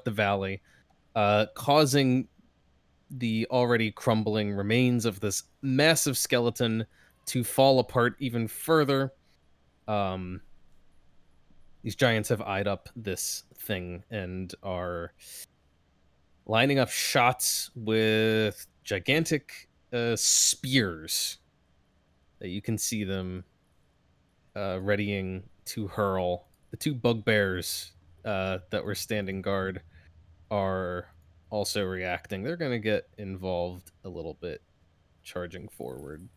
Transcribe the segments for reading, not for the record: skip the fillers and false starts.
up the valley, causing the already crumbling remains of this massive skeleton to fall apart even further. Um, these giants have eyed up this thing and are lining up shots with gigantic spears that you can see them readying to hurl. The two bugbears that were standing guard are also reacting. They're going to get involved a little bit, charging forward.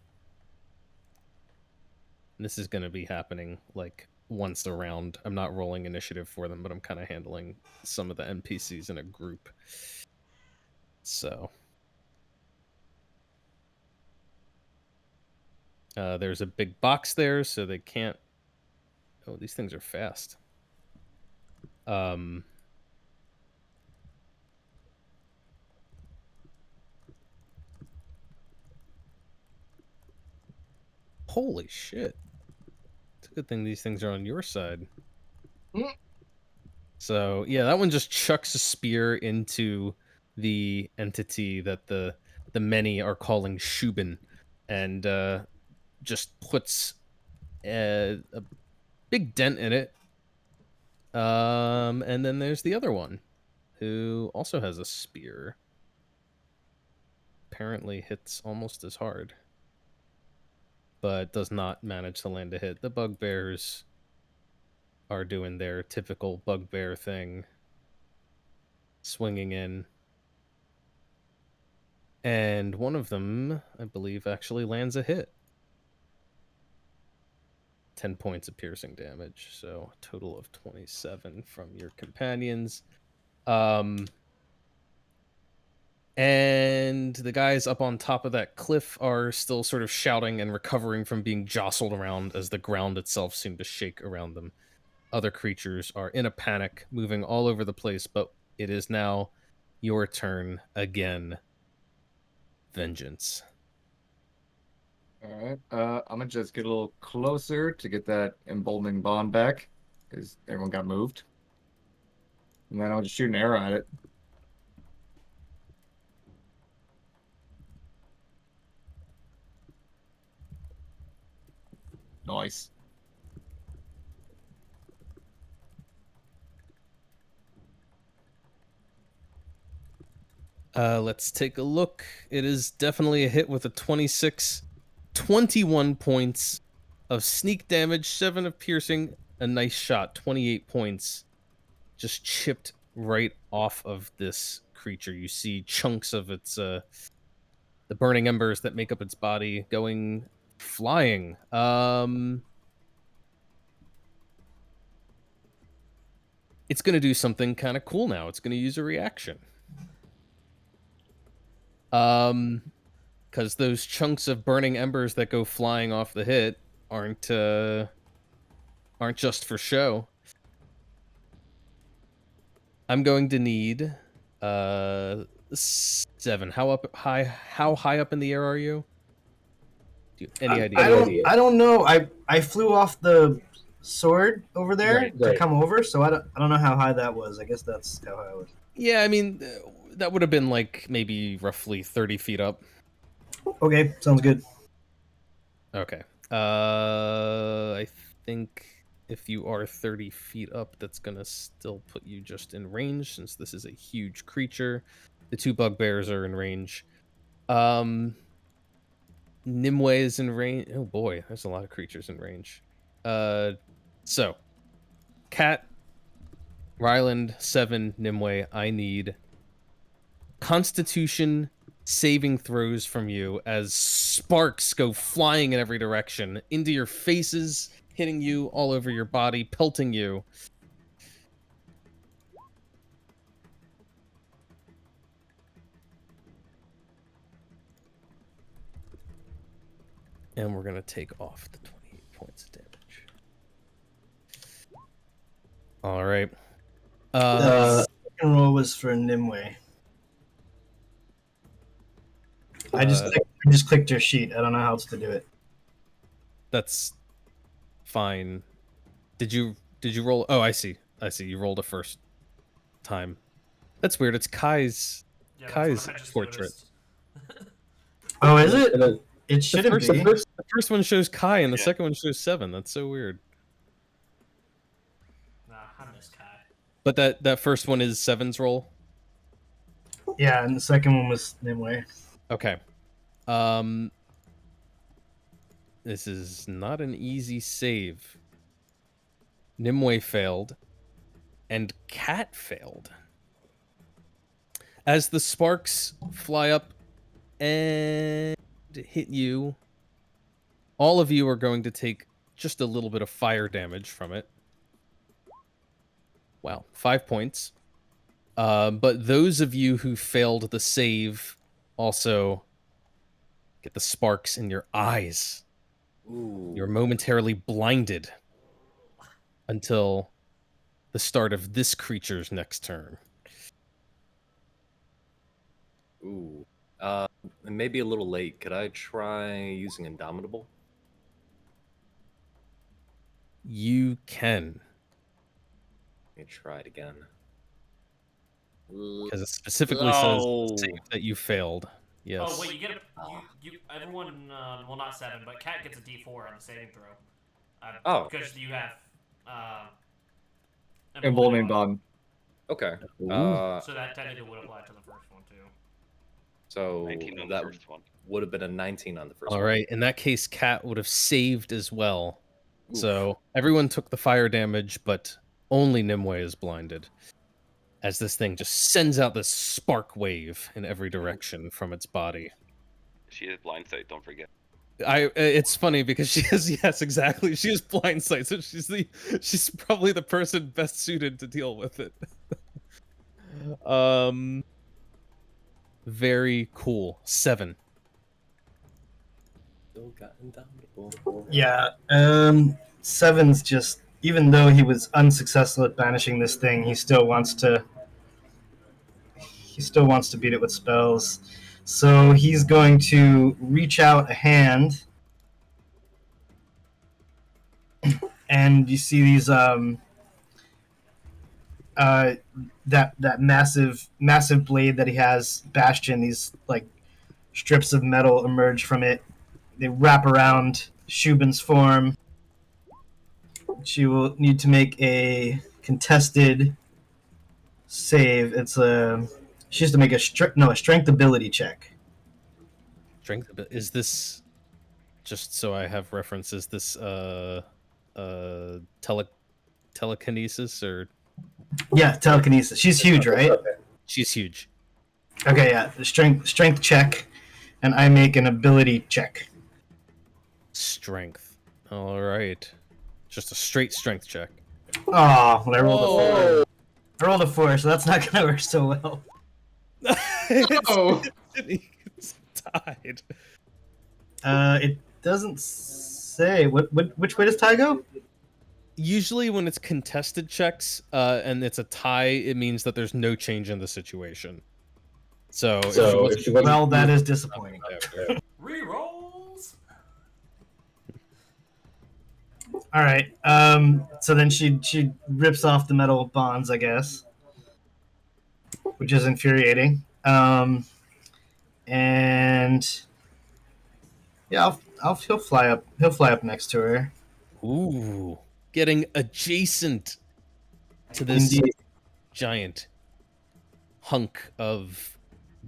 And this is going to be happening like once a round. I'm not rolling initiative for them, but I'm kind of handling some of the NPCs in a group. So there's a big box there, so they can't. Oh, these things are fast. Holy shit. It's a good thing these things are on your side. So, yeah, that one just chucks a spear into the entity that the many are calling Shubin, and just puts a big dent in it. And then there's the other one, who also has a spear. Apparently hits almost as hard, but does not manage to land a hit. The bugbears are doing their typical bugbear thing, swinging in. And one of them, I believe, actually lands a hit. 10 points of piercing damage, so a total of 27 from your companions. And the guys up on top of that cliff are still sort of shouting and recovering from being jostled around as the ground itself seemed to shake around them. Other creatures are in a panic, moving all over the place, but it is now your turn again. Vengeance. All right. I'm gonna just get a little closer to get that emboldening bond back, because everyone got moved. And then I'll just shoot an arrow at it. Nice. Let's take a look. It is definitely a hit with a 26, 21 points of sneak damage, 7 of piercing, a nice shot, 28 points. Just chipped right off of this creature. You see chunks of its the burning embers that make up its body going flying. It's going to do something kind of cool now. It's going to use a reaction. Because those chunks of burning embers that go flying off the hit aren't just for show. I'm going to need 7. How high up in the air are you? Any idea? I don't know. I flew off the sword over there to come over, so I don't know how high that was. I guess that's how high it was. Yeah, I mean, that would have been like maybe roughly 30 feet up. Okay, sounds good. Okay. I think if you are 30 feet up, that's going to still put you just in range, since this is a huge creature. The two bugbears are in range. Nimue is in range. Oh boy, there's a lot of creatures in range. So, Cat, Ryland, 7, Nimue, I need Constitution saving throws from you as sparks go flying in every direction into your faces, hitting you all over your body, pelting you. And we're going to take off the 28 points of damage. All right. The second roll was for Nimue. I just clicked your sheet. I don't know how else to do it. That's fine. Did you roll? Oh, I see. You rolled a first time. That's weird. It's Kai's Yeah, that's Kai's what I just portrait. noticed. Oh, is it? It The shouldn't first, be. the first one shows Kai, and the Yeah. second one shows Seven. That's so weird. Nah, I miss Kai. But that first one is Seven's role. Yeah, and the second one was Nimue. Okay. This is not an easy save. Nimue failed, and Cat failed. As the sparks fly up and hit you, all of you are going to take just a little bit of fire damage from it. Wow, 5 points. But those of you who failed the save also get the sparks in your eyes. Ooh. You're momentarily blinded until the start of this creature's next turn. Ooh. It may be a little late. Could I try using Indomitable? You can, Let me try it again. because it specifically Oh. says save that you failed. Yes. Oh wait, you get everyone. Well, not 7, but Cat gets a D4 on the saving throw. Oh. Because you have Emboldening bond. Okay. So that technically would apply to the first one too. So 19 on the that first one. would have been a 19 on the first All one. right. In that case, Cat would have saved as well. Oof. So everyone took the fire damage, but only Nimue is blinded. As this thing just sends out this spark wave in every direction from its body. She has blind sight, don't forget. It's funny because she has, yes, exactly. She has blind sight, so she's probably the person best suited to deal with it. Very cool. 7. Still got Indomitable. Yeah. Seven's just, even though he was unsuccessful at banishing this thing, he still wants to beat it with spells. So he's going to reach out a hand, and you see these that massive blade that he has, Bastion. These like strips of metal emerge from it. They wrap around Shubin's form. She will need to make a contested save. She has to make a strength ability check. Strength. Is this, just so I have reference, is this telekinesis or? Yeah, telekinesis. She's huge, right? She's huge. Okay, yeah. The strength check, and I make an ability check. Strength. All right. Just a straight strength check. Oh, well, I rolled a 4. I rolled a 4, so that's not gonna work so well. It's tied. It doesn't say which way does tie go? Usually when it's contested checks and it's a tie, it means that there's no change in the situation. So if she wasn't, Well, that is disappointing. Rerolls. All right. So then she rips off the metal bonds, I guess, which is infuriating. And yeah, he'll fly up. He'll fly up next to her. Ooh, getting adjacent to this Indeed. giant hunk of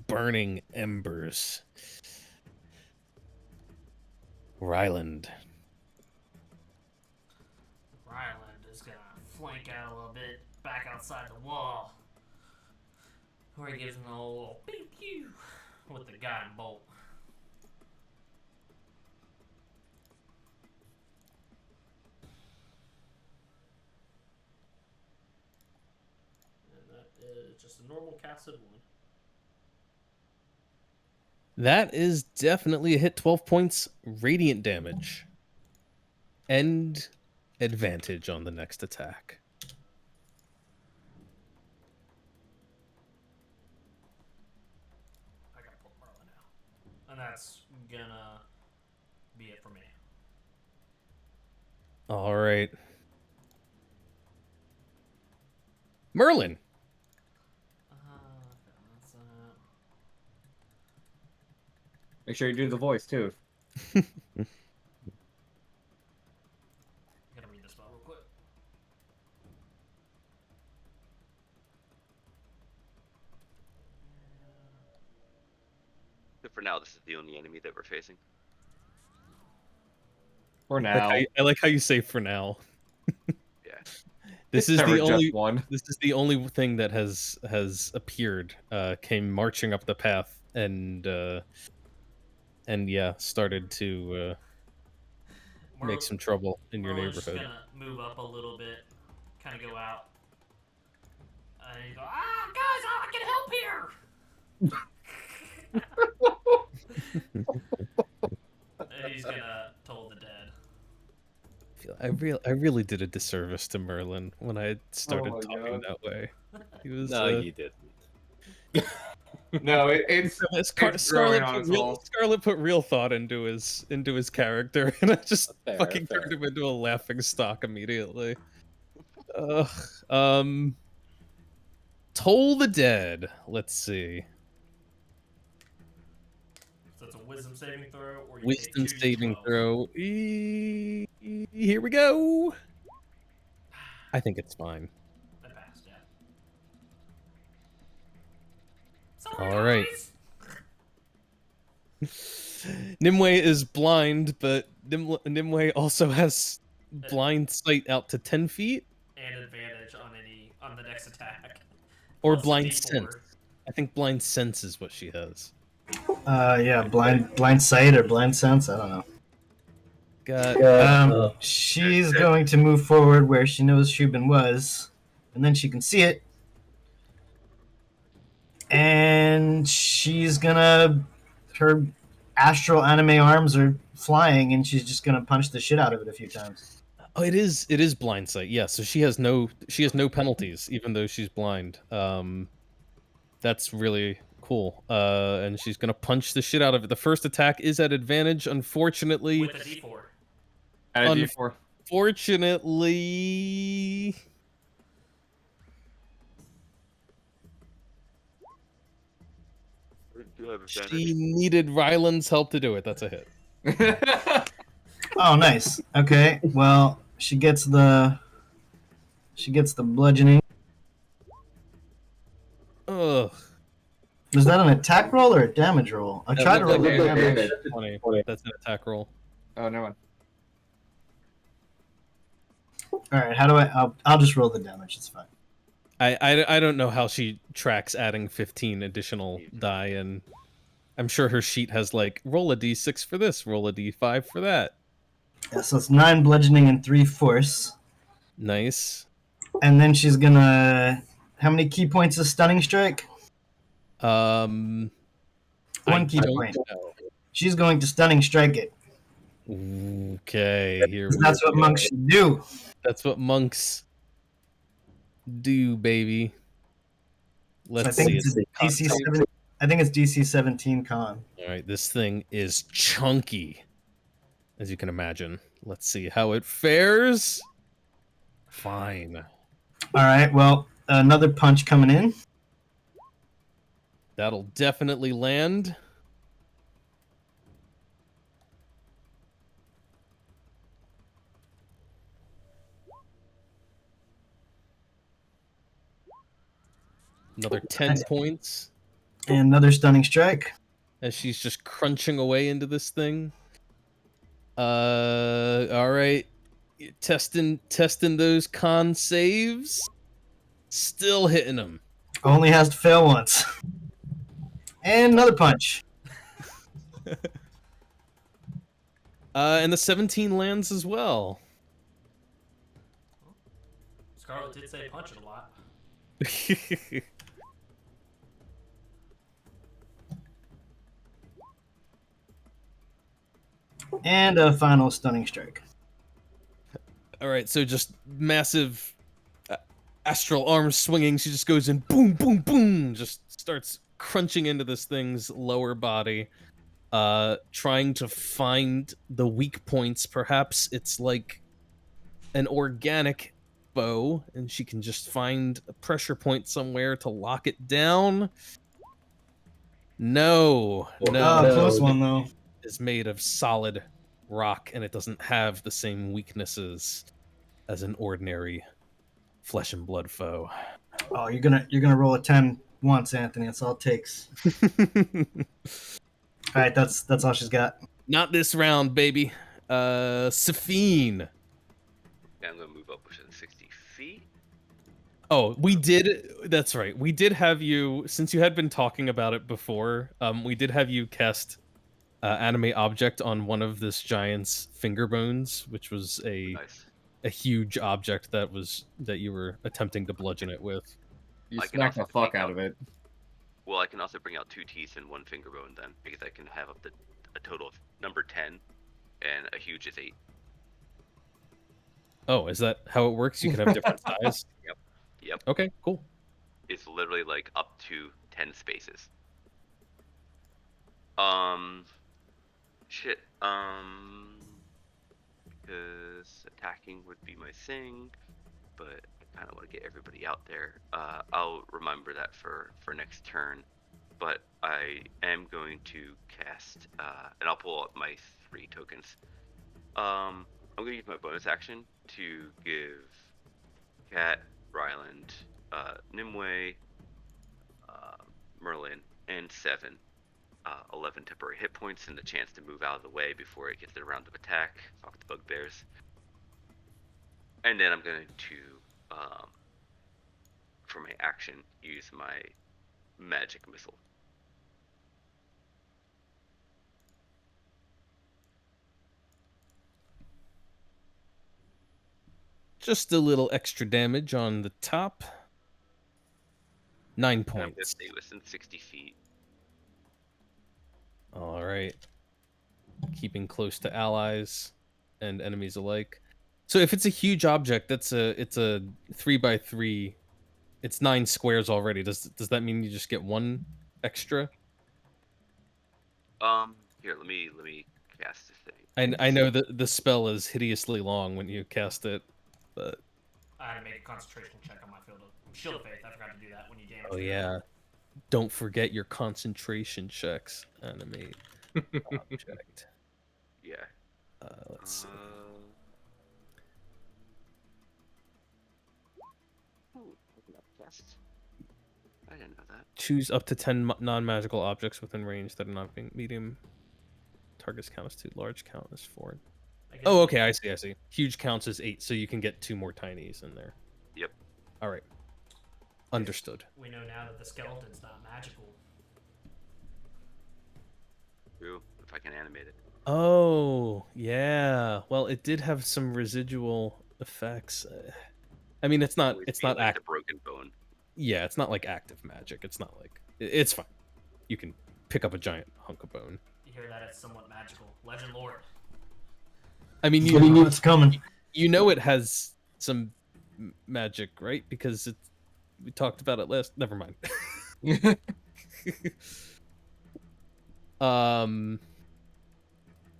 burning embers. Ryland. Ryland is gonna flank out a little bit back outside the wall, where he gives him a little pew pew with the guiding bolt. And that is just a normal casted one. That is definitely a hit. 12 points radiant damage. And advantage on the next attack. I gotta put Merlin out. And that's gonna be it for me. All right. Merlin. Make sure you do the voice too. I gotta read this spell real quick. But for now, this is the only enemy that we're facing. For now. I like how you say "for now." Yeah. This It's is never the just only one. This is the only thing that has appeared. Came marching up the path and yeah, started to make some trouble in your Merlin's just neighborhood. gonna move up a little bit, kind of go out. And you go, ah, guys, I can help here! And he's gonna toll the dead. I really did a disservice to Merlin when I started my talking God. that way. He was No, you didn't. No, it's growing on its own. Scarlet put real thought into his character, and I just Fair, fucking fair. turned him into a laughing stock immediately. Ugh. Toll the dead. Let's see. So it's a wisdom saving throw, or you Wisdom take 2d12. saving throw. Here we go. I think it's fine. I passed, yeah. Sorry, All right. guys! Nimue is blind, but Nimue also has blind sight out to 10 feet. And advantage on the next attack. Or Plus a blind D4. sense. I think blind sense is what she has. Yeah, blind sight or blind sense. I don't know. She's going to move forward where she knows Shubin was, and then she can see it. And she's gonna, her astral anime arms are flying, and she's just gonna punch the shit out of it a few times. Oh, it is blind sight. Yeah, so she has no penalties even though she's blind. That's really cool. And she's gonna punch the shit out of it. The first attack is at advantage, unfortunately. With a D4. Add a D4. Fortunately, Do have advantage. she needed Ryland's help to do it. That's a hit. Oh, nice. Okay, well, she gets the bludgeoning. Ugh. Was that an attack roll or a damage roll? I tried to roll looked the like damage. 20. That's an attack roll. Oh, never mind. All right, how do I'll just roll the damage. It's fine. I don't know how she tracks adding 15 additional die, and I'm sure her sheet has like roll a d6 for this, roll a d5 for that. Yeah, so it's 9 bludgeoning and 3 force. Nice. And then she's gonna. How many key points is stunning strike? One Key point. She's going to stunning strike it. Okay, here we That's what go. monks should do. That's what monks do, baby. Let's I think see. it's DC 7. I think it's DC 17 con. All right, this thing is chunky, as you can imagine. Let's see how it fares. Fine. All right. Well, another punch coming in. That'll definitely land. Another 10 points And another stunning strike. as she's just crunching away into this thing. All right. Testing those con saves. Still hitting them. Only has to fail once. And another punch. And the 17 lands as well. Scarlet did say punch it a lot. And a final stunning strike. All right, so just massive astral arms swinging. She just goes in, boom, boom, boom. Just starts crunching into this thing's lower body, trying to find the weak points. Perhaps it's like an organic bow, and she can just find a pressure point somewhere to lock it down. No, Oh, no. close one though. Is made of solid rock, and it doesn't have the same weaknesses as an ordinary flesh and blood foe. Oh, you're gonna roll a 10 once, Anthony. That's all it takes. All right, that's all she's got. Not this round, baby. Safine. Yeah, I'm gonna move up within 60 feet. Oh, we did. That's right. We did have you, since you had been talking about it before. We did have you cast animate object on one of this giant's finger bones, which was Nice. a huge object that you were attempting to bludgeon it with. You I can smack the also fuck take out of it. Well, I can also bring out 2 teeth and 1 finger bone then, because I can have up to a total of number 10, and a huge is 8. Oh, is that how it works? You can have different size. Yep. Okay, cool. It's literally like up to 10 spaces. Shit. Because attacking would be my thing, but I kind of want to get everybody out there. I'll remember that for next turn. But I am going to cast, and I'll pull up my 3 tokens. I'm going to use my bonus action to give Cat, Ryland, Nimue, Merlin, and 7 11 temporary hit points and the chance to move out of the way before it gets their round of attack. Fuck the bugbears. And then I'm going to, for my action, use my magic missile. Just a little extra damage on the top. 9 And I'm going to points. stay within 60 feet. All right. Keeping close to allies and enemies alike. So if it's a huge object, it's a 3x3. It's 9 squares already. Does that mean you just get 1 extra? Here, let me cast this thing. I know that the spell is hideously long when you cast it, but I had to make a concentration check on my shield of faith. I forgot to do that when you damaged oh me. yeah. Don't forget your concentration checks. Animate object. Yeah. Let's see. I didn't know that. Choose up to 10 non-magical objects within range that are not being medium. Targets count as 2. Large count is 4. I guess Oh, okay. I see. Huge counts as 8, so you can get 2 more tinies in there. Yep. All right. Understood. we know now that the skeleton's not magical. True, if I can animate it. Oh, yeah. Well, it did have some residual effects. I mean, it's not Always it's be not like act. the broken bone. Yeah, it's not like active magic. It's not like it's fine. You can pick up a giant hunk of bone. You hear that? It's somewhat magical. Legend Lord. I mean, What do you mean it's coming? you know it has some magic, right? Because we talked about it last. Never mind.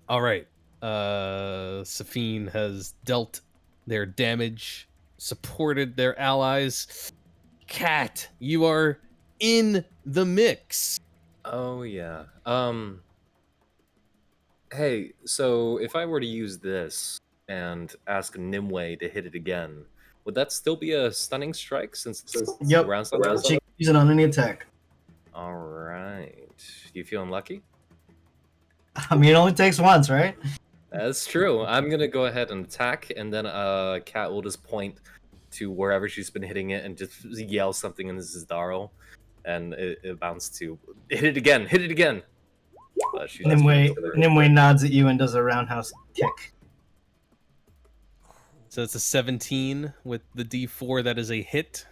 All right. Safine has dealt their damage, supported their allies. Cat, you are in the mix. Oh yeah. Hey, so if I were to use this and ask Nimue to hit it again, would that still be a stunning strike since it's Yep. round She stun? can use it on any attack. All right. You feeling lucky? I mean, it only takes once, right? That's true. I'm gonna go ahead and attack, and then Cat will just point to wherever she's been hitting it and just yell something in Zidaro, and it bounces to hit it again. Hit it again. She's just gonna go for it. Nimue nods at you and does a roundhouse kick. So it's a 17 with the D4. That is a hit.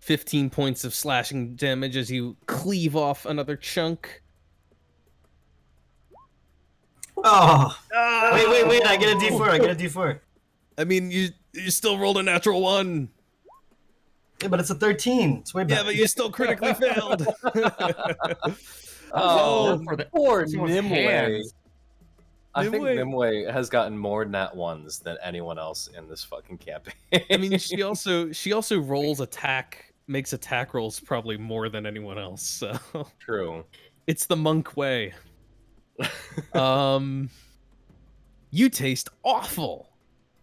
15 points of slashing damage as you cleave off another chunk. Oh! Wait! I get a D4. I mean, you still rolled a natural 1. Yeah, but it's a 13. It's way better. Yeah, but you still critically failed. Oh, for the poor someone's Nimue. hands. I think Nimue. Nimue has gotten more nat ones than anyone else in this fucking campaign. I mean, she also rolls attack makes attack rolls probably more than anyone else, so True. it's the monk way. You taste awful.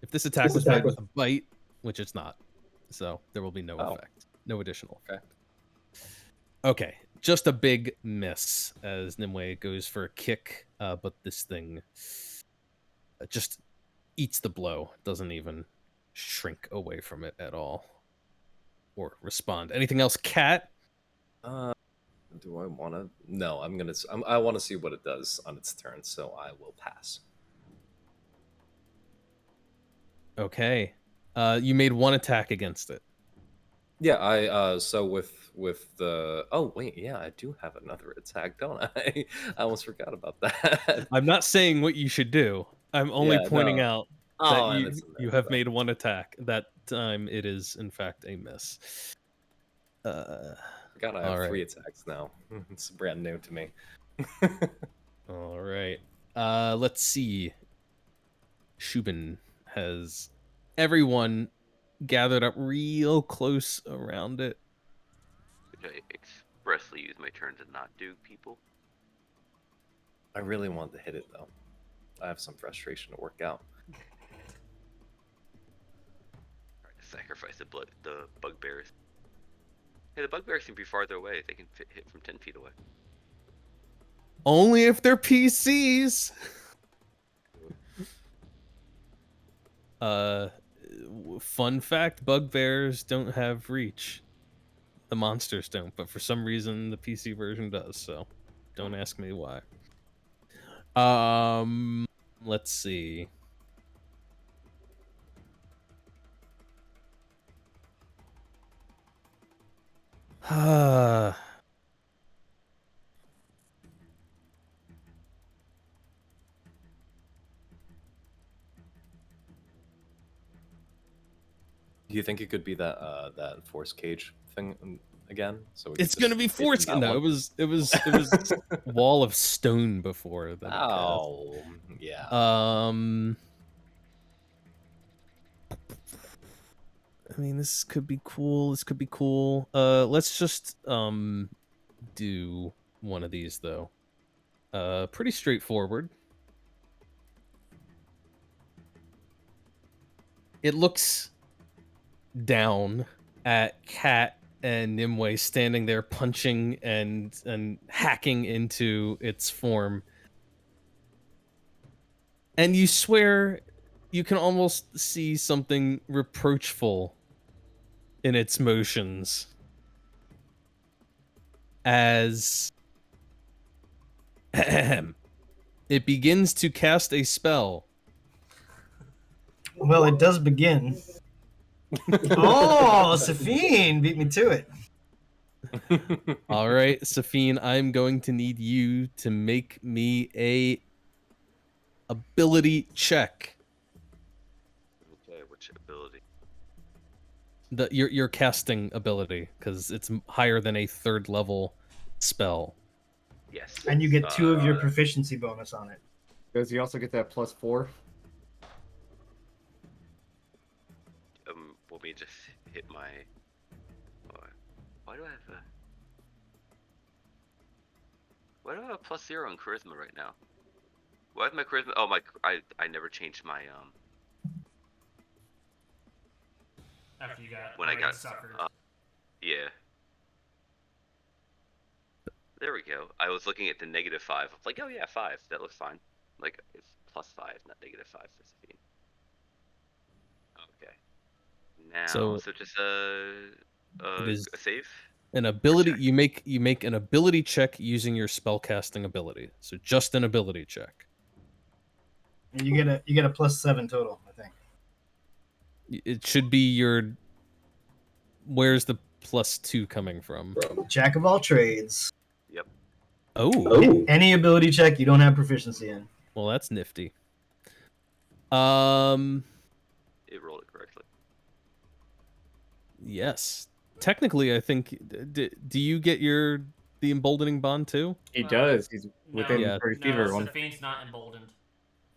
If this attack was made with a bite, which it's not, so there will be no effect, no additional effect. Okay, just a big miss as Nimue goes for a kick, but this thing just eats the blow, doesn't even shrink away from it at all or respond. Anything else, Cat? Do I want to? No, I want to see what it does on its turn, so I will pass. Okay. You made one attack against it. Yeah, I so with the wait, yeah, I do have another attack, don't I? I almost forgot about that. I'm not saying what you should do. I'm only Yeah, pointing no. out that and you it's a you miss, have so. made one attack. That time it is in fact a miss. Forgot I have 3 attacks now. It's brand new to me. All right. Let's see. Shubin has everyone gathered up real close around it. Which I expressly use my turn to not do, people. I really want to hit it though. I have some frustration to work out. Alright, sacrifice the bugbears. Hey, the bugbears can be farther away. They can hit from 10 feet away. Only if they're PCs. Fun fact, bugbears don't have reach. The monsters don't, but for some reason the PC version does, so don't ask me why. Let's see. Do you think it could be that force cage thing again? So It's gonna be force. No, it was wall of stone before that. Oh, yeah. I mean, this could be cool. This could be cool. Let's just do one of these though. Pretty straightforward. It looks down at Cat and Nimue standing there punching and hacking into its form. And you swear you can almost see something reproachful in its motions as it begins to cast a spell. Well, it does begin. Oh, Safine beat me to it. All right, Safine, I'm going to need you to make me a ability check. Okay, which ability? Your casting ability, because it's higher than a 3rd level spell. Yes. And you get 2 of your proficiency bonus on it. Does he also get that +4? Let me just hit my. Why do I have a? Why do I have a +0 on charisma right now? Why is my charisma? Oh my! I never changed my After you got when I got suffered. Yeah. There we go. I was looking at the -5. I was like, oh yeah, 5. That looks fine. Like it's +5, not -5 for Sabine. Okay. Now, so just a save. An ability you make an ability check using your spellcasting ability. So just an ability check. And you get a +7 total, I think. It should be your. Where's the +2 coming from? Jack of all trades. Yep. Oh. Any ability check you don't have proficiency in. Well, that's nifty. It rolled it correctly. Yes. Technically, I think. Do you get the emboldening bond too? He does. He's within Yeah. 30 feet of everyone. Safine's not emboldened.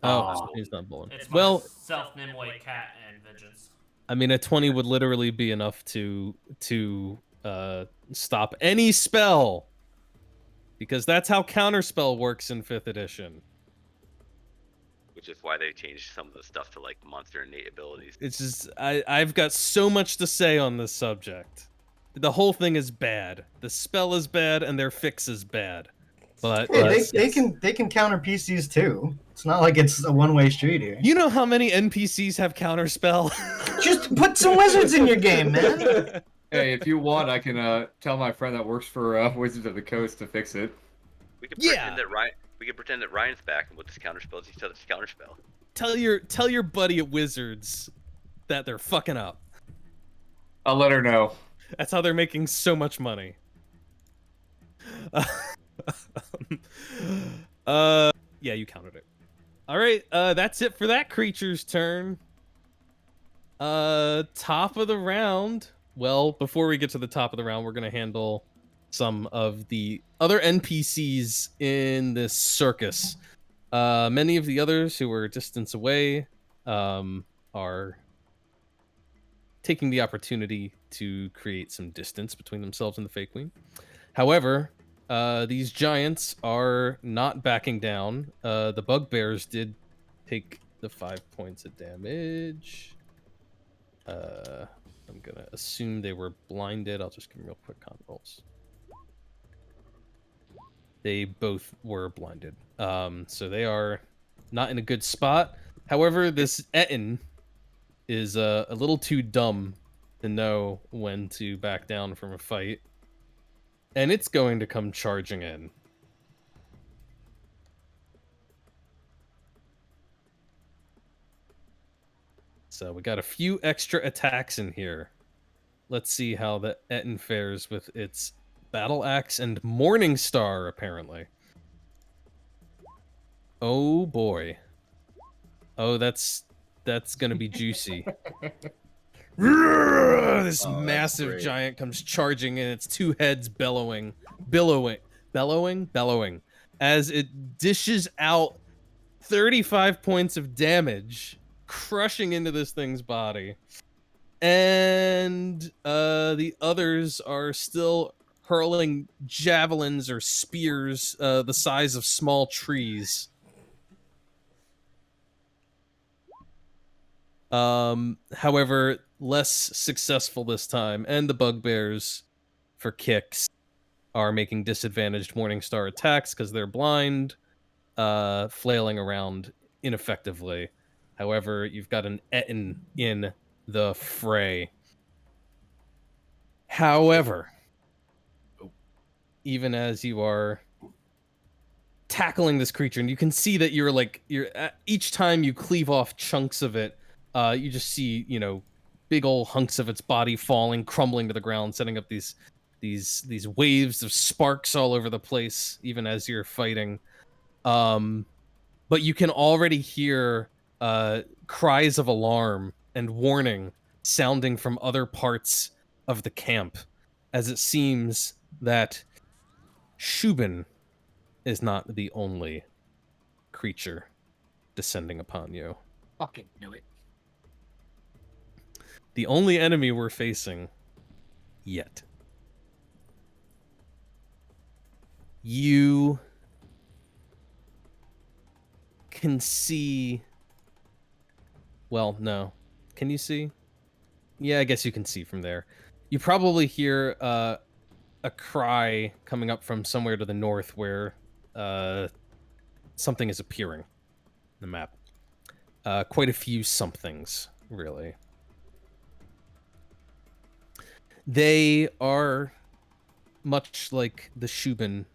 Oh, he's not emboldened. It's Well, self Nimue, Cat, and Vengeance. I mean, a 20 would literally be enough to stop any spell, because that's how counterspell works in 5th edition. Which is why they changed some of the stuff to like monster innate abilities. It's just I've got so much to say on this subject. The whole thing is bad. The spell is bad, and their fix is bad. But Hey, they can counter PCs too. It's not like it's a one-way street here. you know how many NPCs have counterspell? Just put some wizards in your game, man. Hey, if you want, I can tell my friend that works for Wizards of the Coast to fix it. We could Yeah. pretend that Ryan's back and we'll just counterspell each other's counterspell. Tell your buddy at Wizards that they're fucking up. I'll let her know. That's how they're making so much money. Yeah, you counted it. All right, that's it for that creature's turn. Top of the round. Well, before we get to the top of the round, we're gonna handle some of the other NPCs in this circus. Many of the others who are a distance away are taking the opportunity to create some distance between themselves and the Fey Queen. However, these giants are not backing down. The bugbears did take the 5 points of damage. I'm gonna assume they were blinded. I'll just give them real quick con rolls. They both were blinded. So they are not in a good spot. However, this Etten is a little too dumb to know when to back down from a fight. And it's going to come charging in. So we got a few extra attacks in here. Let's see how the Etten fares with its Battle Axe and Morning Star, apparently. Oh boy. Oh, that's gonna be juicy. This massive giant comes charging in, its two heads bellowing, as it dishes out 35 points of damage, crushing into this thing's body. And the others are still hurling javelins or spears the size of small trees. However, less successful this time, and the bugbears, for kicks, are making disadvantaged Morningstar attacks because they're blind, flailing around ineffectively. However, you've got an Etten in the fray. However, even as you are tackling this creature, and you can see that you're each time you cleave off chunks of it, you just see, big old hunks of its body falling, crumbling to the ground, setting up these waves of sparks all over the place, even as you're fighting. But you can already hear cries of alarm and warning sounding from other parts of the camp, as it seems that Shubin is not the only creature descending upon you. Fucking knew it. The only enemy we're facing yet. You can see... Well, no. Can you see? Yeah, I guess you can see from there. You probably hear a cry coming up from somewhere to the north where something is appearing on the map. Quite a few somethings, really. They are much like the Shubin,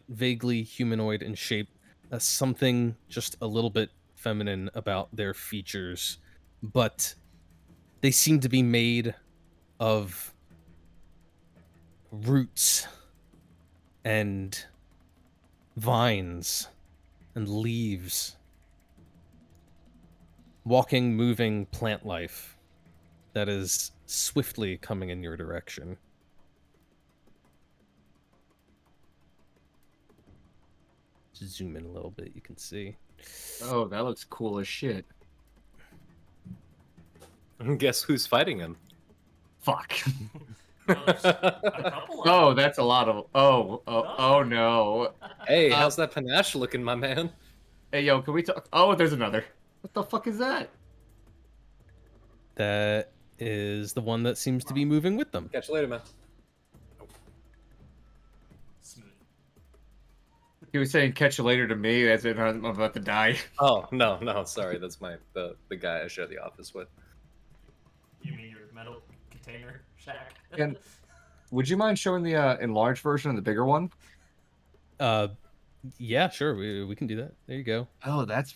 vaguely humanoid in shape, something just a little bit feminine about their features, but they seem to be made of roots and vines and leaves. Walking, moving plant life that is swiftly coming in your direction. Just zoom in a little bit, you can see. Oh, that looks cool as shit. Guess who's fighting him? Fuck. No, there's a couple of Oh, them. that's a lot of. Oh no. Hey, Uh, how's that panache looking, my man? Hey, yo, can we talk? Oh, there's another. What the fuck is that? That is the one that seems to be moving with them. Catch you later, man. Smooth. He was saying catch you later to me as if I'm about to die. Oh no, sorry, that's the guy I share the office with. You mean your metal container shack? And would you mind showing the enlarged version of the bigger one? Yeah, sure, we can do that. There you go. Oh, that's.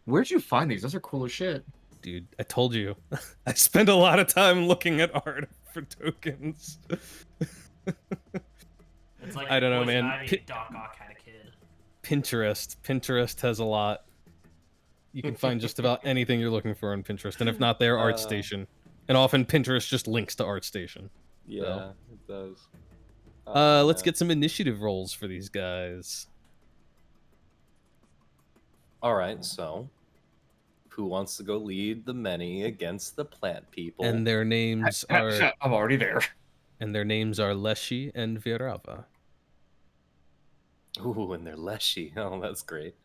Where'd you find these? Those are cool as shit. Dude, I told you. I spend a lot of time looking at art for tokens. It's like I don't know, Poison man. Ivy and Doc Ock had a kid. Pinterest has a lot. You can find just about anything you're looking for on Pinterest, and if not there, ArtStation. And often Pinterest just links to ArtStation. Yeah, it does. Let's get some initiative rolls for these guys. All right, so who wants to go lead the many against the plant people? And their names are I'm already there. Leshy and Virava. Ooh, and they're Leshy. Oh, that's great.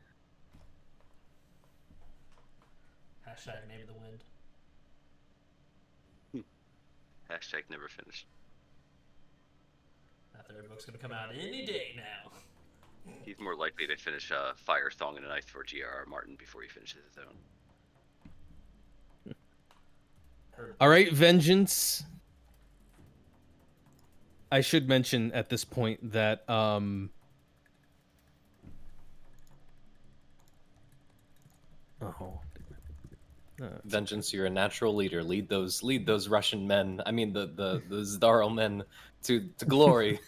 Hashtag name of the wind. Hashtag never finished. That third book's gonna come out any day now. He's more likely to finish Fire Song and a Knife for G.R.R. Martin before he finishes his own. All right, Vengeance. I should mention at this point that Vengeance, you're a natural leader. Lead those Russian men. I mean the Zdarl men to glory.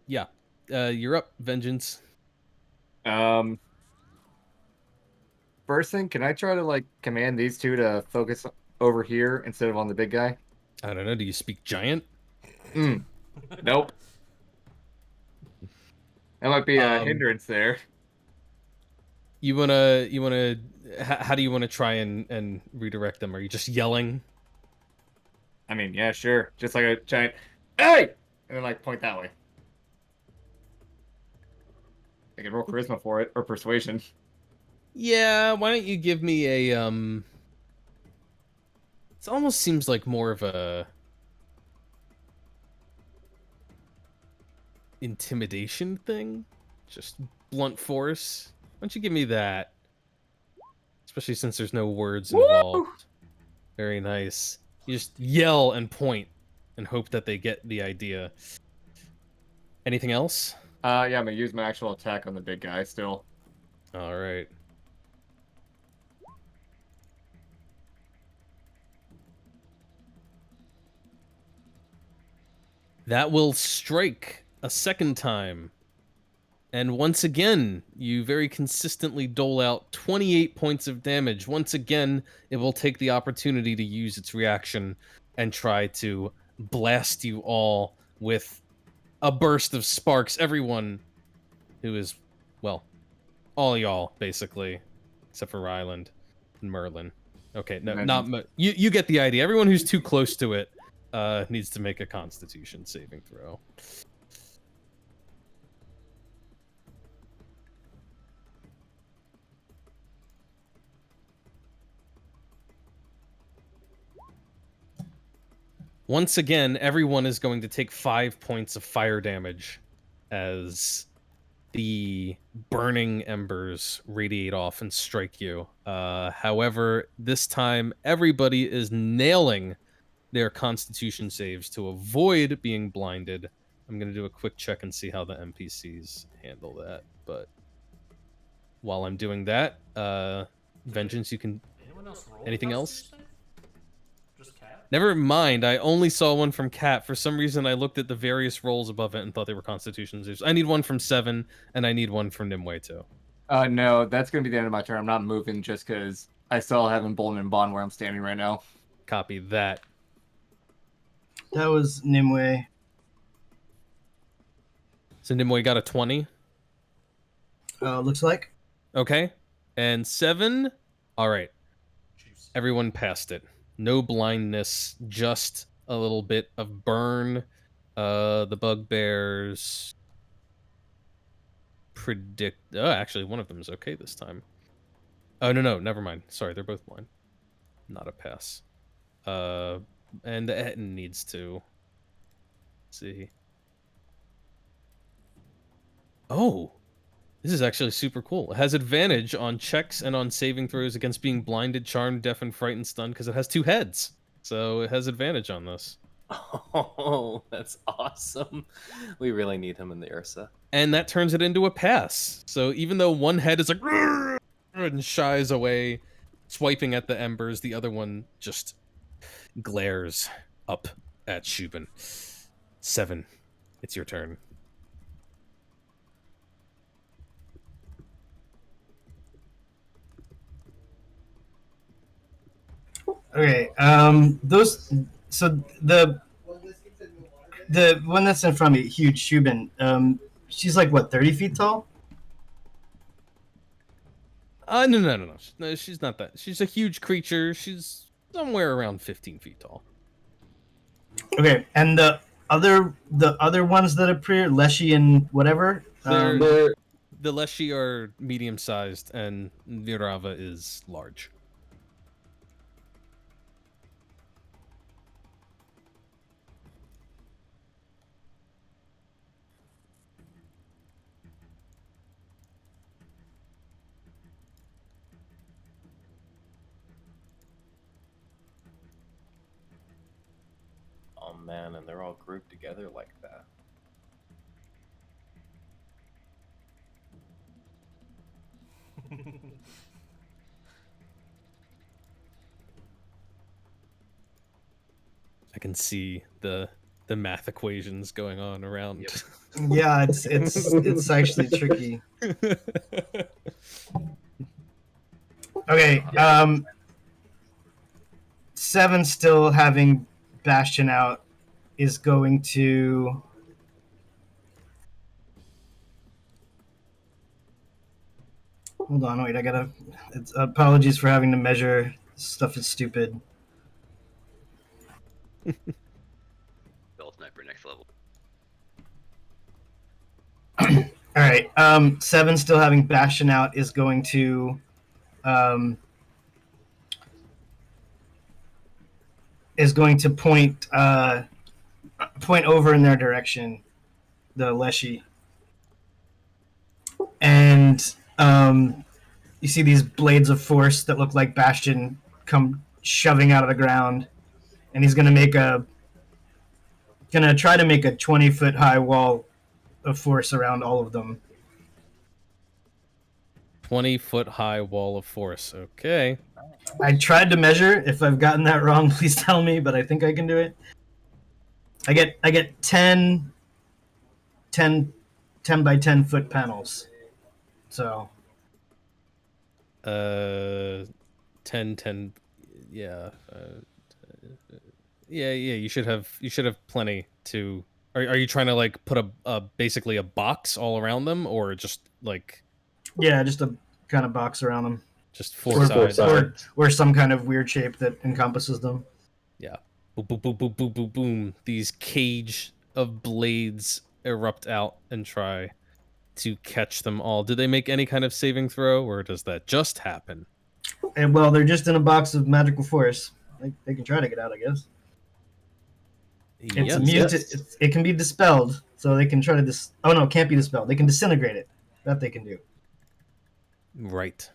Yeah. You're up, Vengeance. First thing, can I try to like command these two to focus over here instead of on the big guy? I don't know. Do you speak giant? Nope. That might be a hindrance there. How do you wanna try and redirect them? Are you just yelling? I mean, yeah, sure. Just like a giant, hey! And then like point that way. I can roll charisma for it, or persuasion. Yeah, why don't you give me a it almost seems like more of a intimidation thing. Just blunt force. Why don't you give me that? Especially since there's no words involved. Very nice. You just yell and point and hope that they get the idea. Anything else? Yeah, I'm gonna use my actual attack on the big guy still. All right. That will strike a second time. And once again, you very consistently dole out 28 points of damage. Once again, it will take the opportunity to use its reaction and try to blast you all with a burst of sparks. Everyone who is, well, all y'all, basically, except for Ryland and Merlin. Okay, no, not you get the idea. Everyone who's too close to it needs to make a Constitution saving throw. Once again, everyone is going to take 5 points of fire damage as the burning embers radiate off and strike you. However, this time, everybody is nailing their Constitution saves to avoid being blinded. I'm going to do a quick check and see how the NPCs handle that. But while I'm doing that, Vengeance, you can... Anyone else roll? Anything else? Constitution save? Just Cat? Never mind, I only saw one from Cat. For some reason, I looked at the various rolls above it and thought they were Constitution saves. I need one from Seven, and I need one from Nimue, too. No, that's gonna be the end of my turn. I'm not moving just because I still have Emboldened Bond where I'm standing right now. Copy that. That was Nimue. So Nimue got a 20. Looks like. Okay. And 7. All right. Everyone passed it. No blindness, just a little bit of burn. The bugbears predict. Oh, actually, one of them is okay this time. Oh no, never mind. Sorry, they're both blind. Not a pass. And Etten needs to see. Oh, this is actually super cool. It has advantage on checks and on saving throws against being blinded, charmed, deafened, frightened, stunned, because it has 2 heads. So it has advantage on this. Oh, that's awesome. We really need him in the Ursa. And that turns it into a pass. So even though one head is like and shies away, swiping at the embers, the other one just glares up at Shubin. 7. It's your turn. Okay. Those. So the one that's in front of me, huge Shubin. She's like what, 30 feet tall? No, she's not that. She's a huge creature. She's somewhere around 15 feet tall. Okay, and the other ones that appear, Leshy and whatever. The Leshy are medium sized, and Virava is large. Oh man, and they're all grouped together like that. I can see the math equations going on around. Yep. Yeah, it's actually tricky. Okay, 7 still having Bastion out is going to. Hold on, wait, I gotta. Apologies for having to measure. Stuff is stupid. Bell Sniper next level. All right, 7 still having Bastion out is going to. Is going to point over in their direction, the Leshy. And you see these blades of force that look like Bastion come shoving out of the ground, and he's gonna try to make a 20-foot high wall of force around all of them. 20-foot high wall of force. Okay. I tried to measure. If I've gotten that wrong, please tell me, but I think I can do it. I get 10 by 10 foot panels. So 10, yeah. Yeah, you should have plenty to. Are you trying to like put a basically a box all around them, or just like yeah, just a kind of box around them, just 4 sides? or some kind of weird shape that encompasses them. Yeah. Boom, boom, boom, boom, boom, boom, boom. These cage of blades erupt out and try to catch them all. Do they make any kind of saving throw, or does that just happen? And well, they're just in a box of magical force. They can try to get out, I guess. It's immune to. It can be dispelled, so they can try to Oh no, it can't be dispelled. They can disintegrate it. That they can do. Right.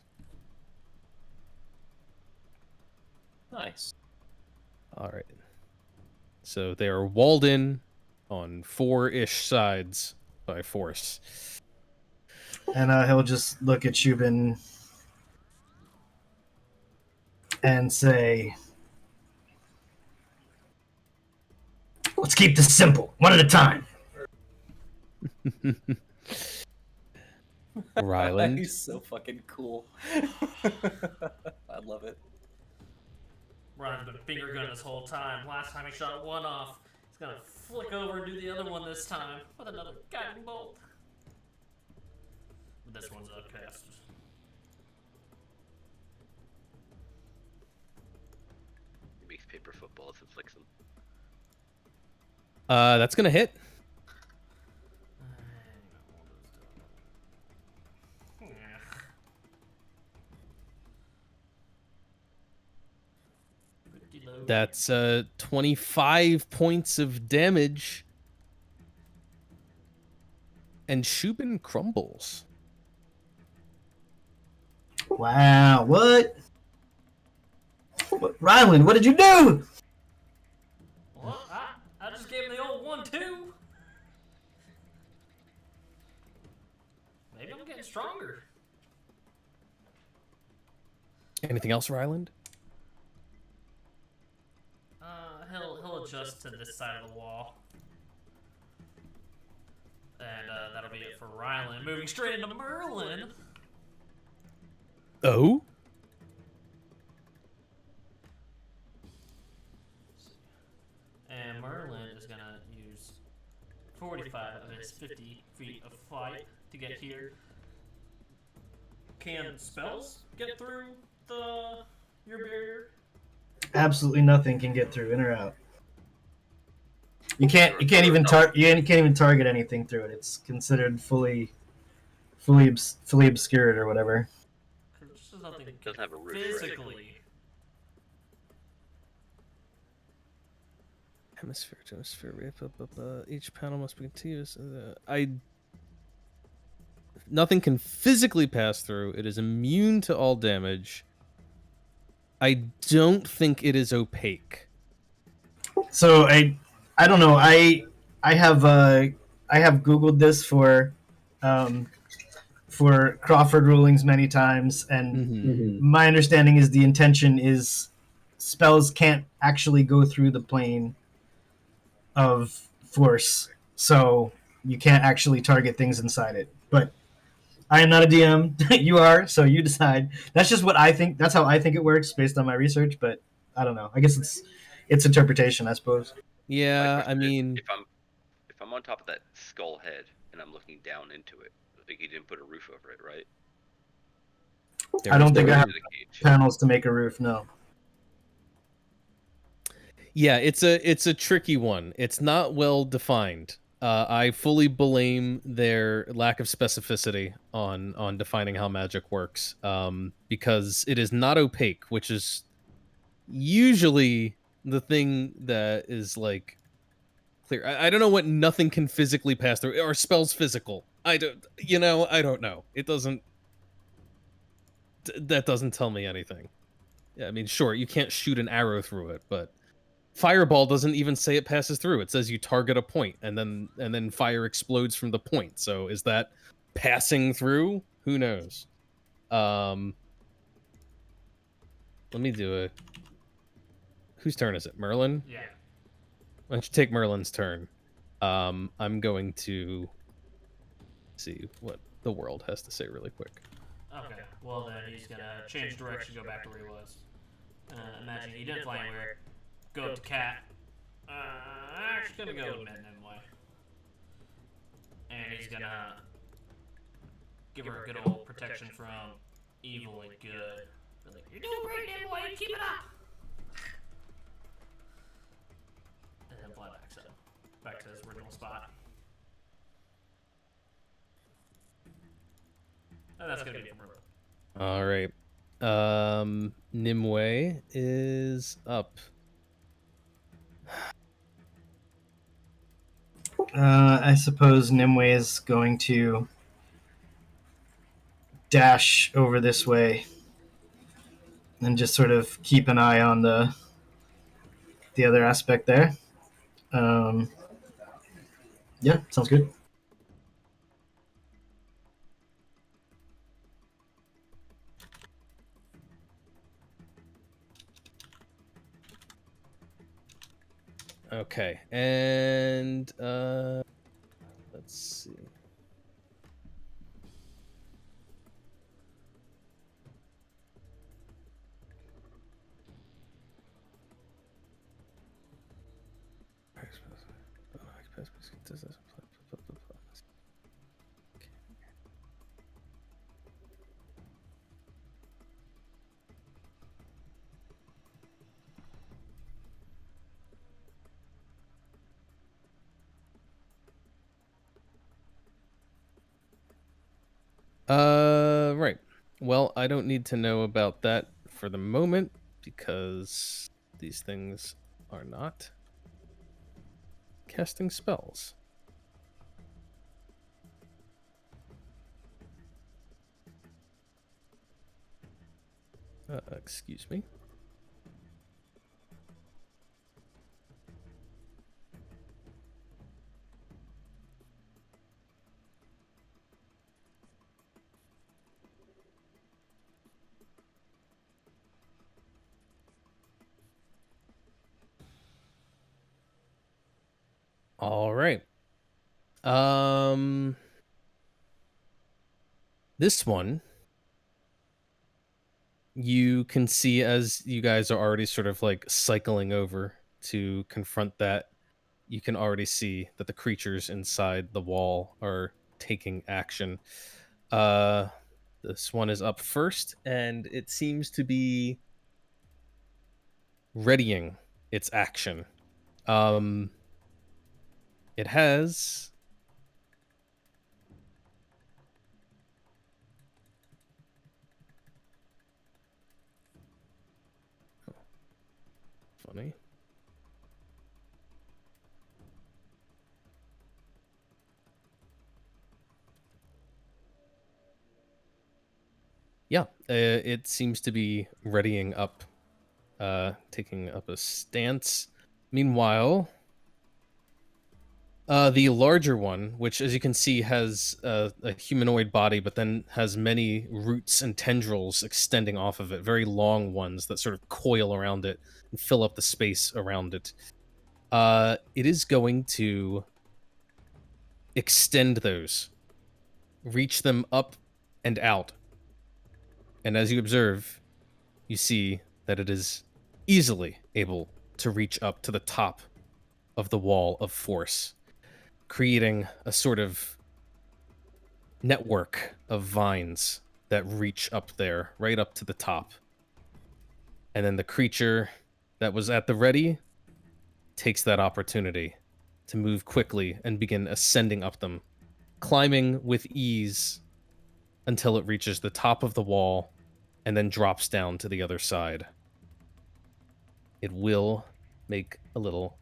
Nice. All right. So they are walled in on 4-ish sides by force. And he'll just look at Shubin and say, "Let's keep this simple, one at a time." Ryland. He's so fucking cool. I love it. Running the finger gun this whole time. Last time he shot one off. He's gonna flick over and do the other one this time with another guiding bolt. But this one's upcast. paper footballs and flicks them. That's gonna hit. That's 25 points of damage. And Shubin crumbles. Wow, what? Ryland, what did you do? Well, I just gave him the old 1-2. Maybe I'm getting stronger. Anything else, Ryland? He'll adjust to this side of the wall. And that'll be it for Ryland. Moving straight into Merlin. Oh? And Merlin is gonna use 45 of his 50 feet of flight to get here. Can spells get through your barrier? Absolutely nothing can get through, in or out. You can't even target anything through it. It's considered fully obscured or whatever. This is nothing Doesn't have a roof, right? physically. Hemisphere to hemisphere. Each panel must be continuous. Nothing can physically pass through. It is immune to all damage. I don't think it is opaque. So I don't know. I have Googled this for Crawford rulings many times, and my understanding is the intention is spells can't actually go through the plane of force, so you can't actually target things inside it. But I am not a DM. You are, so you decide. That's just what I think. That's how I think it works based on my research. But I don't know. I guess it's interpretation, I suppose. Yeah, I mean, if I'm on top of that skull head and I'm looking down into it, I think he didn't put a roof over it, right? I don't think I have Into the cage. panels to make a roof. No. yeah, it's a tricky one. It's not well defined. I fully blame their lack of specificity on defining how magic works, because it is not opaque, which is usually the thing that is like clear. I don't know what nothing can physically pass through. Are spells physical? I don't know. It doesn't. That doesn't tell me anything. Yeah, I mean, sure, you can't shoot an arrow through it, but Fireball doesn't even say it passes through. It says you target a point, and then fire explodes from the point. So is that passing through? Who knows? Let me do a. Whose turn is it? Merlin? Yeah. Why don't you take Merlin's turn? I'm going to see what the world has to say really quick. Okay. Well, then he's gonna change direction, go back to where he was. Imagine he didn't fly anywhere. Go up to Cat. Actually gonna go to Mid anyway. And he's gonna give her a good old protection from evil and good. Be like, you're doing great, Nimue. Keep it up. And then fly back to his original spot. And that's gonna be it for Merlin. All right. Nimue is up. I suppose Nimue is going to dash over this way and just sort of keep an eye on the other aspect there. Yeah, sounds good. Okay, and let's see. Right. Well, I don't need to know about that for the moment because these things are not casting spells. Excuse me. All right. This one you can see as you guys are already sort of like cycling over to confront that. You can already see that the creatures inside the wall are taking action. Uh this one is up first and it seems to be readying its action. Um it has funny. Yeah, it seems to be readying up, taking up a stance. Meanwhile, the larger one, which as you can see has a humanoid body, but then has many roots and tendrils extending off of it, very long ones that sort of coil around it and fill up the space around it. It is going to extend those, reach them up and out. And as you observe, you see that it is easily able to reach up to the top of the wall of force, creating a sort of network of vines that reach up there, right up to the top. And then the creature that was at the ready takes that opportunity to move quickly and begin ascending up them, climbing with ease until it reaches the top of the wall and then drops down to the other side. It will make a little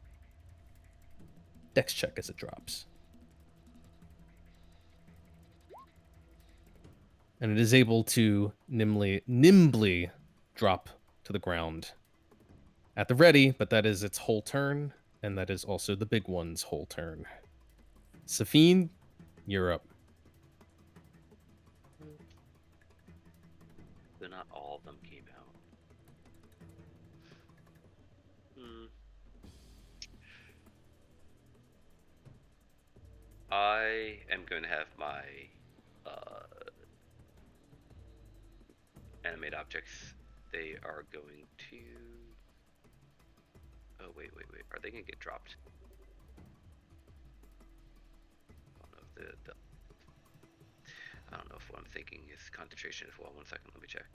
dex check as it drops. And it is able to nimbly drop to the ground at the ready, but that is its whole turn, and that is also the big one's whole turn. Safine, you're up. So not all of them came out. I am going to have my animate objects. They are going to. Oh wait. Are they going to get dropped? I don't know if what I'm thinking is concentration as well. 1 second, let me check.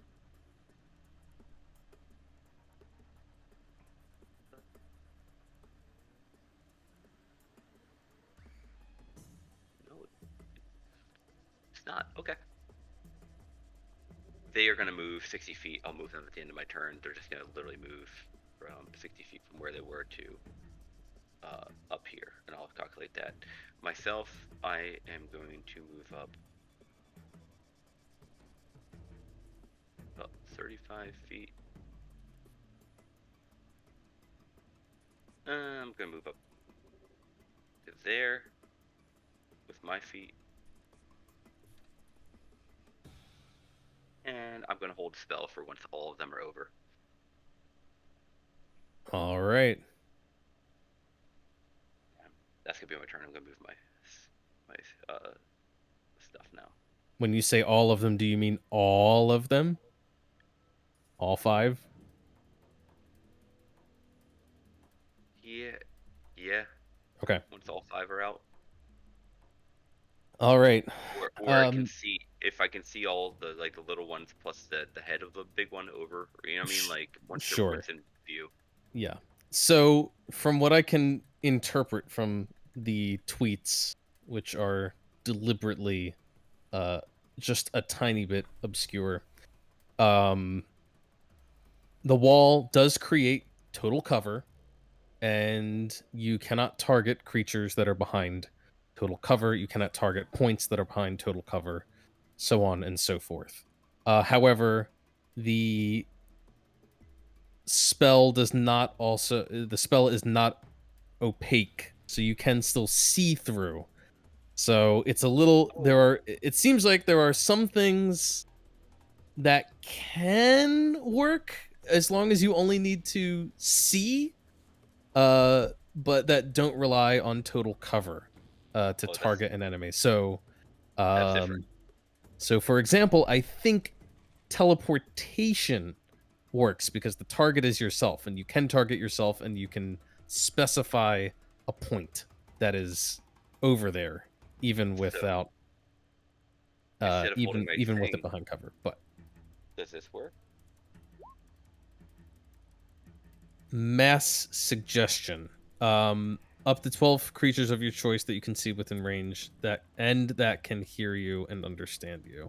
No, it's not. Okay. They are going to move 60 feet. I'll move them at the end of my turn. They're just going to literally move from 60 feet from where they were to up here, and I'll calculate that. Myself, I am going to move up about 35 feet. I'm going to move up to there with my feet. And I'm going to hold a spell for once all of them are over. All right. That's going to be my turn. I'm going to move my stuff now. When you say all of them, do you mean all of them? All 5? Yeah. Okay. Once all 5 are out. All right. Or I can see, if I can see all the the little ones plus the head of the big one over, you know what I mean? Like once it's in view. Yeah. So from what I can interpret from the tweets, which are deliberately just a tiny bit obscure. The wall does create total cover, and you cannot target creatures that are behind total cover. You cannot target points that are behind total cover, so on and so forth. However, the spell does not also the spell is not opaque, so you can still see through. So it's a little it seems like there are some things that can work as long as you only need to see, but that don't rely on total cover to Oh, target an enemy. So that's different. so for example, I think teleportation works because the target is yourself, and you can target yourself, and you can specify a point that is over there, even So without instead of holding my even with it thing, behind cover. But does this work? mass suggestion. Up to 12 creatures of your choice that you can see within range that can hear you and understand you.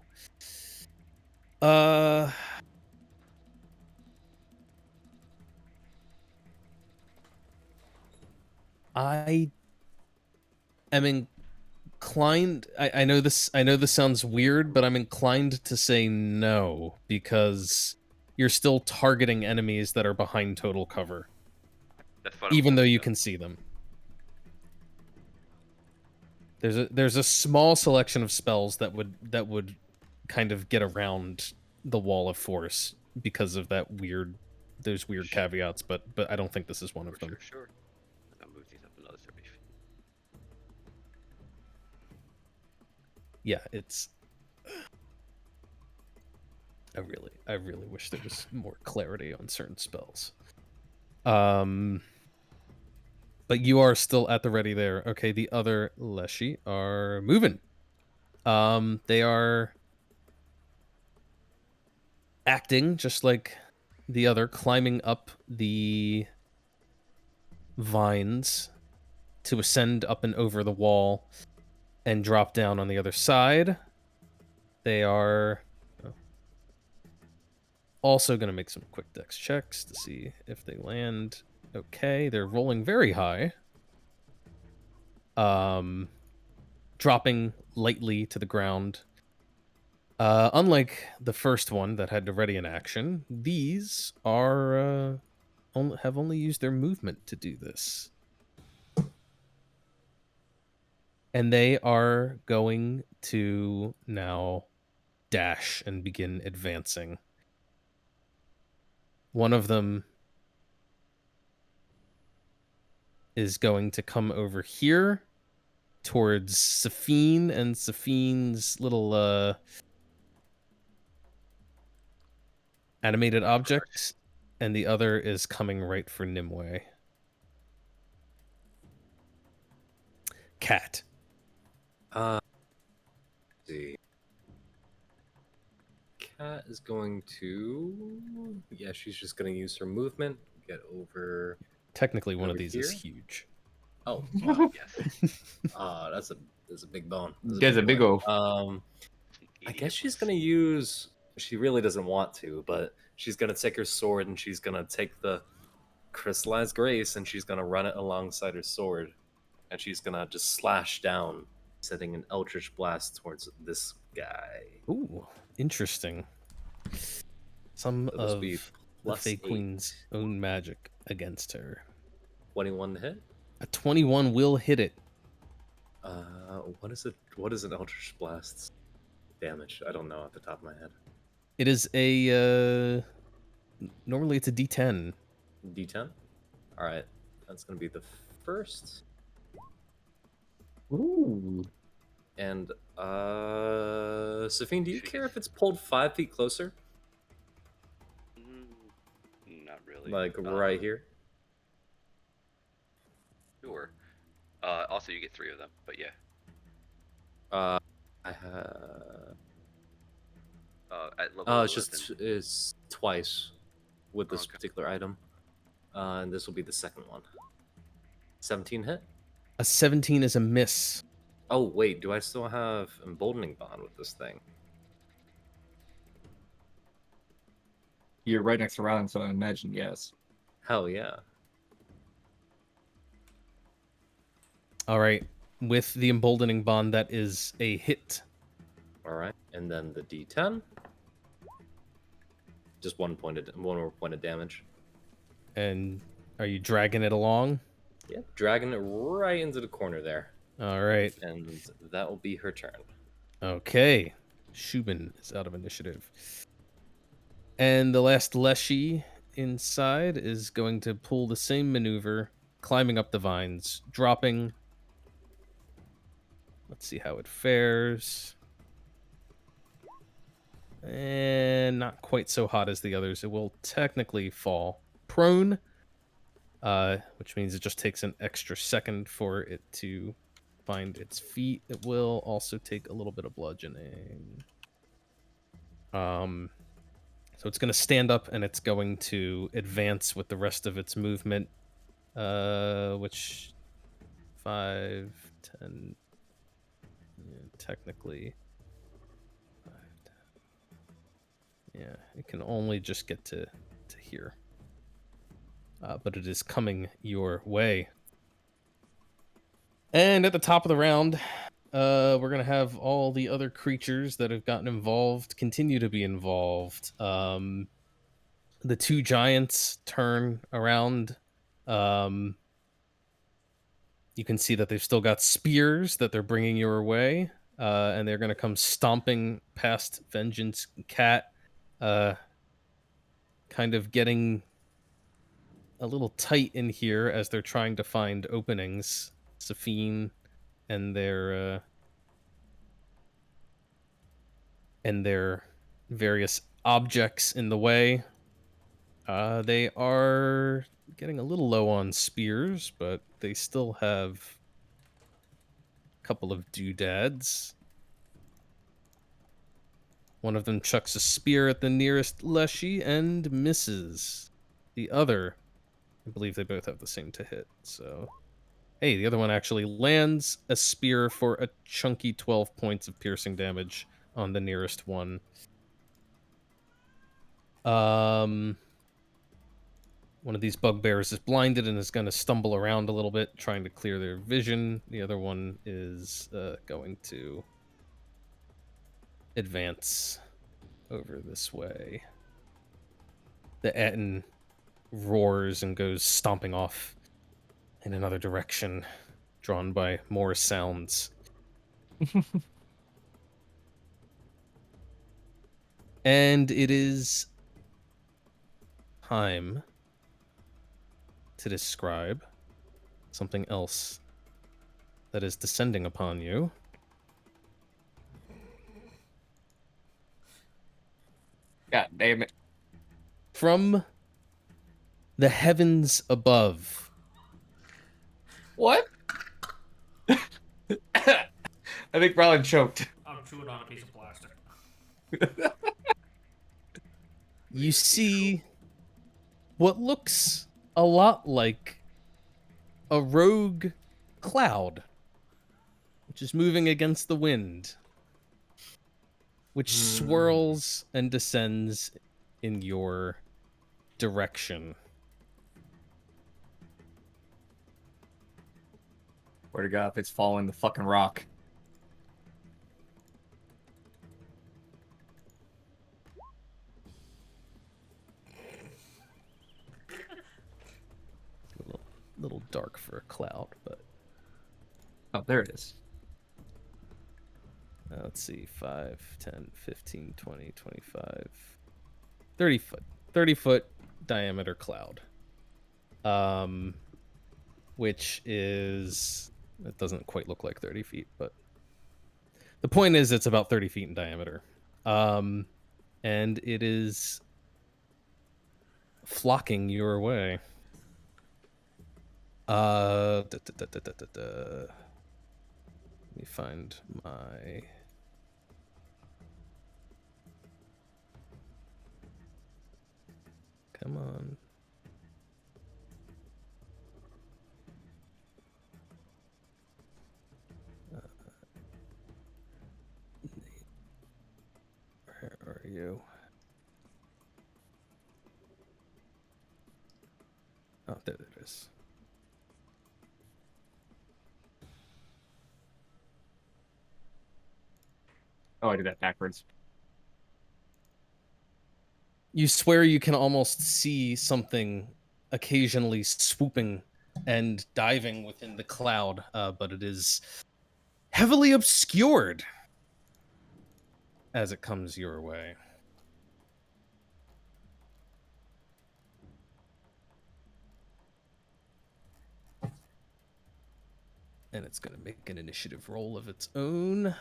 I am inclined. I know this sounds weird, but I'm inclined to say no because you're still targeting enemies that are behind total cover, That's what I'm even though hoping you though. can see them. There's a small selection of spells that would kind of get around the wall of force because of those weird Sure, caveats, but I don't think this is one of them. sure. I'll move these up another 30 feet. Yeah, it's I really wish there was more clarity on certain spells. But you are still at the ready there. Okay, the other Leshy are moving. They are acting just like the other, climbing up the vines to ascend up and over the wall and drop down on the other side. They are also going to make some quick dex checks to see if they land okay. They're rolling very high. Dropping lightly to the ground. Unlike the first one that had to ready an action, these are have only used their movement to do this. And they are going to now dash and begin advancing. One of them is going to come over here towards Safine and Safine's little animated object, and the other is coming right for Nimue. Cat. Let's see. Cat is going to. Yeah, she's just going to use her movement. Get over. Technically, one of Over these here? is huge. Oh, Yes. that's a big bone. There's a big one. O. I guess she's gonna use. She really doesn't want to, but she's gonna take her sword and she's gonna take the crystallized grace and she's gonna run it alongside her sword, and she's gonna just slash down, setting an eldritch blast towards this guy. Ooh, interesting. Some So this will of be the plus Fey 8. Queen's own magic against her. 21 to hit. A 21 will hit it. What is it? What is an eldritch blast's damage? I don't know off the top of my head. It is a normally it's a D10. D10. All right, that's gonna be the first. Ooh. And Safine, do you care if it's pulled 5 feet closer? Not really. Like right here? Sure. Also, you get 3 of them, but yeah. I have. At level 11. It's twice with this Okay. particular item, and this will be the second one. 17 hit. A 17 is a miss. Oh wait, do I still have emboldening bond with this thing? You're right next to Rylan, so I imagine yes. Hell yeah. All right. With the emboldening bond, that is a hit. All right, and then the D10. Just one more point of damage. And are you dragging it along? Yeah, dragging it right into the corner there. All right. And that will be her turn. Okay. Shubin is out of initiative. And the last Leshy inside is going to pull the same maneuver, climbing up the vines, dropping. Let's see how it fares. And not quite so hot as the others. It will technically fall prone, which means it just takes an extra second for it to find its feet. It will also take a little bit of bludgeoning. So it's going to stand up and it's going to advance with the rest of its movement, which 5, 10, yeah, technically. 5, 10. Yeah, it can only just get to here. But it is coming your way. And at the top of the round, we're going to have all the other creatures that have gotten involved continue to be involved. The two giants turn around. You can see that they've still got spears that they're bringing your way, and they're going to come stomping past Vengeance Cat, kind of getting a little tight in here as they're trying to find openings. Safine and their various objects in the way. They are getting a little low on spears, but they still have a couple of doodads. One of them chucks a spear at the nearest Leshy and misses. The other, I believe they both have the same to hit, so... Hey, the other one actually lands a spear for a chunky 12 points of piercing damage on the nearest one. One of these bugbears is blinded and is going to stumble around a little bit, trying to clear their vision. The other one is going to advance over this way. The Etten roars and goes stomping off in another direction, drawn by more sounds. And it is time to describe something else that is descending upon you. God damn it. From the heavens above. What? I think Rylan choked. I'm chewing on a piece of plastic. You see what looks a lot like a rogue cloud, which is moving against the wind, which swirls and descends in your direction. Where to God if it's following the fucking rock. A little dark for a cloud, but... Oh, there it is. Let's see, 5, 10, 15, 20, 25, 30 foot. 30-foot diameter cloud. Which is... It doesn't quite look like 30 feet, but... The point is it's about 30 feet in diameter. And it is flocking your way. Let me find my... Come on. Where are you? There it is. Oh, I did that backwards. You swear you can almost see something occasionally swooping and diving within the cloud, but it is heavily obscured as it comes your way. And it's going to make an initiative roll of its own.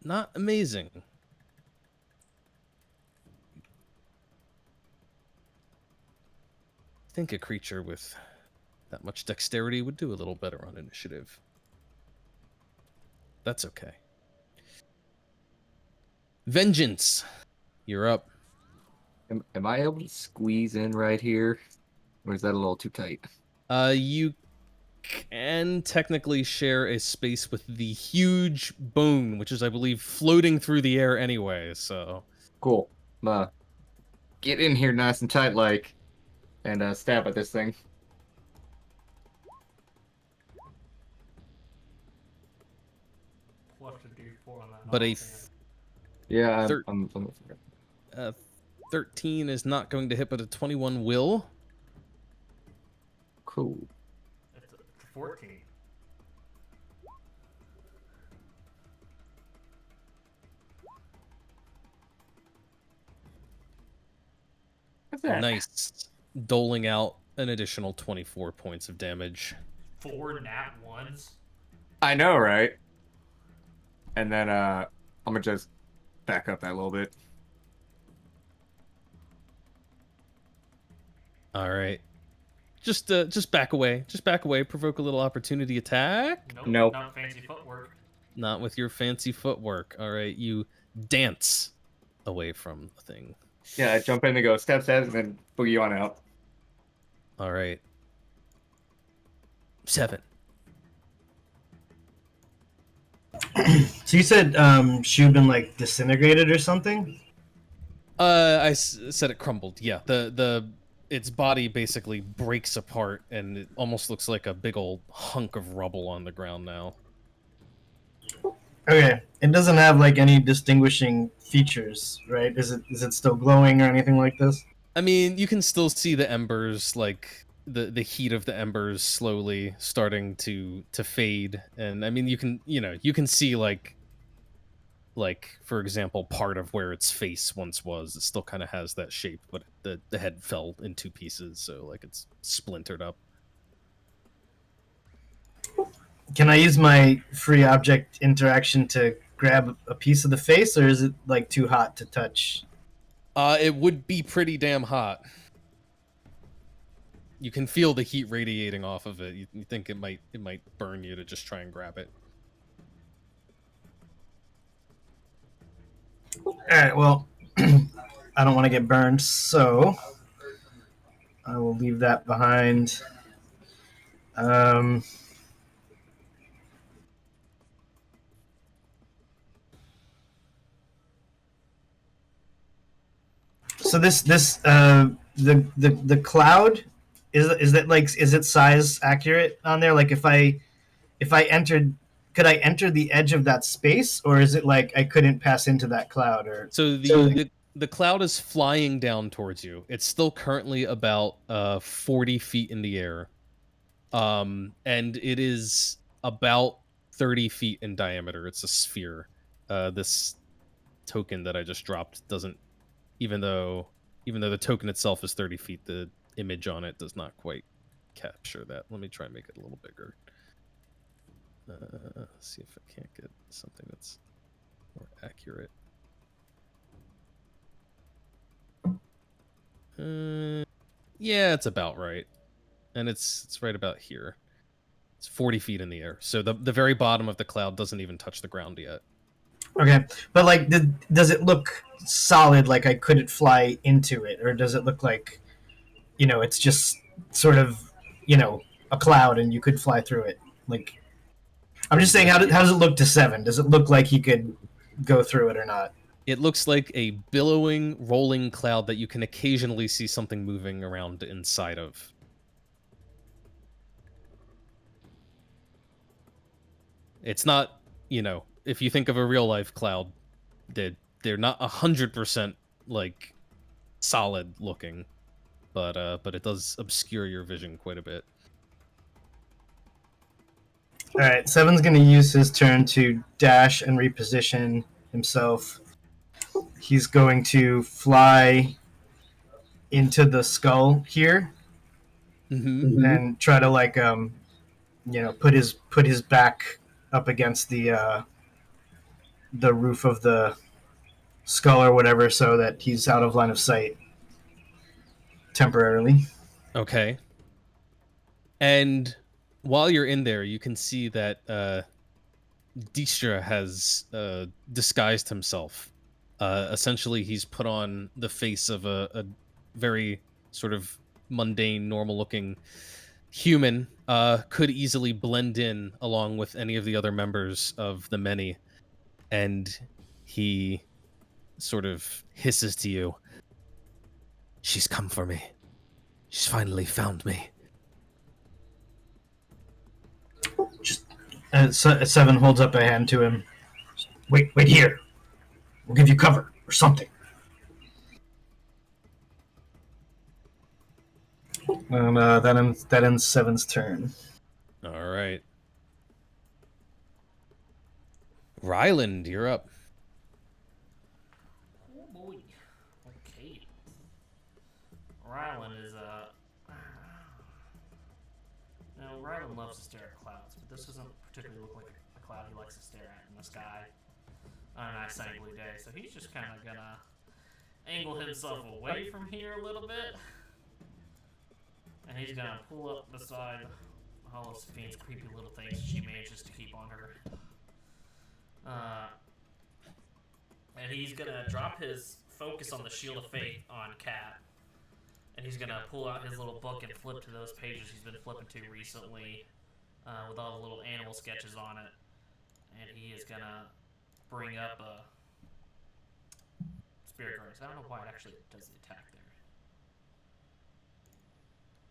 Not amazing. I think a creature with that much dexterity would do a little better on initiative. That's okay. Vengeance, you're up. Am I able to squeeze in right here? Or is that a little too tight? You can technically share a space with the huge bone, which is, I believe, floating through the air anyway, so... Cool. Get in here nice and tight, like, and stab at this thing. Plus a D4 on that. But a offhand. Yeah, Thir- I'm 13 is not going to hit, but a 21 will. cool. It's a 14. What's that? Nice. Doling out an additional 24 points of damage. 4 nat 1s. I know, right? And then I'm gonna just back up that a little bit. All right. Just back away. Just back away. Provoke a little opportunity attack. Nope. Nope. Not fancy footwork. Not with your fancy footwork. All right. You dance away from the thing. Yeah, I jump in and go step, and then boogie on out. All right. 7. So you said Shubin like disintegrated or something? Said it crumbled. Yeah. Its body basically breaks apart, and it almost looks like a big old hunk of rubble on the ground now. Okay. It doesn't have like any distinguishing features, right? Is it still glowing or anything like this? I mean, you can still see the embers, like the heat of the embers slowly starting to fade, and I mean, you can see like for example, part of where its face once was. It still kind of has that shape, but the head fell in 2 pieces, so like it's splintered up. Can I use my free object interaction to grab a piece of the face, or is it like too hot to touch? It would be pretty damn hot. You can feel the heat radiating off of it. You think it might burn you to just try and grab it. All right. Well, I don't want to get burned, so I will leave that behind. So the cloud is that like is it size accurate on there? Like if I entered, could I enter the edge of that space, or is it like I couldn't pass into that cloud? Or So the cloud is flying down towards you. It's still currently about 40 feet in the air, and it is about 30 feet in diameter. It's a sphere. This token that I just dropped doesn't, even though the token itself is 30 feet, the image on it does not quite capture that. Let me try and make it a little bigger. See if I can't get something that's more accurate. Yeah, it's about right, and it's right about here. It's 40 feet in the air, so the very bottom of the cloud doesn't even touch the ground yet. okay, but like, does it look solid? Like I couldn't fly into it, or does it look like, it's just sort of, a cloud and you could fly through it? Like, I'm just saying, how does it look to Seven? Does it look like he could go through it or not? It looks like a billowing, rolling cloud that you can occasionally see something moving around inside of. It's not, if you think of a real life cloud, they're not 100% like solid looking, but it does obscure your vision quite a bit. All right, Seven's going to use his turn to dash and reposition himself. He's going to fly into the skull here and try to put his back up against the roof of the skull or whatever, so that he's out of line of sight temporarily. Okay. And while you're in there, you can see that Dijkstra has disguised himself. Essentially, he's put on the face of a very sort of mundane, normal-looking human. Could easily blend in along with any of the other members of the many. And he sort of hisses to you. She's come for me. She's finally found me. Just Seven holds up a hand to him. Wait here. We'll give you cover or something. And that ends Seven's turn. All right. Ryland, you're up. Oh boy. Okay. Ryland is Now, Ryland loves to stare at clouds, but this doesn't particularly look like a cloud he likes to stare at in the sky on a nice sunny blue day. So he's just kind of gonna angle himself away from here a little bit, and he's gonna pull up beside Hollow Sphinx's creepy little things she manages to keep on her. And he's gonna drop his focus on the Shield of Fate on Cat. And he's gonna pull out his little book and flip to those pages he's been flipping to recently, with all the little animal sketches on it. And he is gonna bring up a Spirit Guardians. I don't know why it actually does the attack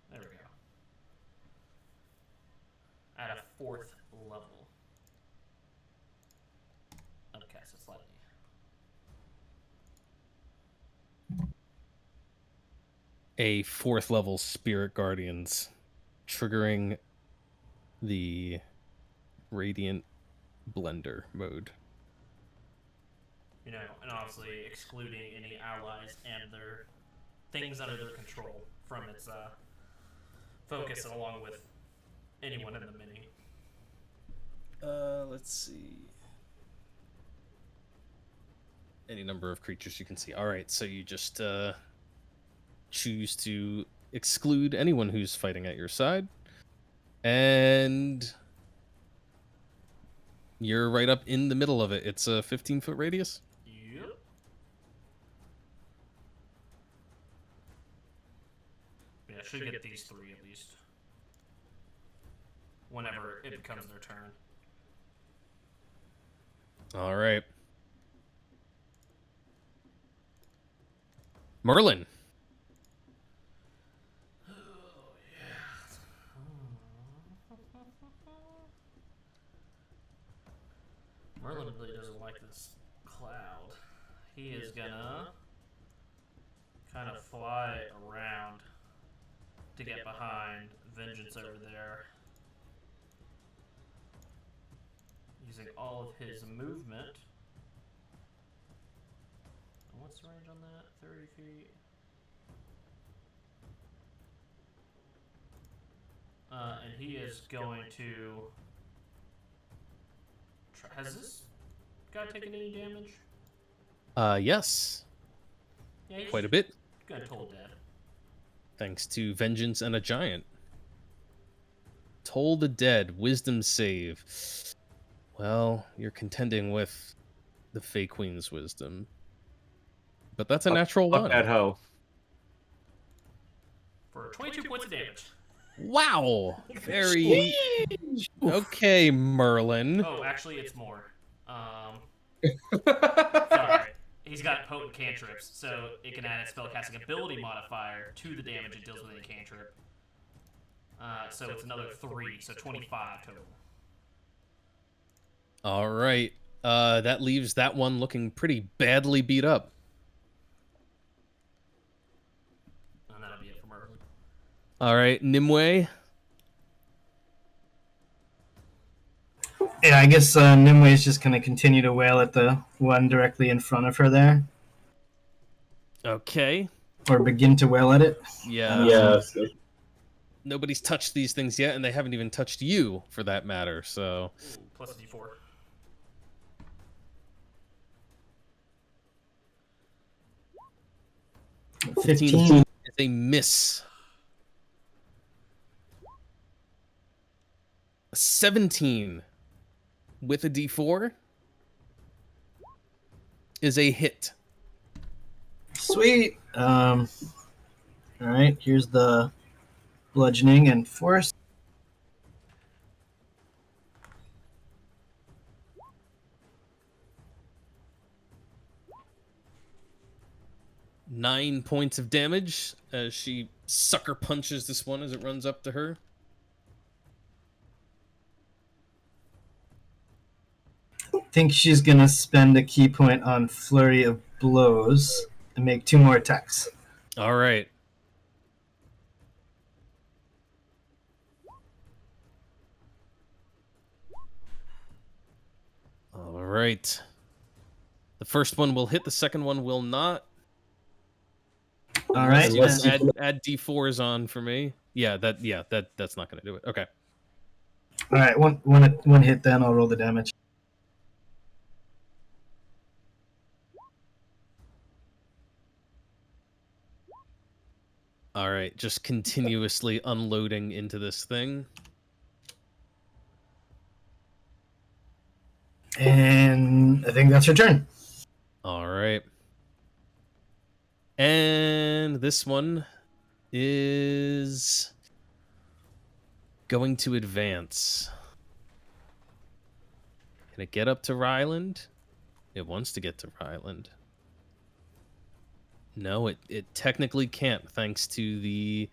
there. There we go. At a 4th level. Okay, so slightly. A 4th level Spirit Guardians, triggering the Radiant Blender mode. And obviously excluding any allies and their things under their control from its focus, along with anyone in the mini. Let's see. Any number of creatures you can see. All right, so you just choose to exclude anyone who's fighting at your side. And you're right up in the middle of it. It's a 15-foot radius. Yep. Yeah, I should get these 3 at least. Whenever it becomes their turn. All right. Merlin. Merlin really doesn't like this cloud. He is gonna kind of fly around to get behind Vengeance over there, using all of his movement. What's the range on that? 30 feet. And he is going to... Has this guy taken any damage? Yes. Yeah, he's Quite a bit. gonna toll dead. Thanks to Vengeance and a Giant. Toll the Dead, Wisdom save. Well, you're contending with the Fey Queen's wisdom. But that's a natural Fuck one. that hoe. For 22 points of damage. Wow. Very... Okay, Merlin. Oh, actually, it's more. Sorry. he's got potent cantrips, so it can add its spellcasting ability modifier to the damage it deals with any cantrip. So it's another 3, so 25 total. All right. That leaves that one looking pretty badly beat up. And that'll be it for Merlin. All right, Nimue. Yeah, I guess Nimue is just going to continue to wail at the one directly in front of her there, Okay. or begin to wail at it. Yeah. Nobody's touched these things yet, and they haven't even touched you, for that matter. So. Ooh, plus a d4. Uh, 15 is a miss. 17 with a d4 is a hit. Sweet. All right, here's the bludgeoning and force. Nine points of damage as she sucker punches this one as it runs up to her. I think she's going to spend a key point on Flurry of Blows and make 2 more attacks. All right. All right. The first one will hit, the second one will not. All right. So let's add d4s on for me. Yeah, that's not going to do it. Okay. All right, one hit, then I'll roll the damage. All right, just continuously unloading into this thing. And I think that's her turn. All right. And this one is going to advance. Can it get up to Ryland? It wants to get to Ryland. No, it technically can't, thanks to the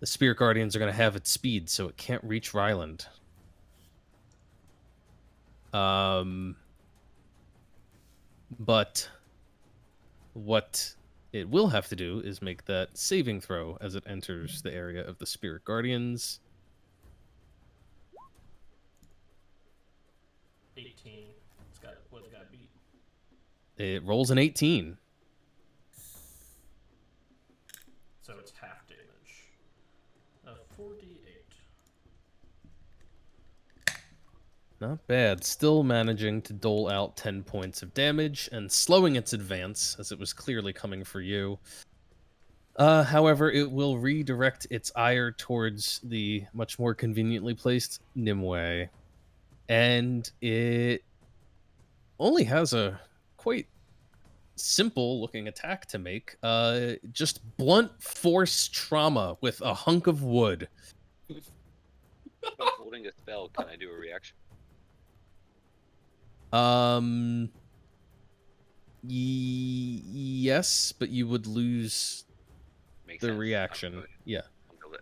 Spirit Guardians are going to have its speed, so it can't reach Ryland. But what it will have to do is make that saving throw as it enters the area of the Spirit Guardians. 18. What's it got beat? It rolls an 18. So it's half damage. 4d8. Not bad. Still managing to dole out 10 points of damage and slowing its advance, as it was clearly coming for you. However, it will redirect its ire towards the much more conveniently placed Nimue. And it only has a quite simple-looking attack to make. Just blunt force trauma with a hunk of wood. If I'm holding a spell, can I do a reaction? Yes, but you would lose Makes the sense. reaction. Yeah. I'm gonna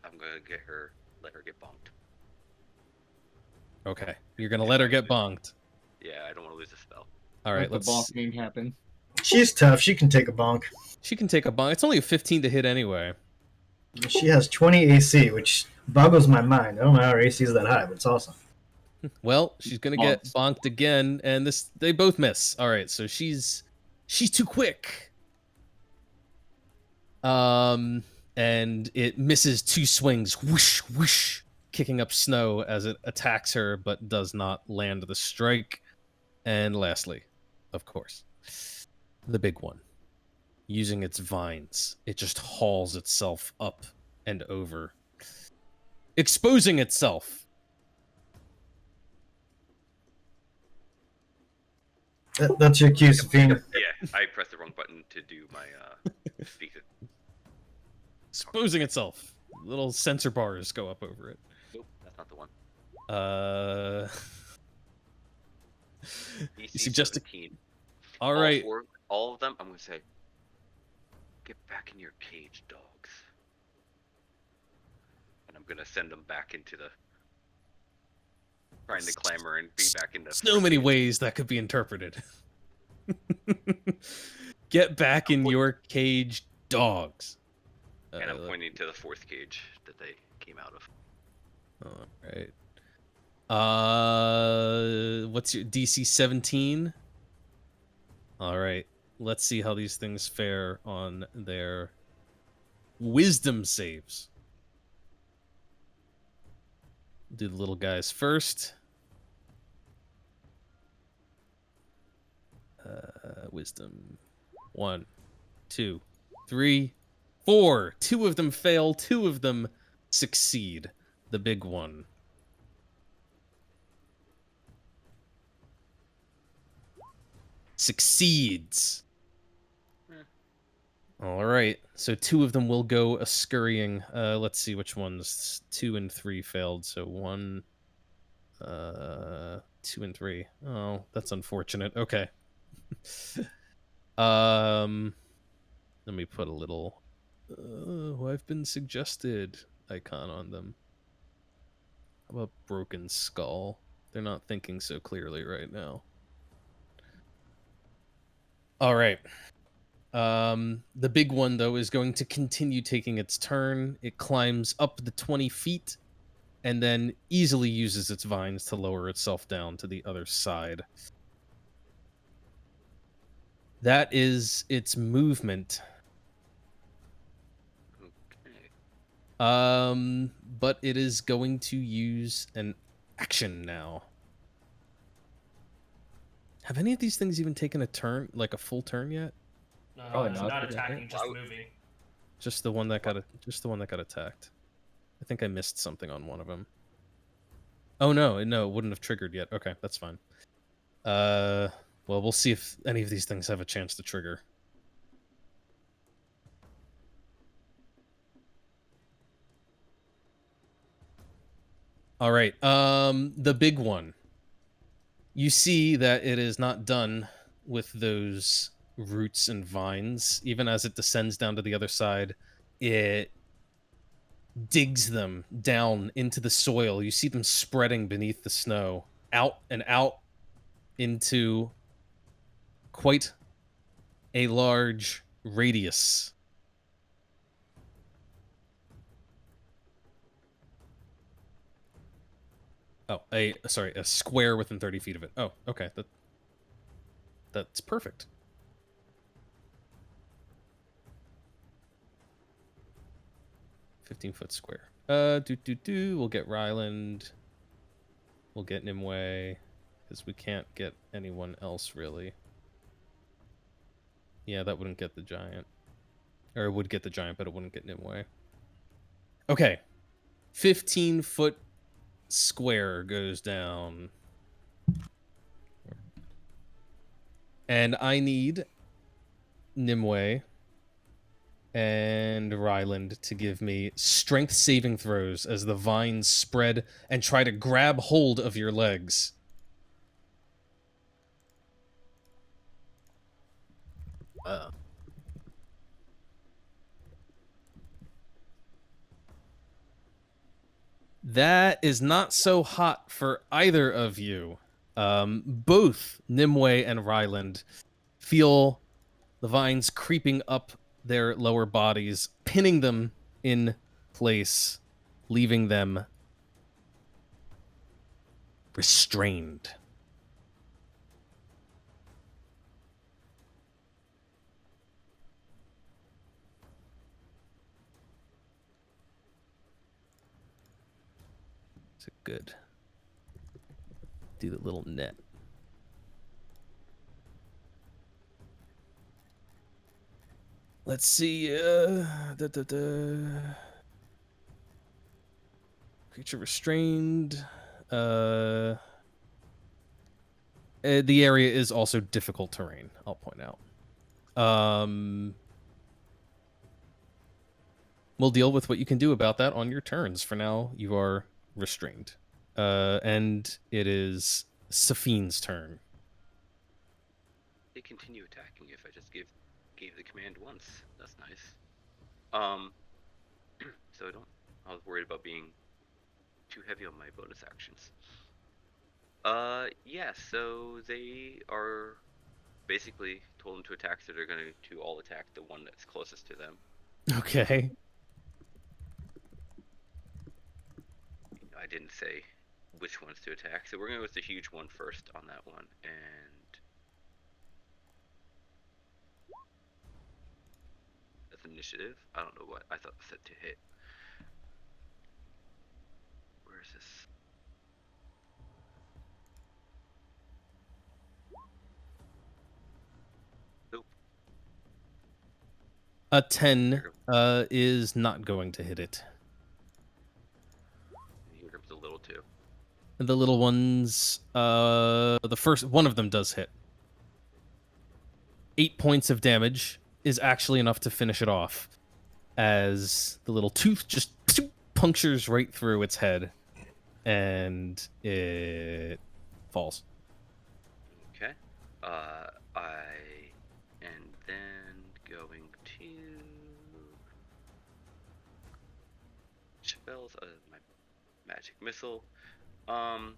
let her get bonked. Okay. You're gonna let her get bonked. Yeah, I don't want to lose a spell. All right. Let the bonking happen. She's tough. She can take a bonk. She can take a bonk. It's only a 15 to hit anyway. She has 20 AC, which boggles my mind. I don't know how her AC is that high, but it's awesome. Well, she's gonna get bonked again, and they both miss. All right, so she's too quick. And it misses 2 swings, whoosh whoosh, kicking up snow as it attacks her, but does not land the strike. And lastly, of course, the big one. Using its vines, it just hauls itself up and over, exposing itself. That's your cue, Sophine. Yeah, I pressed the wrong button to do my speak. Exposing itself. Little sensor bars go up over it. Nope, that's not the one. You suggest 17. All right. all of them, I'm gonna say, get back in your cage, dogs. And I'm gonna send them back into the trying to clamor and be back in the So fourth many cage. ways that could be interpreted. Get back in your cage, dogs. And I'm pointing to the fourth cage that they came out of. All right. What's your DC 17? All right. Let's see how these things fare on their wisdom saves. Do the little guys first. Wisdom. 1, 2, 3, 4. 2 of them fail. 2 of them succeed. The big one. Succeeds. All right. So 2 of them will go a scurrying. Let's see which ones. 2 and 3 failed. So 1, 2 and 3. Oh, that's unfortunate. Okay. Let me put a little I've been suggested icon on them. How about broken skull? They're not thinking so clearly right now. All right. The big one though is going to continue taking its turn. It climbs up the 20 feet and then easily uses its vines to lower itself down to the other side. That is its movement. Okay. But it is going to use an action now. Have any of these things even taken a turn, like a full turn yet? Probably not. Not attacking, just Wow. moving. Just the one that got attacked. I think I missed something on one of them. Oh no, it wouldn't have triggered yet. Okay, that's fine. Well, we'll see if any of these things have a chance to trigger. All right. The big one. You see that it is not done with those roots and vines. Even as it descends down to the other side, it digs them down into the soil. You see them spreading beneath the snow, out and out into quite a large radius. Oh, a square within 30 feet of it. Oh, okay. That's perfect. $15-foot square. We'll get Ryland. We'll get Nimue. Because we can't get anyone else, really. Yeah, that wouldn't get the giant. Or it would get the giant, but it wouldn't get Nimue. Okay. 15-foot square goes down. And I need Nimue and Ryland to give me strength saving throws as the vines spread and try to grab hold of your legs. That is not so hot for either of you. Both Nimue and Ryland feel the vines creeping up their lower bodies, pinning them in place, leaving them restrained. It's a good. Do the little net. Let's see. Creature restrained. The area is also difficult terrain, I'll point out. We'll deal with what you can do about that on your turns. For now, you are restrained. And it is Safine's turn. they continue attacking if I just gave the command once. That's nice. So I was worried about being too heavy on my bonus actions. Yeah, so they are basically told them to attack, so they're going to all attack the one that's closest to them. Okay. I didn't say which ones to attack, so we're going to go with the huge one first on that one, and that's initiative. I don't know what I thought it said to hit. Where is this? Nope. A 10 is not going to hit it. Here comes the little two. The little ones, the first one of them does hit. 8 points of damage is actually enough to finish it off, as the little tooth just punctures right through its head, and it falls. Okay. And then going to spells, my magic missile. I'm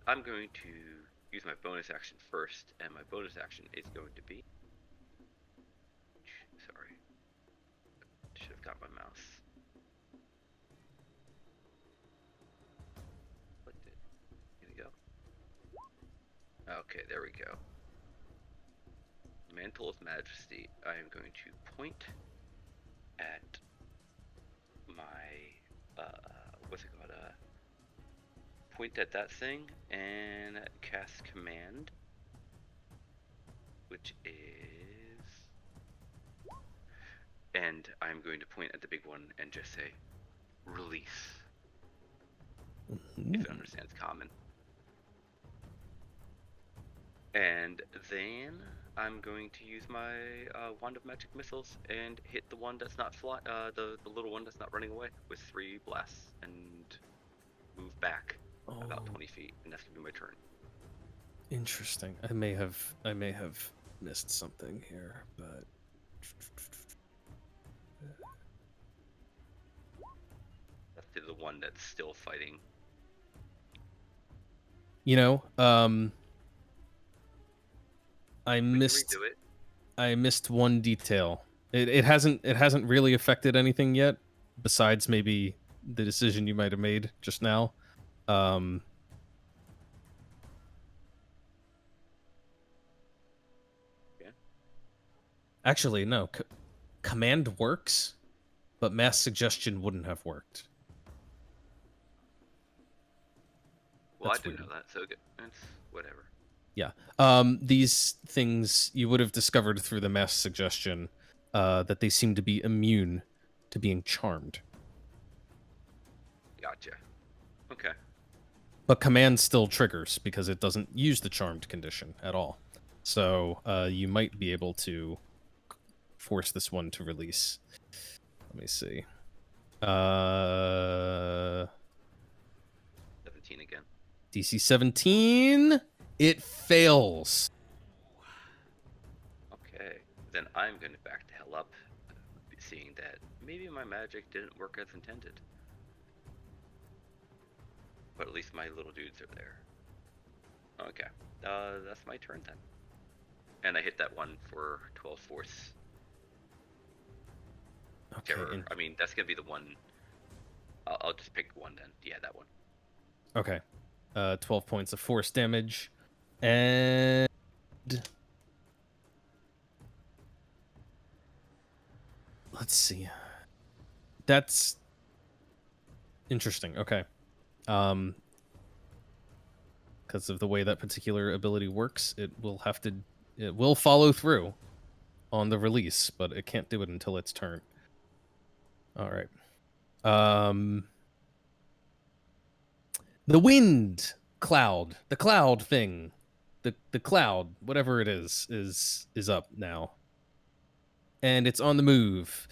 going to use my bonus action first, and my bonus action is going to be. Sorry, should have got my mouse. What did? Here we go. Okay, there we go. Mantle of Majesty. I am going to point at my what's it called? Point at that thing and cast command, which is, and I'm going to point at the big one and just say, release. If it understands common. And then I'm going to use my wand of magic missiles and hit the one that's not the little one that's not running away with 3 blasts and move back about 20 feet, and that's gonna be my turn. Interesting. I may have missed something here, but That's to the one that's still fighting. you know, I We can missed redo it. I missed one detail. It hasn't really affected anything yet, besides maybe the decision you might have made just now. Yeah. Actually, no. Command works, but mass suggestion wouldn't have worked. Well, That's I didn't weird. know that, so it's whatever. Yeah. These things you would have discovered through the mass suggestion that they seem to be immune to being charmed. Gotcha. Okay. But command still triggers because it doesn't use the charmed condition at all. So you might be able to force this one to release. Let me see. 17 again. DC 17. It fails. Okay. Then I'm going to back the hell up, seeing that maybe my magic didn't work as intended. But at least my little dudes are there. Okay. That's my turn then. And I hit that one for 12 force. Okay. Terror. I mean, that's going to be the one. I'll just pick one then. Yeah, that one. Okay. 12 points of force damage. And let's see. That's interesting. Okay. Because of the way that particular ability works, it will follow through on the release, but it can't do it until its turn. All right. The wind cloud, the cloud thing, the cloud, whatever it is up now, and it's on the move.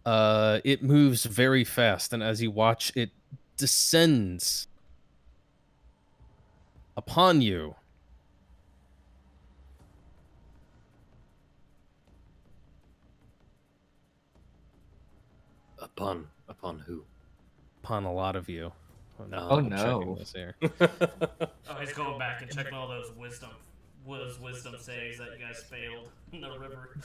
It moves very fast, and as you watch, it descends upon you. Upon who? Upon a lot of you. Oh, I'm no. checking this here. Oh, he's going back and checking all those wisdom saves that you guys failed in the river.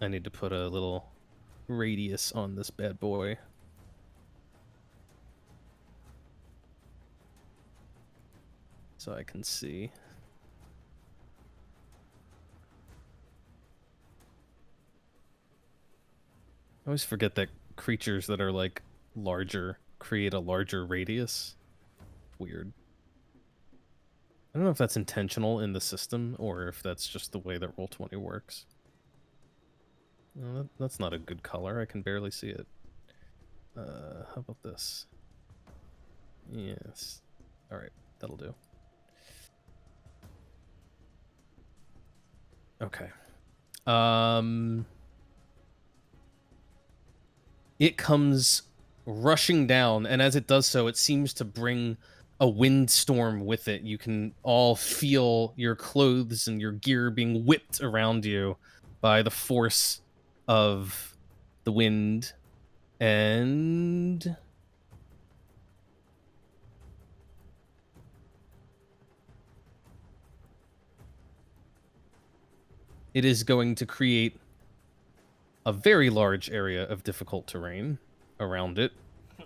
I need to put a little radius on this bad boy. So I can see. I always forget that creatures that are like larger create a larger radius. Weird. I don't know if that's intentional in the system or if that's just the way that Roll20 works. No, that's not a good color. I can barely see it. How about this? Yes. All right, that'll do. Okay. It comes rushing down, and as it does so, it seems to bring a windstorm with it. You can all feel your clothes and your gear being whipped around you by the force of the wind. And it is going to create a very large area of difficult terrain around it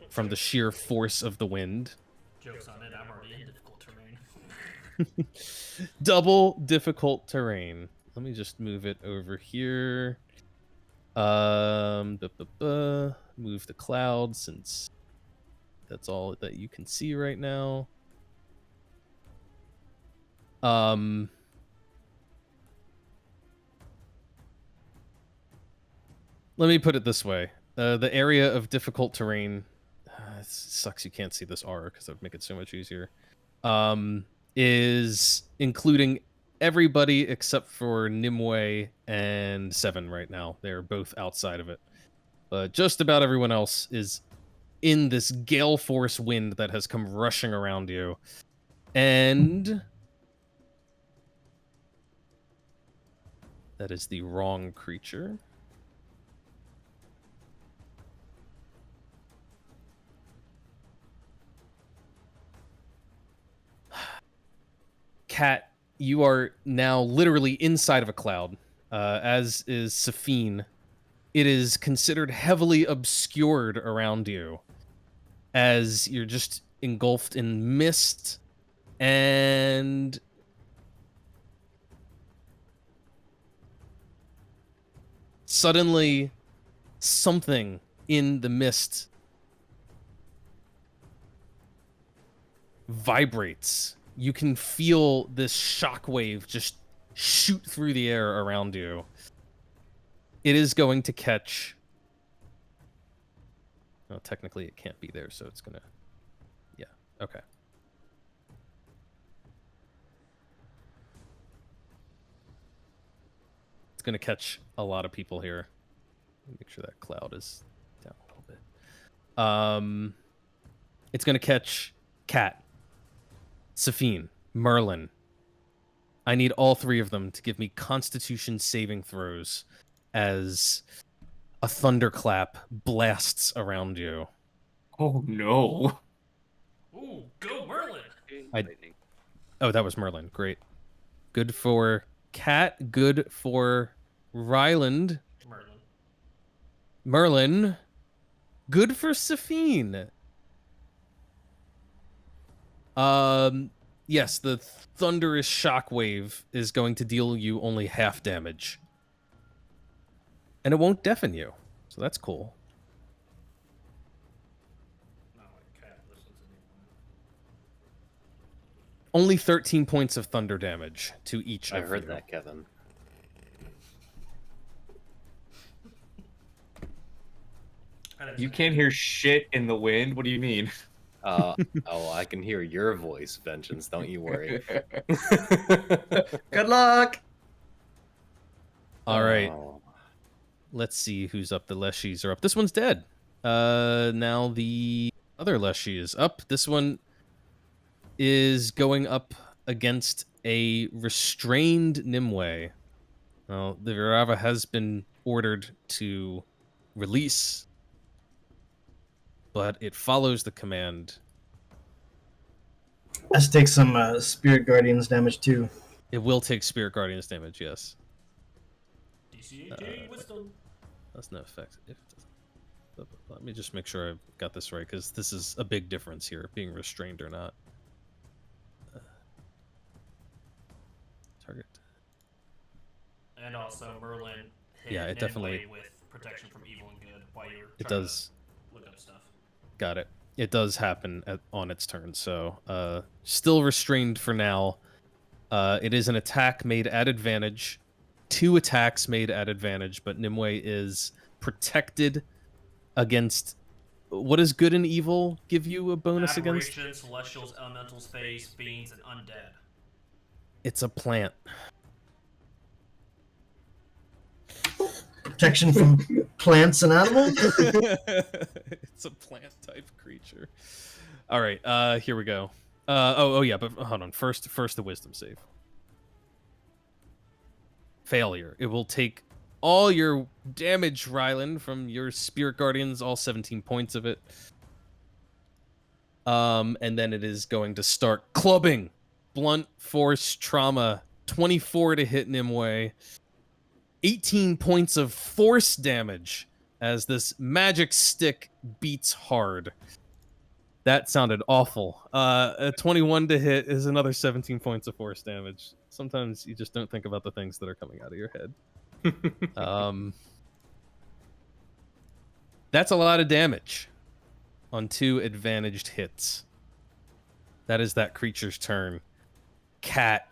from the sheer force of the wind. Joke's on it, I'm already in difficult terrain. Double difficult terrain. Let me just move it over here. Move the cloud since that's all that you can see right now. Let me put it this way. The area of difficult terrain, it sucks you can't see this R because that would make it so much easier, is including everybody except for Nimue and Seven right now. They're both outside of it. But just about everyone else is in this gale force wind that has come rushing around you. And that is the wrong creature. Cat, you are now literally inside of a cloud, as is Safine. It is considered heavily obscured around you, as you're just engulfed in mist, and suddenly something in the mist vibrates. You can feel this shockwave just shoot through the air around you. It is going to catch... Well, technically it can't be there, so it's gonna... Yeah, okay. It's gonna catch a lot of people here. Make sure that cloud is down a little bit. It's gonna catch Cat, Safine, Merlin. I need all three of them to give me Constitution saving throws as a thunderclap blasts around you. Oh, no. Ooh, go Merlin! Lightning. Oh, that was Merlin. Great. Good for Cat. Good for Ryland. Merlin. Good for Safine. Yes, the thunderous shockwave is going to deal you only half damage. And it won't deafen you. So that's cool. Only 13 points of thunder damage to each I of heard you. that, Kevin. You can't hear shit in the wind? What do you mean? Oh, I can hear your voice, Vengeance. Don't you worry. Good luck! All right. Oh. Let's see who's up. The Leshies are up. This one's dead. Now the other Leshy is up. This one is going up against a restrained Nimue. Well, the Virava has been ordered to release, but it follows the command. Let's take some Spirit Guardians damage too. It will take Spirit Guardians damage, yes. DC 18 Wisdom. That's no effect. If it doesn't. Let me just make sure I've got this right, because this is a big difference here, being restrained or not. Target. And also Merlin hit Yeah, it Nimue definitely- with protection from evil and good while you're It trying does. to look up stuff. Got it. It does happen on its turn, so still restrained for now. It is an attack made at advantage. 2 attacks made at advantage, but Nimue is protected against... What does good and evil give you a bonus against? Aberration, celestials, elementals, fays, fiends, and undead. It's a plant. Protection from plants and animals. It's a plant type creature. All right, here we go. Oh yeah, but hold on. First the wisdom save. Failure. It will take all your damage, Rylan, from your Spirit Guardians, all 17 points of it. And then it is going to start clubbing. Blunt force trauma. 24 to hit Nimue. 18 points of force damage as this magic stick beats hard. That sounded awful. A 21 to hit is another 17 points of force damage. Sometimes you just don't think about the things that are coming out of your head. That's a lot of damage on 2 advantaged hits. That is that creature's turn. Cat,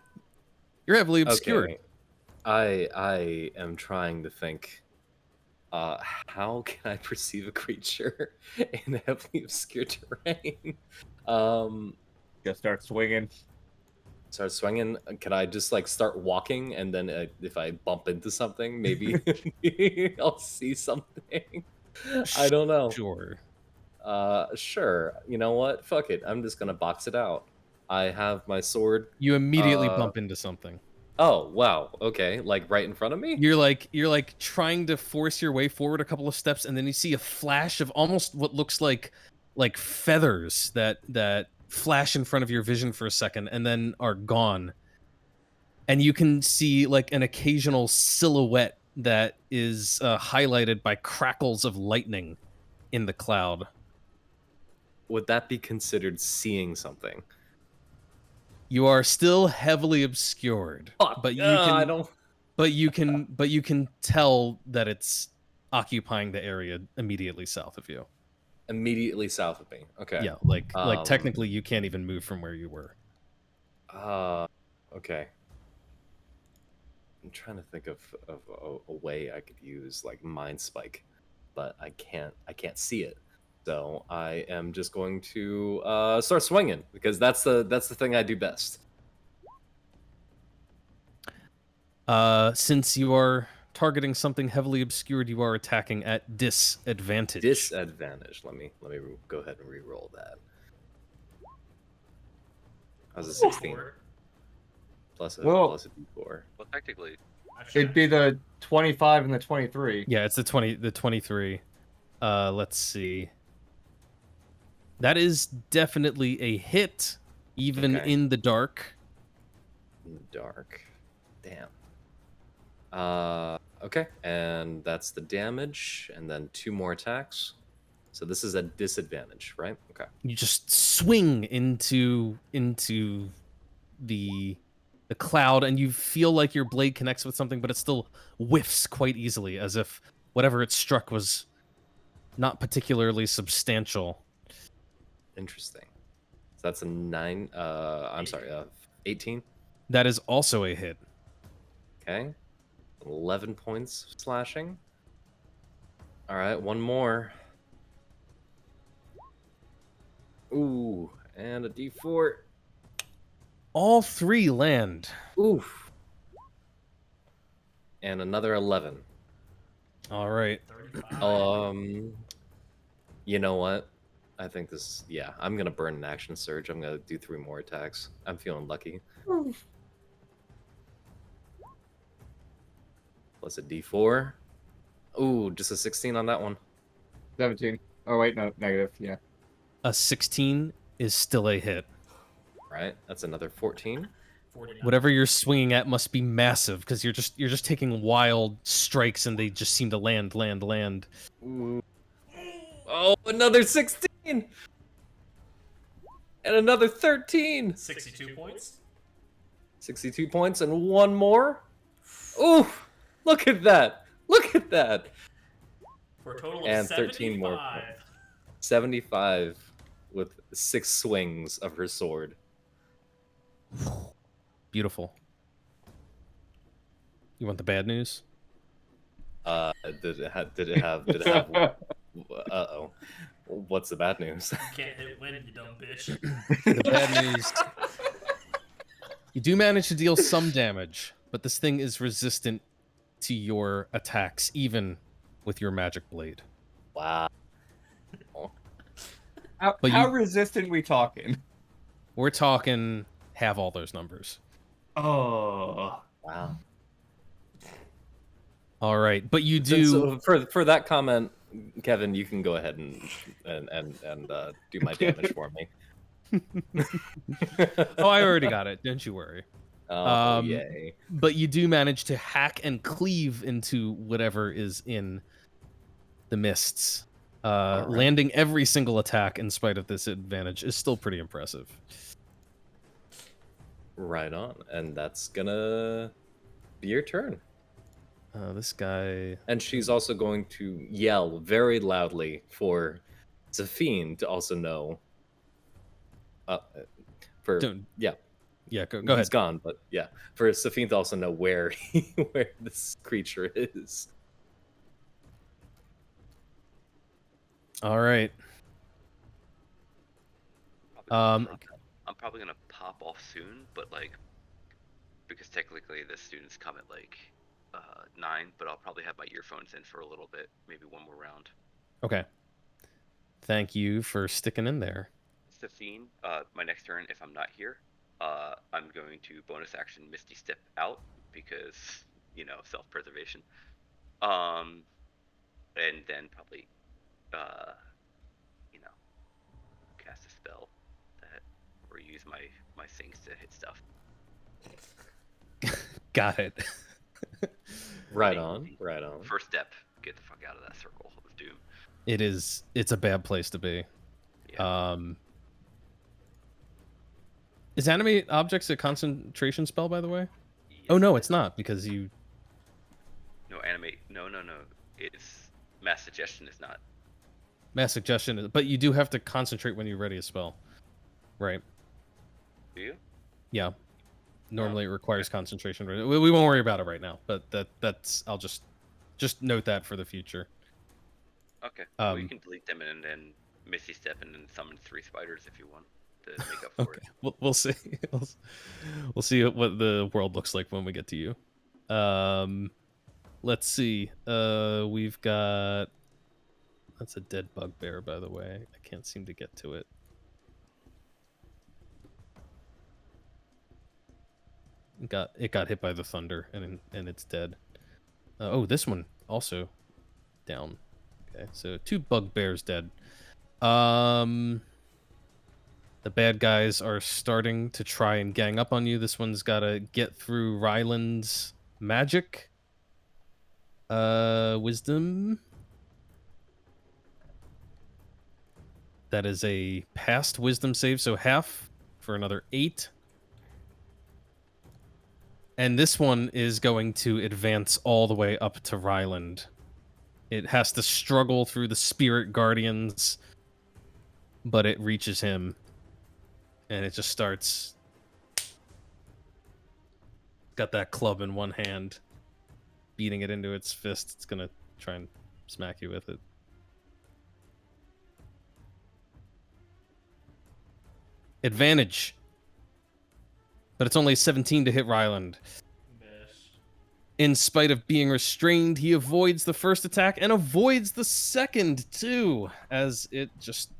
you're heavily obscured. Okay. I am trying to think. How can I perceive a creature in heavily obscure terrain? Just start swinging. Start swinging. Can I just like start walking, and then if I bump into something, maybe I'll see something. I don't know. Sure. Sure. You know what? Fuck it. I'm just gonna box it out. I have my sword. You immediately bump into something. Oh wow. Okay. Like right in front of me. You're like trying to force your way forward a couple of steps, and then you see a flash of almost what looks like feathers that flash in front of your vision for a second and then are gone. And you can see like an occasional silhouette that is highlighted by crackles of lightning in the cloud. Would that be considered seeing something? You are still heavily obscured, Fuck, but you can I don't. but you can tell that it's occupying the area immediately south of you. Immediately south of me. Okay. Yeah, like technically you can't even move from where you were. Okay. I'm trying to think of a way I could use like Mind Spike, but I can't see it. So I am just going to start swinging because that's the thing I do best. Since you are targeting something heavily obscured, you are attacking at disadvantage. Disadvantage. Let me go ahead and re-roll that. How's a 16? Plus a d4. Well, technically, It'd be the 25 and the 23. Yeah, it's the 23. Let's see. That is definitely a hit, even Okay. in the dark. In the dark. Damn. Okay, and that's the damage, and then 2 more attacks. So this is a disadvantage, right? Okay. You just swing into the cloud, and you feel like your blade connects with something, but it still whiffs quite easily, as if whatever it struck was not particularly substantial. Interesting. So that's a 9. I'm sorry, 18. That is also a hit. Okay. 11 points slashing. All right, one more. Ooh, and a d4. All 3 land. Oof. And another 11. All right. 35. You know what? I think this. Yeah, I'm gonna burn an action surge. I'm gonna do 3 more attacks. I'm feeling lucky. Plus a D4. Ooh, just a 16 on that one. 17. Oh wait, no, negative. Yeah. A 16 is still a hit. Right, that's another 14. 49. Whatever you're swinging at must be massive because you're just taking wild strikes and they just seem to land. Ooh. Oh, another 16! And another 13! 62 points. 62 points and one more. Ooh, look at that. Look at that. For a total of And 75. 13 more points. 75 with 6 swings of her sword. Beautiful. You want the bad news? Did it have uh-oh. What's the bad news? Can't hit win, you dumb bitch. The bad news. You do manage to deal some damage, but this thing is resistant to your attacks, even with your magic blade. Wow. How resistant we talking? We're talking have all those numbers. Oh. Wow. All right, but you do. So for that comment, Kevin, you can go ahead and do my damage for me. Oh, I already got it. Don't you worry. Oh, yay. But you do manage to hack and cleave into whatever is in the mists. Right. Landing every single attack in spite of this advantage is still pretty impressive. Right on. And that's gonna be your turn. This guy... And she's also going to yell very loudly for Zafine to also know. Yeah, go he's ahead. gone, but yeah, for Zafine to also know where where this creature is. All right. I'm probably gonna pop off soon, but like, because technically the students come at like 9, but I'll probably have my earphones in for a little bit, maybe one more round. Okay. Thank you for sticking in there. Safine, my next turn, if I'm not here, I'm going to bonus action Misty Step out because, you know, self-preservation. And then probably, you know, cast a spell that, or use my things to hit stuff. Got it. Right on. First step, get the fuck out of that circle of doom. It's a bad place to be. Yeah. Is animate objects a concentration spell, by the way? Yes, Oh no, it's not, because you... No, animate. No. It's mass suggestion is not. Mass suggestion, but you do have to concentrate when you ready a spell. Right. Do you? Yeah. Normally it requires concentration. We won't worry about it right now, but that's I'll just note that for the future. Okay. Well, you can delete them and then Misty Step and then summon 3 spiders if you want to make up for Okay. it. We'll see. We'll see what the world looks like when we get to you. Let's see. We've got... That's a dead bugbear, by the way. I can't seem to get to it. It got hit by the thunder and it's dead. Oh, this one also down. Okay, so 2 bugbears dead. The bad guys are starting to try and gang up on you. This one's got to get through Ryland's magic. Wisdom. That is a past wisdom save, so half for another 8. And this one is going to advance all the way up to Ryland. It has to struggle through the spirit guardians, but it reaches him. And it just starts... Got that club in one hand, beating it into its fist. It's going to try and smack you with it. Advantage. But it's only 17 to hit Ryland. In spite of being restrained, he avoids the first attack and avoids the second, too. As it just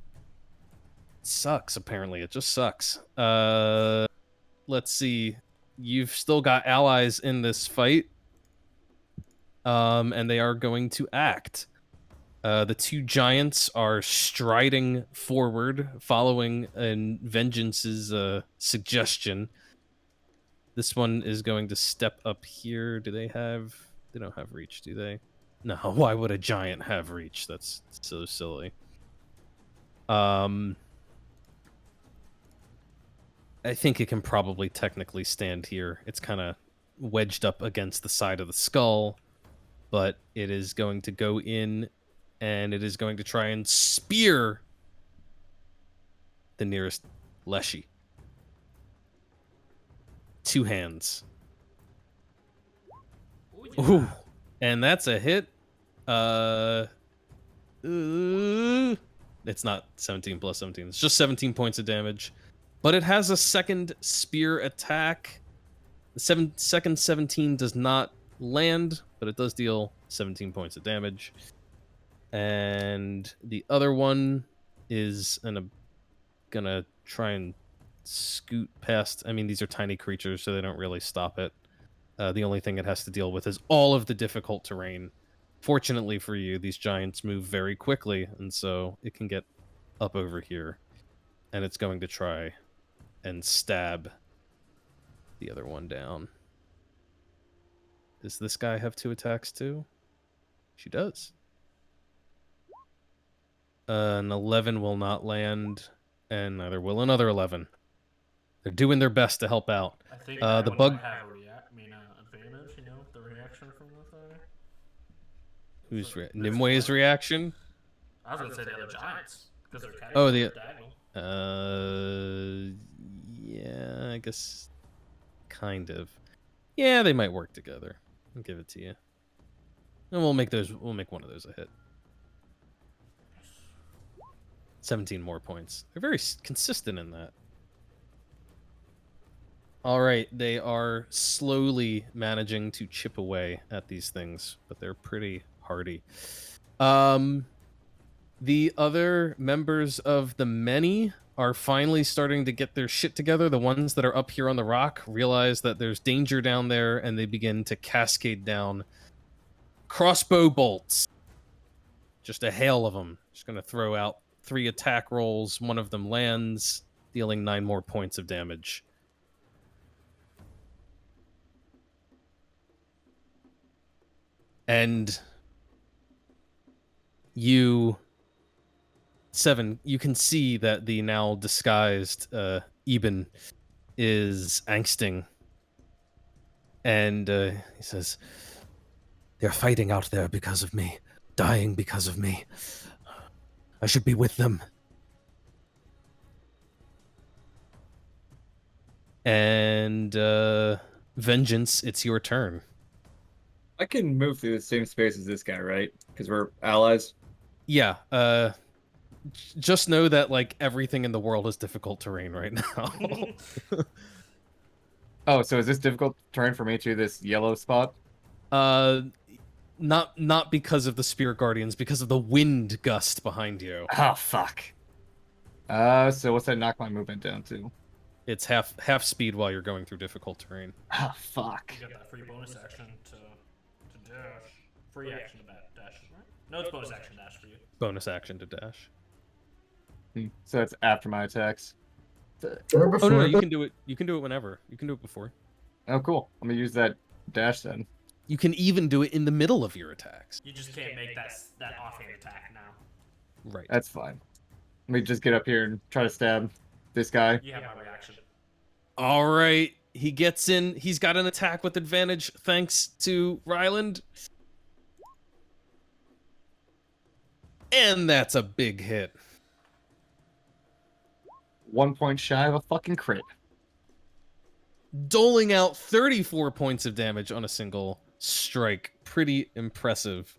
sucks, apparently. It just sucks. Let's see. You've still got allies in this fight. and they are going to act. The two giants are striding forward, following Vengeance's suggestion. This one is going to step up here. Do they have... They don't have reach, do they? No, why would a giant have reach? That's so silly. I think it can probably technically stand here. It's kind of wedged up against the side of the skull, but it is going to go in, and it is going to try and spear the nearest Leshy. 2 hands. Ooh, and that's a hit. It's not 17 plus 17. It's just 17 points of damage. But it has a second spear attack. The second 17 does not land, but it does deal 17 points of damage. And the other one is gonna try and scoot past. I mean, these are tiny creatures, so they don't really stop it. The only thing it has to deal with is all of the difficult terrain. Fortunately for you, these giants move very quickly, and so it can get up over here. And it's going to try and stab the other one down. Does this guy have 2 attacks too? She does. An 11 will not land, and neither will another 11. They're doing their best to help out. I think the bug... have a advantage, the reaction from the thing. Who's Nimwe's reaction? I was gonna say the other giants because they're kind Oh, of yeah, I guess kind of. Yeah, they might work together. I'll give it to you. And we'll make one of those a hit. 17 more points. They're very consistent in that. All right, they are slowly managing to chip away at these things, but they're pretty hardy. The other members of the many are finally starting to get their shit together. The ones that are up here on the rock realize that there's danger down there, and they begin to cascade down crossbow bolts. Just a hail of them. Just going to throw out 3 attack rolls. One of them lands, dealing 9 more points of damage. And you can see that the now disguised Eben is angsting. And he says, "They're fighting out there because of me, dying because of me. I should be with them." And Vengeance, it's your turn. I can move through the same space as this guy, right? Because we're allies. Yeah, just know that like everything in the world is difficult terrain right now. Oh, so is this difficult terrain for me too, this yellow spot? Not because of the spirit guardians, because of the wind gust behind you. Oh fuck. So what's that knock my movement down to? It's half speed while you're going through difficult terrain. Oh fuck. You got that free bonus action to dash. Free action to dash, right? No, it's bonus action dash for you. Bonus action to dash. So that's after my attacks. Or before. Oh no, you can do it. You can do it whenever. You can do it before. Oh cool. I'm gonna use that dash then. You can even do it in the middle of your attacks. You just can't make that offhand attack now. Right. That's fine. Let me just get up here and try to stab this guy. You have my reaction. All right. He gets in. He's got an attack with advantage thanks to Ryland. And that's a big hit. 1 point shy of a fucking crit. Doling out 34 points of damage on a single strike. Pretty impressive.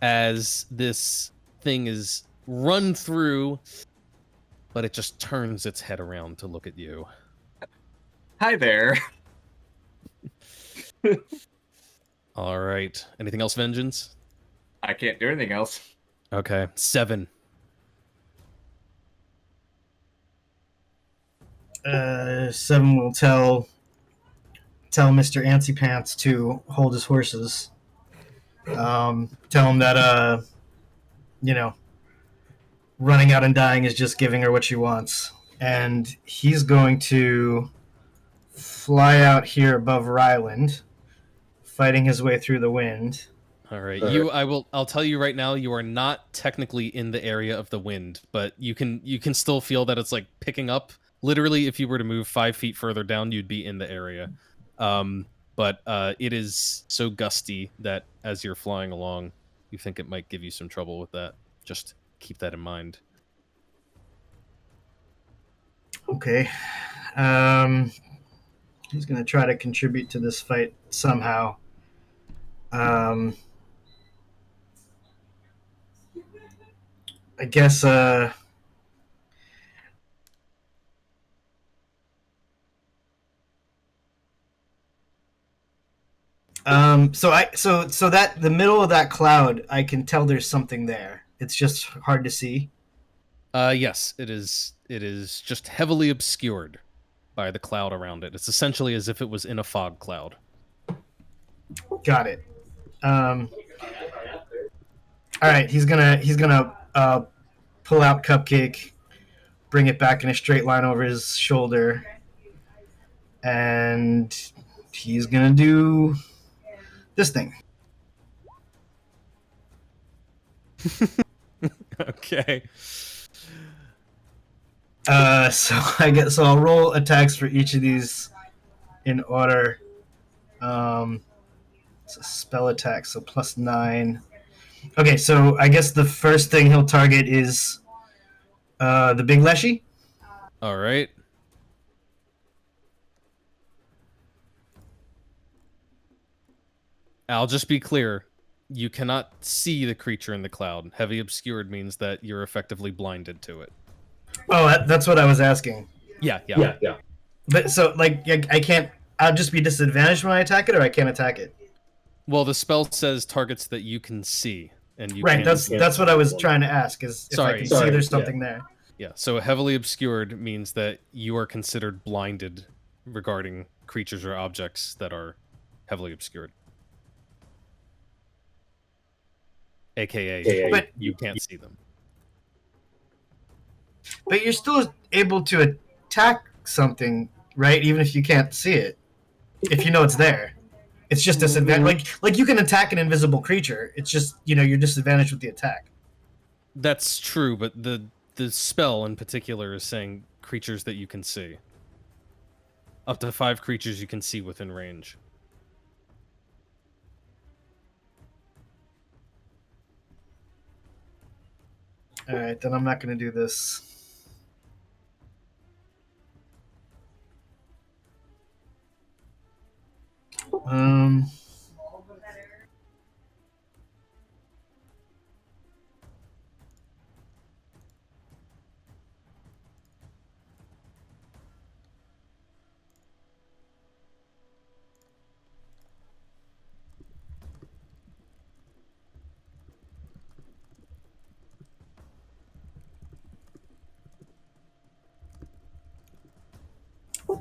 As this thing is run through, but it just turns its head around to look at you. Hi there. All right. Anything else, Vengeance? I can't do anything else. Okay. 7. 7 will tell Mr. Antsy Pants to hold his horses. Tell him that you know, running out and dying is just giving her what she wants, and he's going to fly out here above Ryland, fighting his way through the wind. All right. I'll tell you right now, you are not technically in the area of the wind, but you can still feel that it's like picking up. Literally, if you were to move 5 feet further down, you'd be in the area. But it is so gusty that as you're flying along, you think it might give you some trouble with that. Just keep that in mind. Okay. He's going to try to contribute to this fight somehow. I guess so that the middle of that cloud, I can tell there's something there. It's just hard to see. Yes, it is. It is just heavily obscured by the cloud around it. It's essentially as if it was in a fog cloud. Got it. All right, he's gonna pull out Cupcake, bring it back in a straight line over his shoulder, and he's gonna do this thing. Okay. So I'll roll attacks for each of these in order. It's a spell attack, so +9. Okay, so I guess the first thing he'll target is the big Leshy. All right. I'll just be clear. You cannot see the creature in the cloud. Heavy obscured means that you're effectively blinded to it. Oh, that's what I was asking. Yeah. But so, like, I can't. I'll just be disadvantaged when I attack it, or I can't attack it. Well, the spell says targets that you can see, and you right. can't That's what I was trying to ask. Is if I can see there's something there. Yeah. So heavily obscured means that you are considered blinded regarding creatures or objects that are heavily obscured. AKA, But you can't see them. But you're still able to attack something, right? Even if you can't see it, if you know it's there. It's just disadvantage. Like you can attack an invisible creature. It's just you're disadvantaged with the attack. That's true, but the spell in particular is saying creatures that you can see. Up to 5 creatures you can see within range. All right, then I'm not going to do this.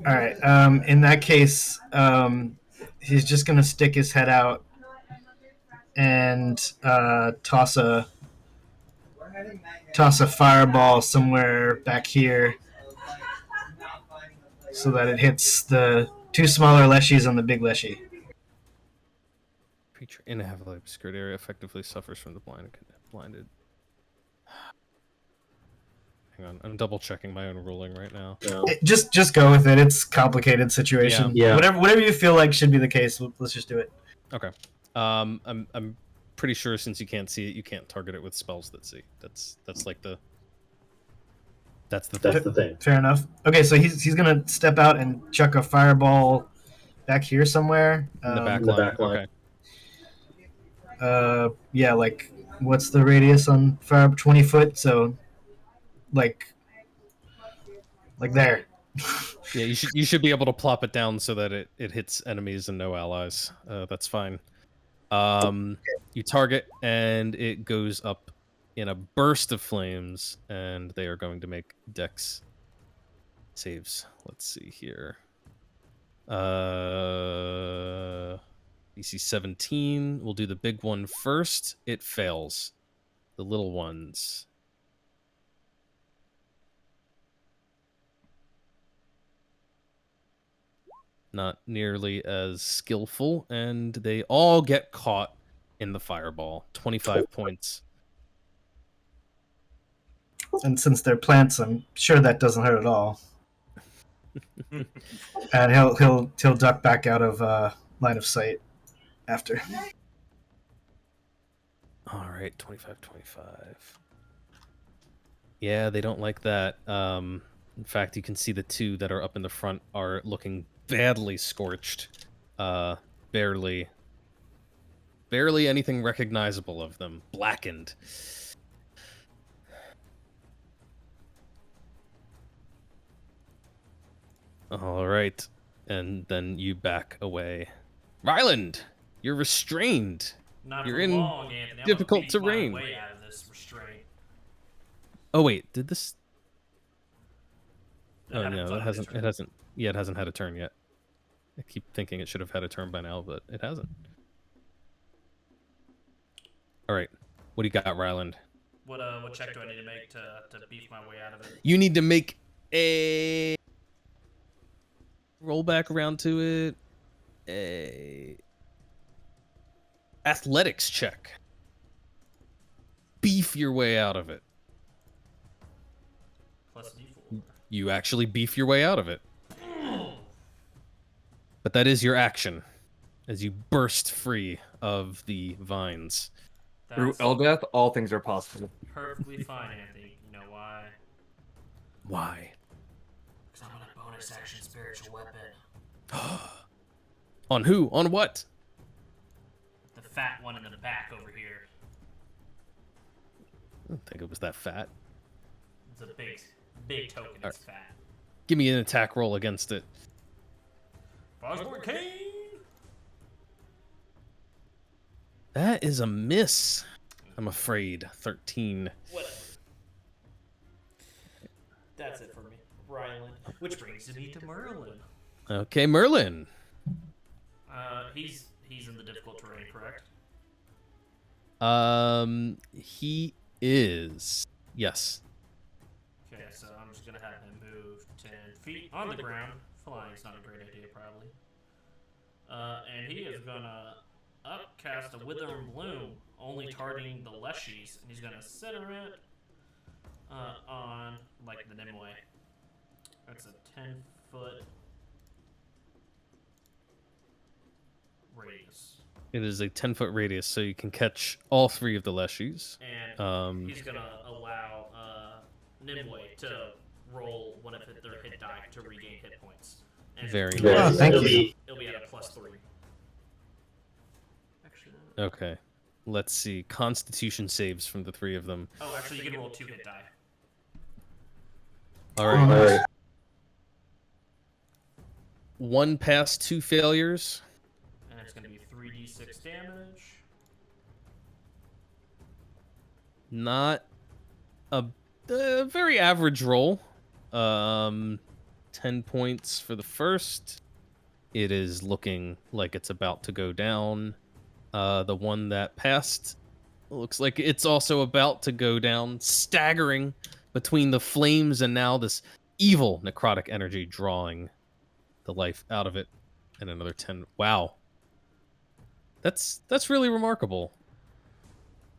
All right. In that case, he's just going to stick his head out and toss a fireball somewhere back here, so that it hits the 2 smaller Leshies and the big Leshy. Creature in a heavily obscured area effectively suffers from the blinded. Hang on, I'm double checking my own ruling right now. Just go with it. It's a complicated situation. Yeah. Whatever you feel like should be the case. Let's just do it. Okay. I'm pretty sure since you can't see it, you can't target it with spells that see. That's the thing. Fair enough. Okay, so he's gonna step out and chuck a fireball back here somewhere. In the back line. Okay. Yeah, like what's the radius on fire? 20 foot. So, like there. Yeah, you should be able to plop it down so that it hits enemies and no allies. That's fine. You target and it goes up in a burst of flames, and they are going to make dex saves. Let's see here. DC DC 17. We'll do the big one first. It fails. The little ones. Not nearly as skillful, and they all get caught in the fireball. 25 points. And since they're plants, I'm sure that doesn't hurt at all. And he'll duck back out of line of sight after. All right, 25, 25. Yeah, they don't like that. In fact, you can see the two that are up in the front are looking badly scorched. Barely anything recognizable of them. Blackened. All right, and then you back away. Ryland, you're restrained. Not You're for in long, Anthony. I'm difficult gonna beat my terrain. way out of this restraint. Oh wait, did this? That Oh happens no, on that his hasn't. turn. It hasn't. Yeah, it hasn't had a turn yet. I keep thinking it should have had a turn by now, but it hasn't. All right, what do you got, Ryland? What check do I need to make to beef my way out of it? You need to make a roll back around to it. A athletics check. Beef your way out of it. Plus D4. You actually beef your way out of it. But that is your action as you burst free of the vines. Through That's Eldeath, all things are possible. perfectly fine, Anthony. You know why? Why? Because I'm on a bonus action spiritual weapon. On who? On what? The fat one in the back over here. I don't think it was that fat. It's a big token. It's fat. Give me an attack roll against it. Fosbury King! That is a miss. I'm afraid. 13. Whatever. That's it for me. Ryland. Which brings me to Merlin. Okay, Merlin. He's in the difficult terrain, correct? He is. Yes. Okay, so I'm just gonna have him move 10 feet on the ground. Flying's not a great idea, probably. And he is gonna upcast a Withering Bloom, only targeting the Leshies, and he's gonna center it on like the Nimue. That's a 10-foot radius. It is a 10-foot radius, so you can catch all three of the Leshies. And he's gonna allow Nimue to roll one of their hit die to regain hit points. And Very Oh, nice. thank you. It'll be at a +3. Actually, Okay. Let's see. Constitution saves from the three of them. oh, actually, you can roll 2 hit die. All right. One pass, 2 failures. And it's gonna be 3d6 damage. Not a very average roll. 10 points for the first. It is looking like it's about to go down. The one that passed looks like it's also about to go down, staggering between the flames and now this evil necrotic energy drawing the life out of it. And another 10. Wow. That's really remarkable.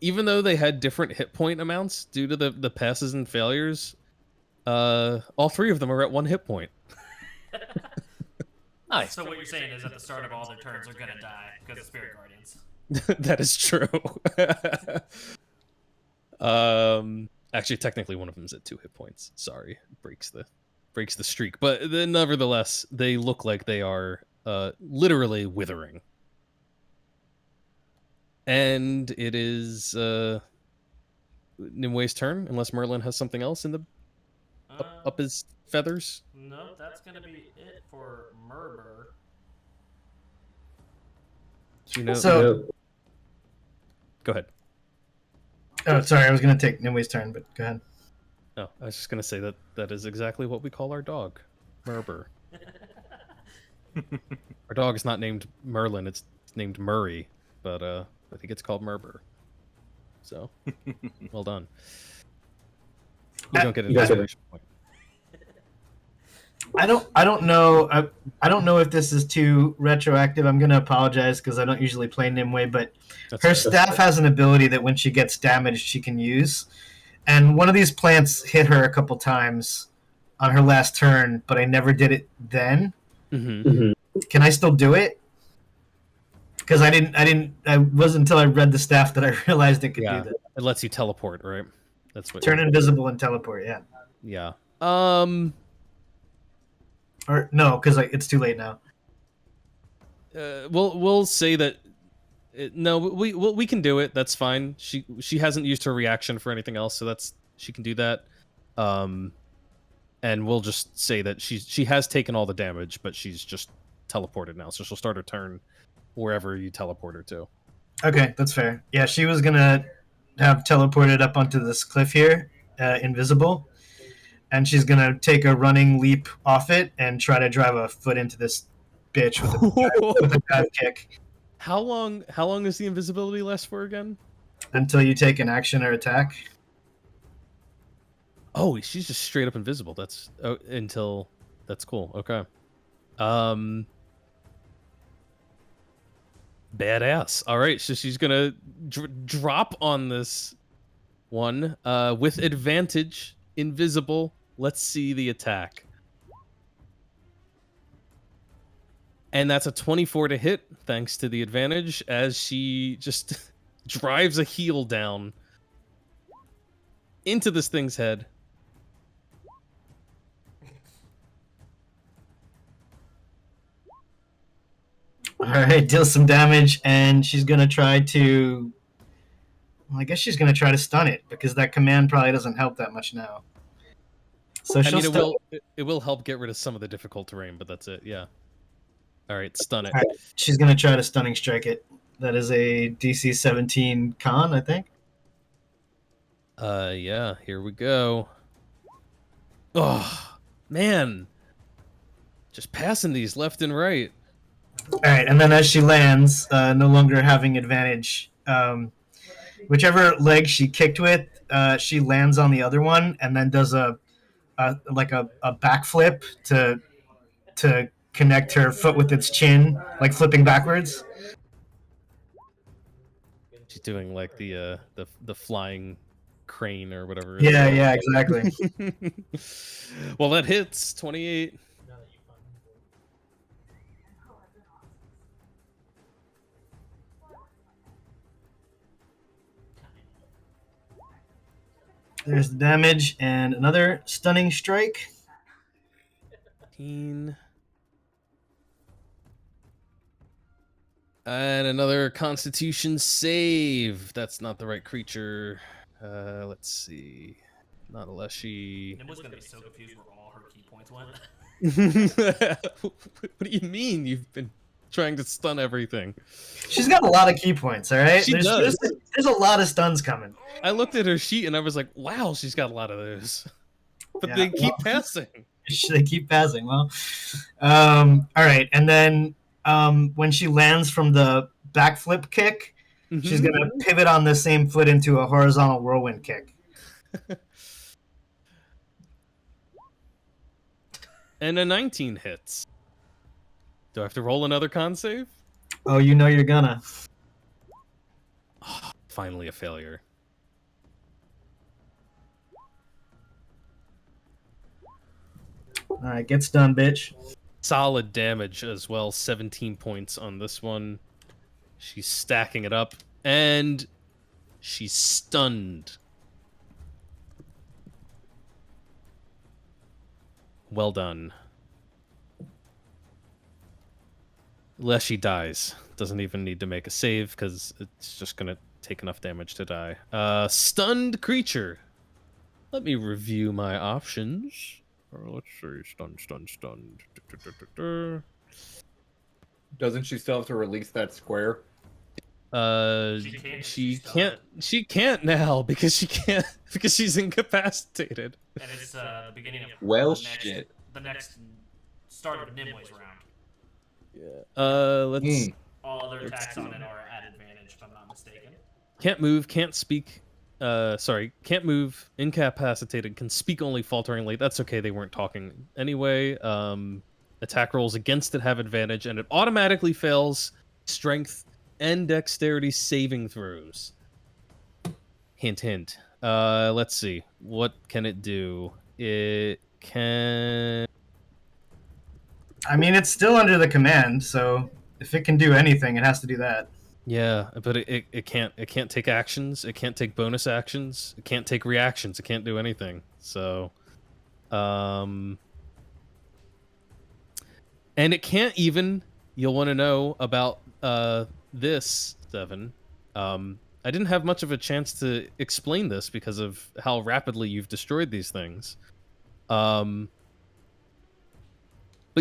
Even though they had different hit point amounts due to the passes and failures, all three of them are at 1 hit point. Nice. So what you're saying is at the start of all their turns, they're gonna die because of Spirit Guardians. That is true. Actually, technically, one of them is at 2 hit points. Sorry, breaks the streak. But then, nevertheless, they look like they are literally withering. And it is Nimue's turn, unless Merlin has something else in the up his feathers. Nope, that's gonna be it for Murber. You know, So, go ahead. oh, sorry, I was going to take Nimue's turn, but go ahead. No, I was just gonna say that is exactly what we call our dog, Merber. Our dog is not named Merlin; it's named Murray, but I think it's called Murber. So, well done. You don't get an inspiration point. I don't know. I don't know if this is too retroactive. I'm gonna apologize because I don't usually play Nimue, but That's her fair. staff has an ability that when she gets damaged, she can use. And one of these plants hit her a couple times on her last turn, but I never did it then. Mm-hmm. Can I still do it? Because I didn't. It wasn't until I read the staff that I realized it could Yeah, do that. it lets you teleport, right? That's what. Turn invisible and teleport. Yeah. Yeah. Or no, because it's too late now. We'll say that. No, we can do it. That's fine. She hasn't used her reaction for anything else, so she can do that. And we'll just say that she has taken all the damage, but she's just teleported now, so she'll start her turn wherever you teleport her to. Okay, that's fair. Yeah, she was gonna have teleported up onto this cliff here, invisible, and she's gonna take a running leap off it and try to drive a foot into this bitch with a dive kick How long does the invisibility last for again? until you take an action or attack. Oh, she's just straight up invisible. That's cool. Okay. Badass. All right, so she's gonna drop on this one with advantage, invisible. Let's see the attack. And that's a 24 to hit, thanks to the advantage, as she just drives a heel down into this thing's head. All right, deal some damage, and she's gonna try to. Well, I guess she's gonna try to stun it because that command probably doesn't help that much now. So she'll it will help get rid of some of the difficult terrain, but that's it. Yeah. All right, stun it. All right, she's gonna try to stunning strike it. That is a DC 17 con, I think. Yeah. Here we go. Oh man, just passing these left and right. All right, and then as she lands, no longer having advantage, whichever leg she kicked with, she lands on the other one, and then does a backflip to connect her foot with its chin, like flipping backwards. She's doing like the flying crane or whatever. Yeah, exactly. Well, that hits 28. There's the damage and another stunning strike. 15. And another Constitution save. That's not the right creature. Let's see. Not a Leshy. Nimbu's gonna be so confused where all her key points went. What do you mean? You've been trying to stun everything. She's got a lot of key points, all right? She does. There's a lot of stuns coming. I looked at her sheet and I was like, wow, she's got a lot of those. But Yeah, they keep well, passing. they keep passing. Well, all right. And then when she lands from the backflip kick, she's going to pivot on the same foot into a horizontal whirlwind kick. And a 19 hits. Do I have to roll another con save? Oh, you know you're gonna. Oh, finally a failure. All right, gets done, bitch. Solid damage as well. 17 points on this one. She's stacking it up. And she's stunned. Well done. Leshy dies. Doesn't even need to make a save because it's just going to take enough damage to die. Stunned creature. Let me review my options. Let's see. Stunned. Doesn't she still have to release that square? She can't now because she's incapacitated. And it's the beginning of Well, the next start of Nimue's round. Yeah. all other attacks on it are at advantage, if I'm not mistaken. Can't move, can't speak. Can't move, incapacitated, can speak only falteringly. That's okay, they weren't talking anyway. Attack rolls against it have advantage, and it automatically fails strength and dexterity saving throws. Hint, hint. Let's see. What can it do? It can... I mean, it's still under the command, so if it can do anything, it has to do that. Yeah, but it can't take actions. It can't take bonus actions. It can't take reactions. It can't do anything. So, and it can't even. You'll want to know about this, Seven. I didn't have much of a chance to explain this because of how rapidly you've destroyed these things. But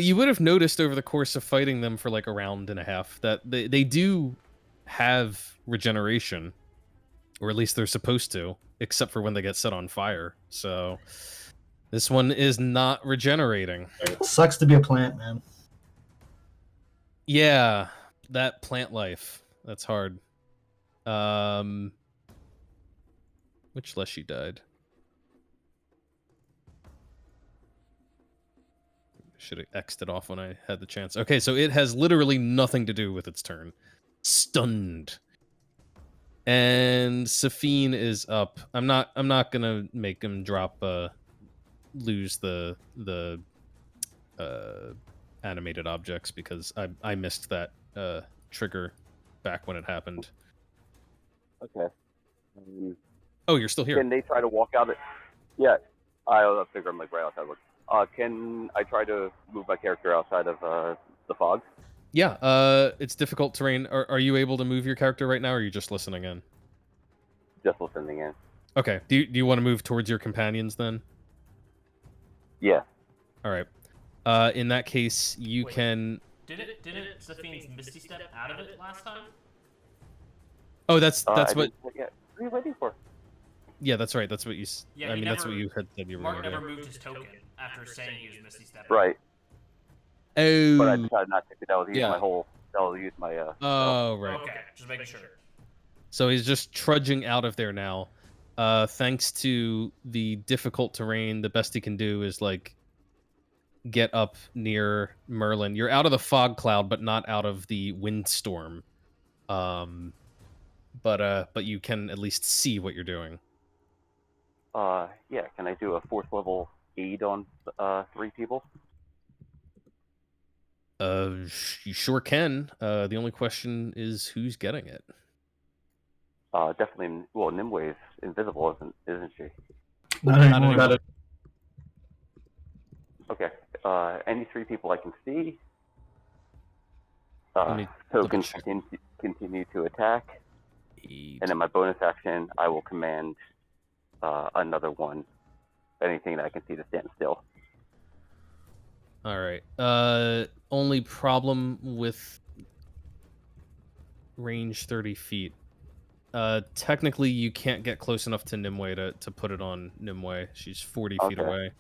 you would have noticed over the course of fighting them for like a round and a half that they do have regeneration, or at least they're supposed to, except for when they get set on fire. So this one is not regenerating. It sucks to be a plant, man. Yeah, that plant life. That's hard. Which Leshy died? Should have X'd it off when I had the chance. Okay, so it has literally nothing to do with its turn. Stunned. And Safine is up. I'm not gonna make him drop lose the animated objects because I missed that trigger back when it happened. Okay. Oh, you're still here. Can they try to walk out? Yeah, I figure I'm like right outside. Can I try to move my character outside of the fog? Yeah, it's difficult terrain. Are you able to move your character right now, or are you just listening in? Just listening in. Okay. Do you want to move towards your companions then? Yeah. All right. In that case, you can. Didn't Safine's Misty Step out of it last time? Oh, that's what. Yeah. What are you waiting for? Yeah, that's right. That's what you. Yeah, I mean, that's what you had said you were Mark going to never do. moved his token after saying he was Misty Step. Right. Oh. But I decided not to. That was use Yeah. my whole. That was use my. Oh, right. Okay, just making sure. So he's just trudging out of there now. Thanks to the difficult terrain, the best he can do is like get up near Merlin. You're out of the fog cloud, but not out of the windstorm. But you can at least see what you're doing. Yeah. Can I do a 4th level aid on 3 people? You sure can. The only question is who's getting it. Definitely. Well, Nimue is invisible, isn't she? Not anymore. Okay. Any 3 people I can see. Let me Token check. continue to attack, and in my bonus action, I will command another one. Anything that I can see to stand still. All right. Only problem with range 30 feet. Technically, you can't get close enough to Nimue to put it on Nimue. She's 40 feet Okay. away.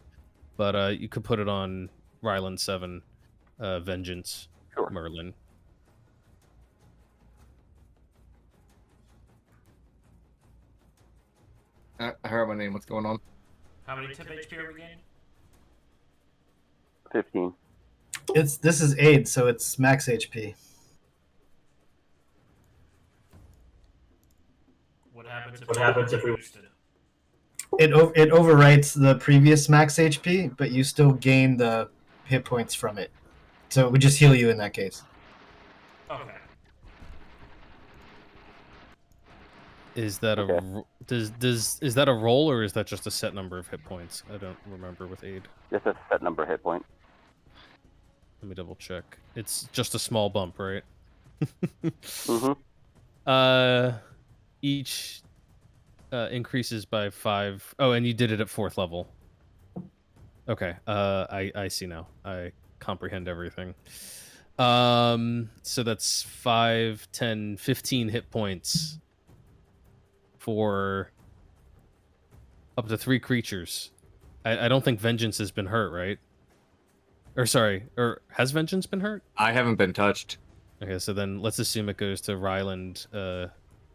But you could put it on Ryland 7, Vengeance, Sure. Merlin. I heard my name. What's going on? How many tip HP are we gaining? 15. This is aid, so it's max HP. What happens if we boosted? It overwrites the previous max HP, but you still gain the hit points from it. So it would just heal you in that case. Okay. Is that Okay. is that a roll or is that just a set number of hit points? I don't remember with aid. Just a set number hit point. Let me double check. It's just a small bump, right? Mm-hmm. Each increases by 5. Oh, and you did it at 4th level. Okay. I see now. I comprehend everything. So that's 5, 10, 15 hit points for up to 3 creatures. I don't think Vengeance has been hurt, right? Or sorry, or has Vengeance been hurt? I haven't been touched. Okay, so then let's assume it goes to Ryland,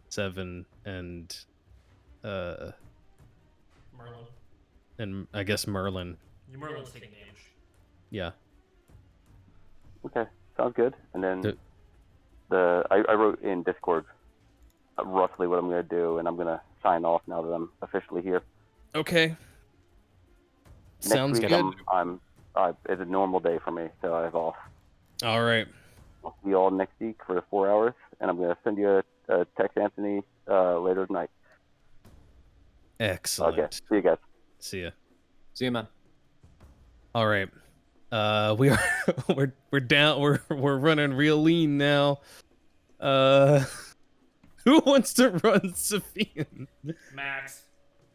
7, and Merlin. I guess Merlin. Merlin's taking damage. Yeah. Okay, sounds good. And then The- I wrote in Discord roughly what I'm gonna do, and I'm gonna sign off now that I'm officially here. Okay. Sounds Next week, good. it's a normal day for me, so I have off. All right. I'll see you all next week for 4 hours, and I'm gonna send you a text, Anthony, later tonight. Excellent. Okay, see you guys. See ya. See you, man. All right. We are we're down. We're running real lean now. Who wants to run Safian? Max.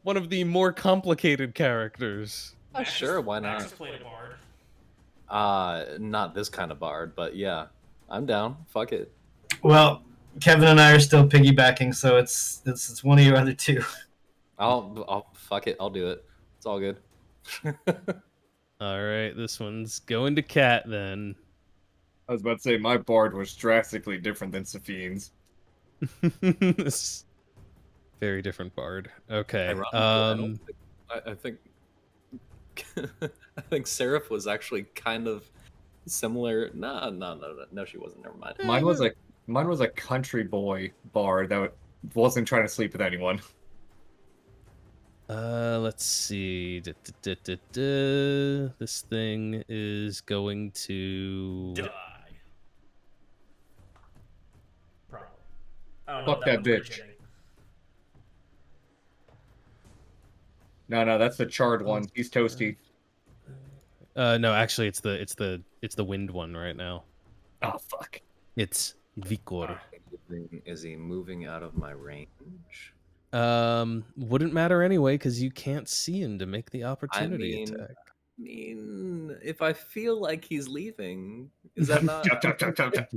One of the more complicated characters. Max Sure, why Max not? has played a bard. Not this kind of bard, but yeah, I'm down. Fuck it. Well, Kevin and I are still piggybacking, so it's one of your other two. I'll fuck it. I'll do it. It's all good. All right, this one's going to Cat then. I was about to say my bard was drastically different than Safine's. This very different bard. Okay. Ironically, I think I think Seraph was actually kind of similar. No, she wasn't. Never mind. Mine was a country boy bard that wasn't trying to sleep with anyone. Let's see. This thing is going to Die. Probably. I don't Fuck know that one's bitch. rage-hitting. No, that's the charred one. He's toasty. No, actually it's the wind one right now. Oh fuck. It's Vikor. Is he moving out of my range? Wouldn't matter anyway because you can't see him to make the opportunity attack. I mean, if I feel like he's leaving, is that not? Chop, chop, chop, chop, chop.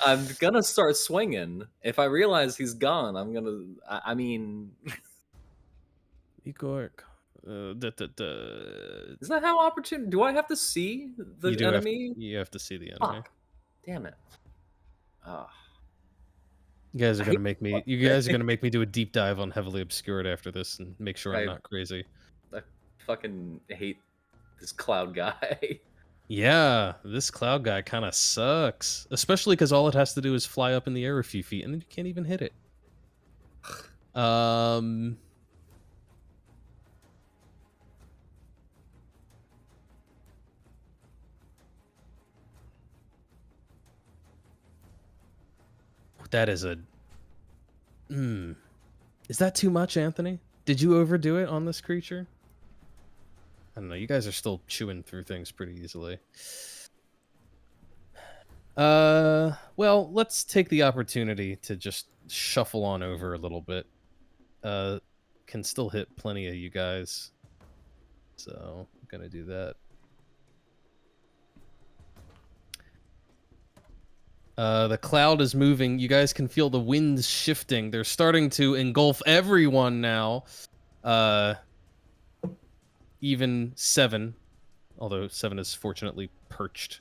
I'm gonna start swinging. If I realize he's gone, I'm gonna. I mean, Vikor. is that how opportunity? Do I have to see the You do enemy? you have to see the enemy. Fuck. Damn it. Ah. You guys are I gonna hate make me. fuck You guys are that. gonna make me do a deep dive on Heavily Obscured after this and make sure I'm Right. not crazy. I fucking hate this cloud guy. Yeah, this cloud guy kind of sucks, especially because all it has to do is fly up in the air a few feet, and then you can't even hit it. That is a. Is that too much, Anthony? Did you overdo it on this creature? I don't know. You guys are still chewing through things pretty easily. Well, let's take the opportunity to just shuffle on over a little bit. Can still hit plenty of you guys. So, I'm gonna do that. The cloud is moving. You guys can feel the winds shifting. They're starting to engulf everyone now. Even 7. Although 7 is fortunately perched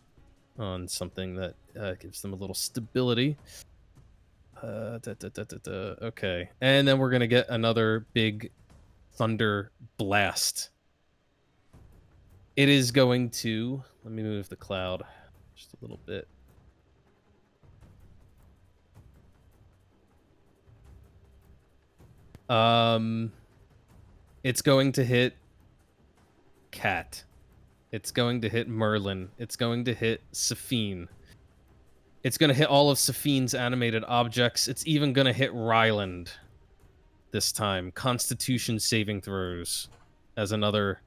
on something that gives them a little stability. Okay. And then we're going to get another big thunder blast. It is going to... Let me move the cloud just a little bit. It's going to hit Cat. It's going to hit Merlin. It's going to hit Safine. It's going to hit all of Safine's animated objects. It's even going to hit Ryland this time. Constitution saving throws as another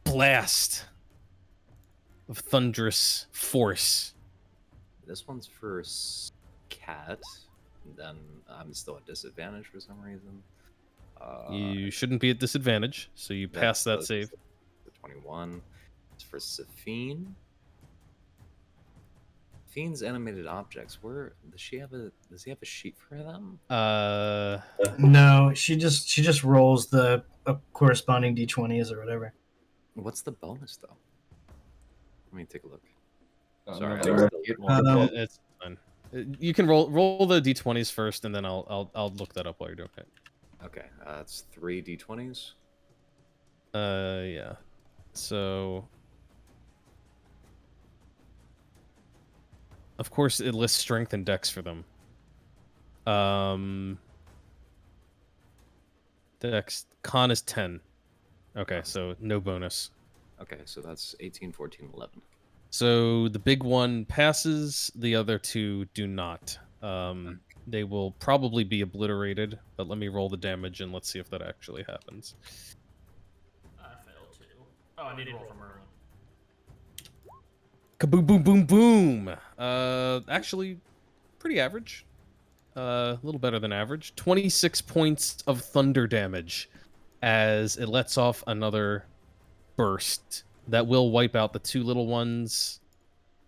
blast of thunderous force. This one's for Cat. Then I'm still at disadvantage for some reason. You shouldn't be at disadvantage, so you pass that save. 21. It's for Safine. Safine's animated objects. Where does he have a sheet for them? No, she just rolls the corresponding d20s or whatever. What's the bonus though? Let me take a look. Oh, Sorry, no, I'm it's one. Um, It's fine. You can roll the d20s first, and then I'll look that up while you're doing it. Okay, that's 3 d20s. Yeah. So, of course, it lists strength and dex for them. Dex con is 10. Okay, so no bonus. Okay, so that's 18, 14, 11. So the big one passes, the other two do not. They will probably be obliterated, but let me roll the damage and let's see if that actually happens. I failed too. Oh, I need to roll for Merlin. Kaboom, boom, boom, boom. Actually, pretty average. A little better than average. 26 points of thunder damage as it lets off another burst that will wipe out the two little ones.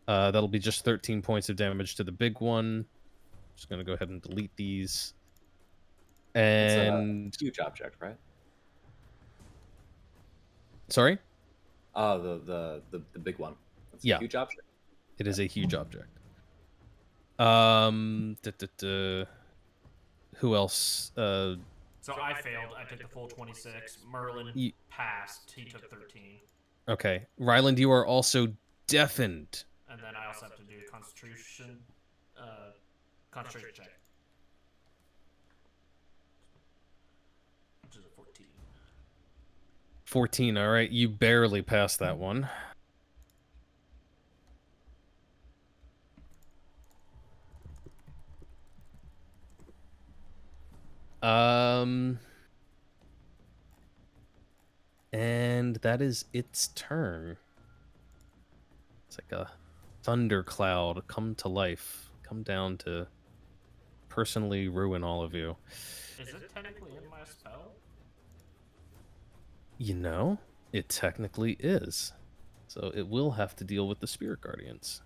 That'll be just 13 points of damage to the big one. Just gonna go ahead and delete these. And It's a huge object, right? sorry? The big one. It's Yeah. a huge object. It is a huge object. Who else? So I failed. I took the full 26. Merlin passed. He took 13. Okay. Ryland, you are also deafened. And then I also have to do concentration check. Which is a 14. 14, all right. You barely passed that one. And that is its turn. It's like a thundercloud come to life, come down to personally ruin all of you. Is it technically in my spell? You know, it technically is. So it will have to deal with the Spirit Guardians.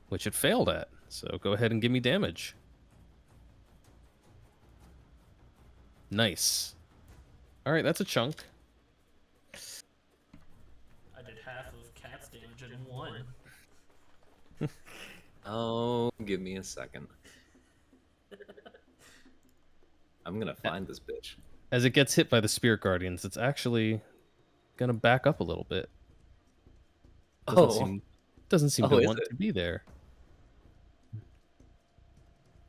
Which it failed at. So go ahead and give me damage. Nice. All right, that's a chunk. I did half of Cat's damage in one. Oh, give me a second. I'm gonna find this bitch. As it gets hit by the Spirit Guardians, it's actually gonna back up a little bit. Doesn't seem to want to be there.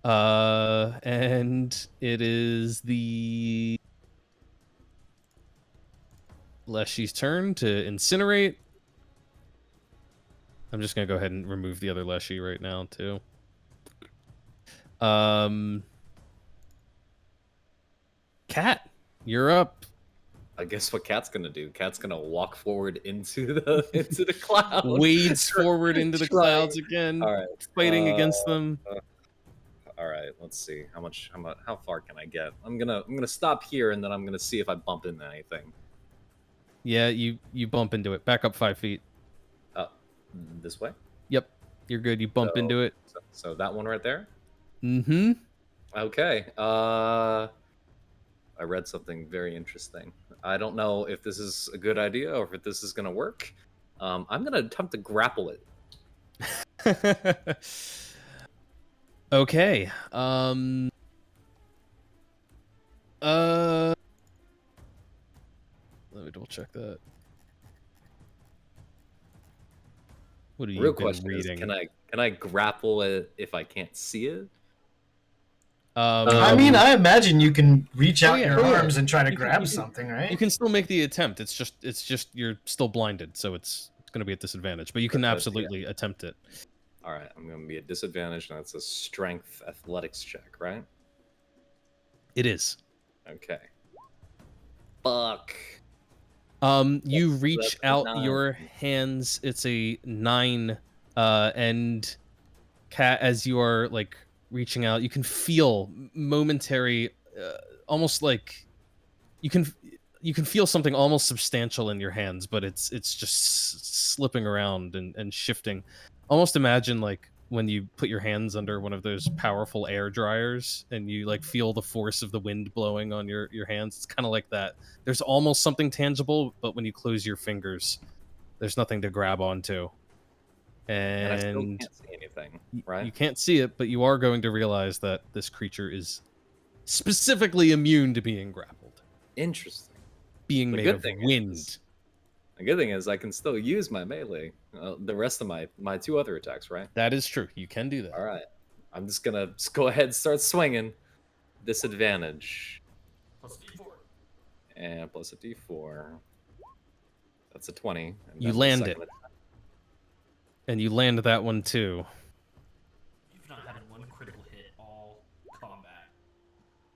And it is the Leshy's turn to incinerate. I'm just gonna go ahead and remove the other Leshy right now too. Cat, you're up. I guess what Cat's gonna do? Cat's gonna walk forward into the cloud. Wades forward into the clouds again. All right, fighting against them. All right, let's see how far can I get? I'm gonna stop here and then I'm gonna see if I bump into anything. Yeah, you bump into it. Back up 5 feet. This way? Yep, you're good. You bump into it. So that one right there? Mm-hmm. Okay. I read something very interesting. I don't know if this is a good idea or if this is gonna work. I'm gonna attempt to grapple it. Okay. Let me double check that. What are you Real question reading? Is, can I grapple it if I can't see it? I mean, I imagine you can reach out your arms and try to grab something, right? You can still make the attempt. It's just you're still blinded, so it's going to be at disadvantage. But you can absolutely attempt it. All right, I'm going to be at disadvantage, and that's a strength athletics check, right? It is. Okay. Fuck. You reach out your hands. It's a 9, and Cat, as you are like reaching out, you can feel momentary, almost like you can feel something almost substantial in your hands, but it's just slipping around and shifting. Almost imagine like when you put your hands under one of those powerful air dryers and you like feel the force of the wind blowing on your hands. It's kind of like that. There's almost something tangible, but when you close your fingers, There's nothing to grab onto. And I still And can't see anything, right? you can't see it, but you are going to realize that this creature is specifically immune to being grappled. Interesting. Being The made good of thing wind. The good thing is I can still use my melee. The rest of my 2 other attacks, right? That is true. You can do that. All right. I'm just gonna go ahead and start swinging. Disadvantage. Plus D4. And plus a D4. That's a 20. And You then the land second it. And you land that one too. You've not had one critical hit all combat.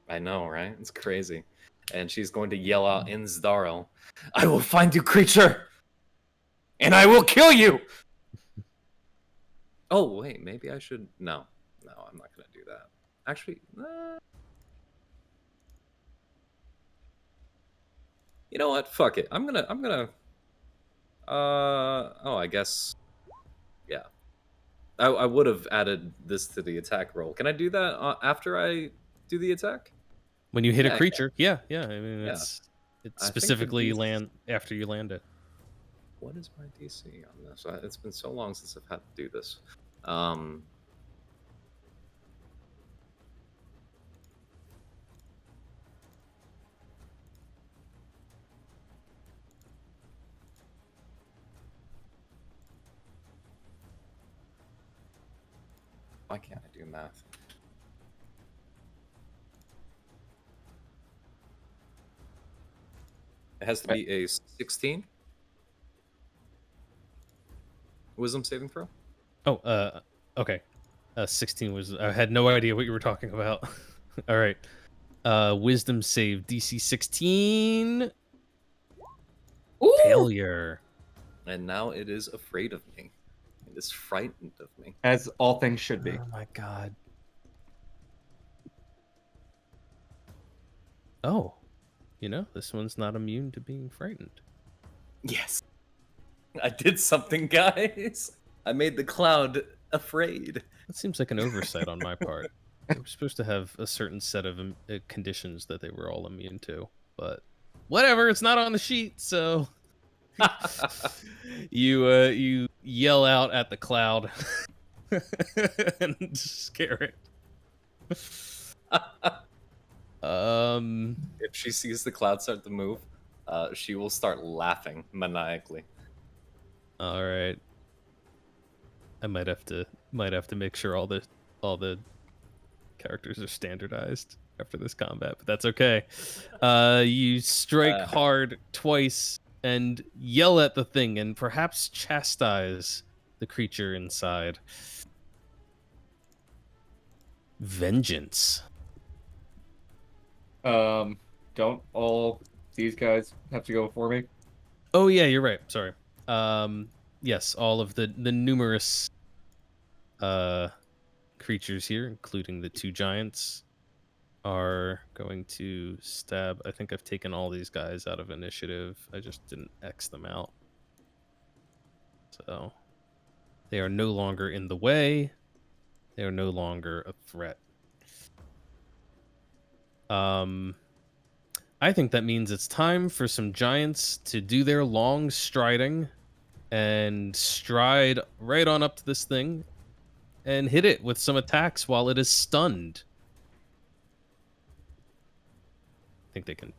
I know, right? It's crazy. And she's going to yell out in Zdarl, "I will find you, creature! And I will kill you!" Oh, wait, maybe I should... No, I'm not going to do that. Actually, you know what? Fuck it. I'm gonna... Oh, I guess... Yeah. I would have added this to the attack roll. Can I do that after I do the attack? When you hit Yeah, a creature, yeah. I mean, Yeah. it's I think specifically the land after you land it. What is my DC on this? It's been so long since I've had to do this. Why can't I do math? It has to be a 16 wisdom saving throw. Oh, okay. 16 was... I had no idea what you were talking about. All right. Wisdom save, DC 16. Ooh! Failure. And now it is afraid of me. It is frightened of me. As all things should be. Oh my god. Oh. You know, this one's not immune to being frightened. Yes. I did something, guys. I made the cloud afraid. That seems like an oversight on my part. They were supposed to have a certain set of conditions that they were all immune to, but whatever. It's not on the sheet, so you yell out at the cloud and scare it. If she sees the cloud start to move, she will start laughing maniacally. All right. I might have to make sure all the characters are standardized after this combat, but that's okay. You strike hard twice and yell at the thing and perhaps chastise the creature inside. Vengeance. Don't all these guys have to go before me? Oh yeah, you're right. Sorry. Yes, all of the numerous creatures here, including the 2 giants, are going to stab. I think I've taken all these guys out of initiative. I just didn't X them out. So they are no longer in the way. They are no longer a threat. I think that means it's time for some giants to do their long striding and stride right on up to this thing and hit it with some attacks while it is stunned. I think they can,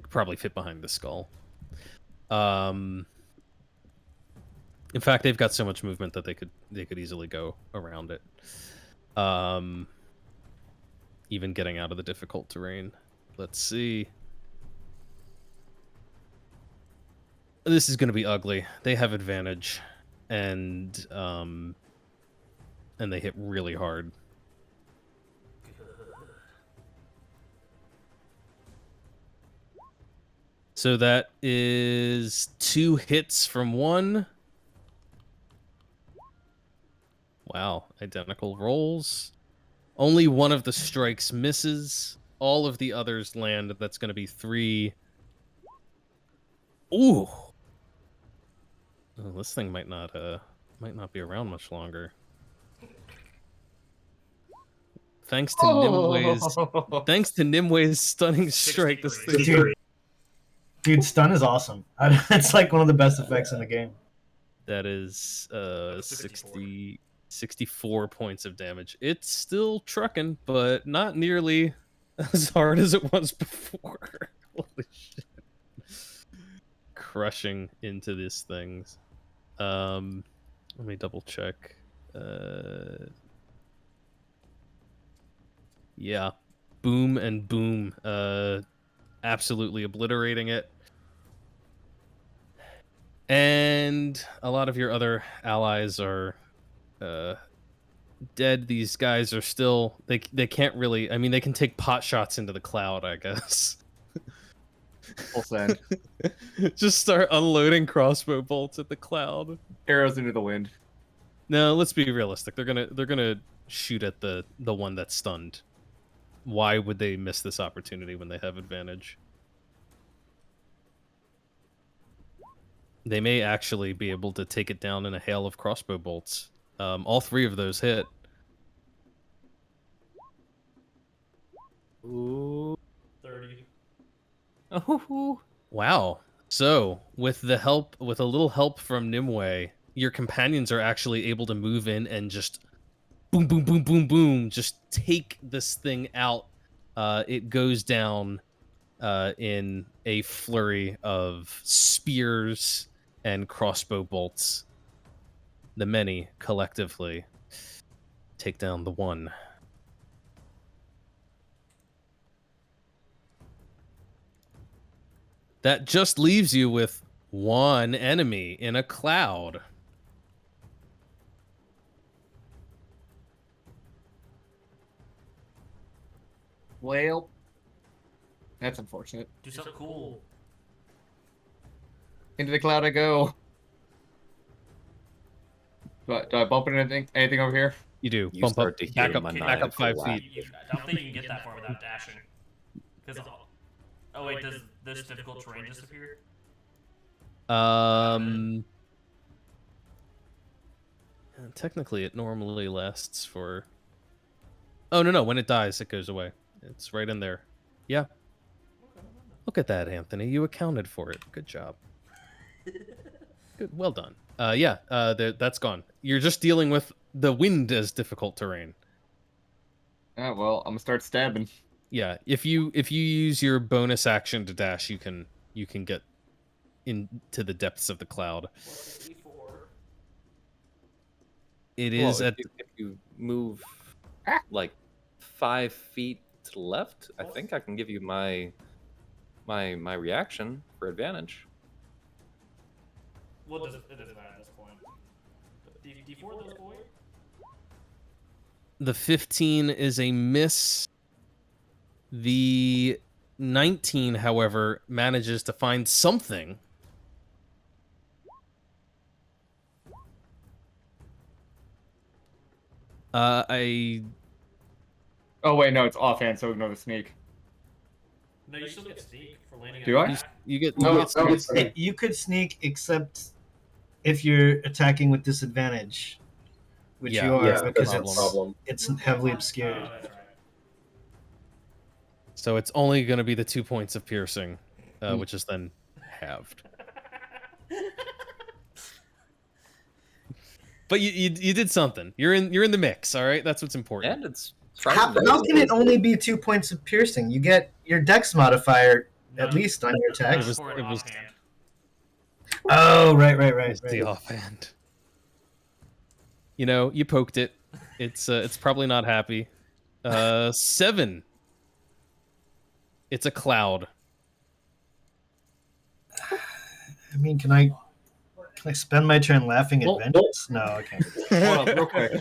probably fit behind the skull. In fact, they've got so much movement that they could easily go around it. Even getting out of the difficult terrain. Let's see. This is going to be ugly. They have advantage, and they hit really hard. So that is 2 hits from 1. Wow, identical rolls. Only one of the strikes misses. All of the others land. That's going to be 3. Ooh. Oh, this thing might not be around much longer. Thanks to Nimwe's stunning strike, this thing. Dude, stun is awesome. It's like one of the best effects in the game. That is 64. 64 points of damage. It's still trucking, but not nearly as hard as it was before. Holy shit. Crushing into these things. Let me double check. Yeah. Boom and boom. Absolutely obliterating it. And a lot of your other allies are dead. These guys are still they can't really, I mean, they can take pot shots into the cloud, I guess. Full send. Just start unloading crossbow bolts at the cloud. Arrows into the wind. No, let's be realistic. They're gonna shoot at the one that's stunned. Why would they miss this opportunity when they have advantage? They may actually be able to take it down in a hail of crossbow bolts. All 3 of those hit. Ooh. 30. Oh. Wow. So, with a little help from Nimue, your companions are actually able to move in and just boom, boom, boom, boom, boom, just take this thing out. It goes down in a flurry of spears and crossbow bolts. The many collectively take down the one. That just leaves you with one enemy in a cloud. Well, that's unfortunate. Do something cool. Into the cloud I go. Do I bump into anything over here? You do. You Bump start up, to hear back up, maniacal back up 5 laugh. feet. I don't think you can get that far without dashing. Because oh wait, does this difficult terrain disappear? Technically, it normally lasts for. Oh no! When it dies, it goes away. It's right in there. Yeah. Look at that, Anthony. You accounted for it. Good job. Good. Well done. Yeah. That's gone. You're just dealing with the wind as difficult terrain. Oh well, I'm gonna start stabbing. Yeah. If you use your bonus action to dash, you can get into the depths of the cloud. It is Well, at. if you move like 5 feet to the left, I think I can give you my reaction for advantage. Well, it doesn't matter at this point. But D4 those boy? The 15 is a miss. The 19, however, manages to find something. I. Oh wait, no, it's offhand, so ignore the sneak. No, you still get sneak for landing. Do on I? your back. You get. No, You get no, You could sneak except if you're attacking with disadvantage, which Yeah, you are that's the because problem. it's heavily obscured. Oh, that's right. So it's only going to be the 2 points of piercing, which is then halved. But you did something. You're in the mix. All right, that's what's important. And it's How can it only be 2 points of piercing? You get your dex modifier at least on your attacks. It was- Offhand. Oh, right. It's the offhand. You know, you poked it. It's probably not happy. 7. It's a cloud. I mean, can I spend my turn laughing at vengeance? No, I can't. Hold up, real quick.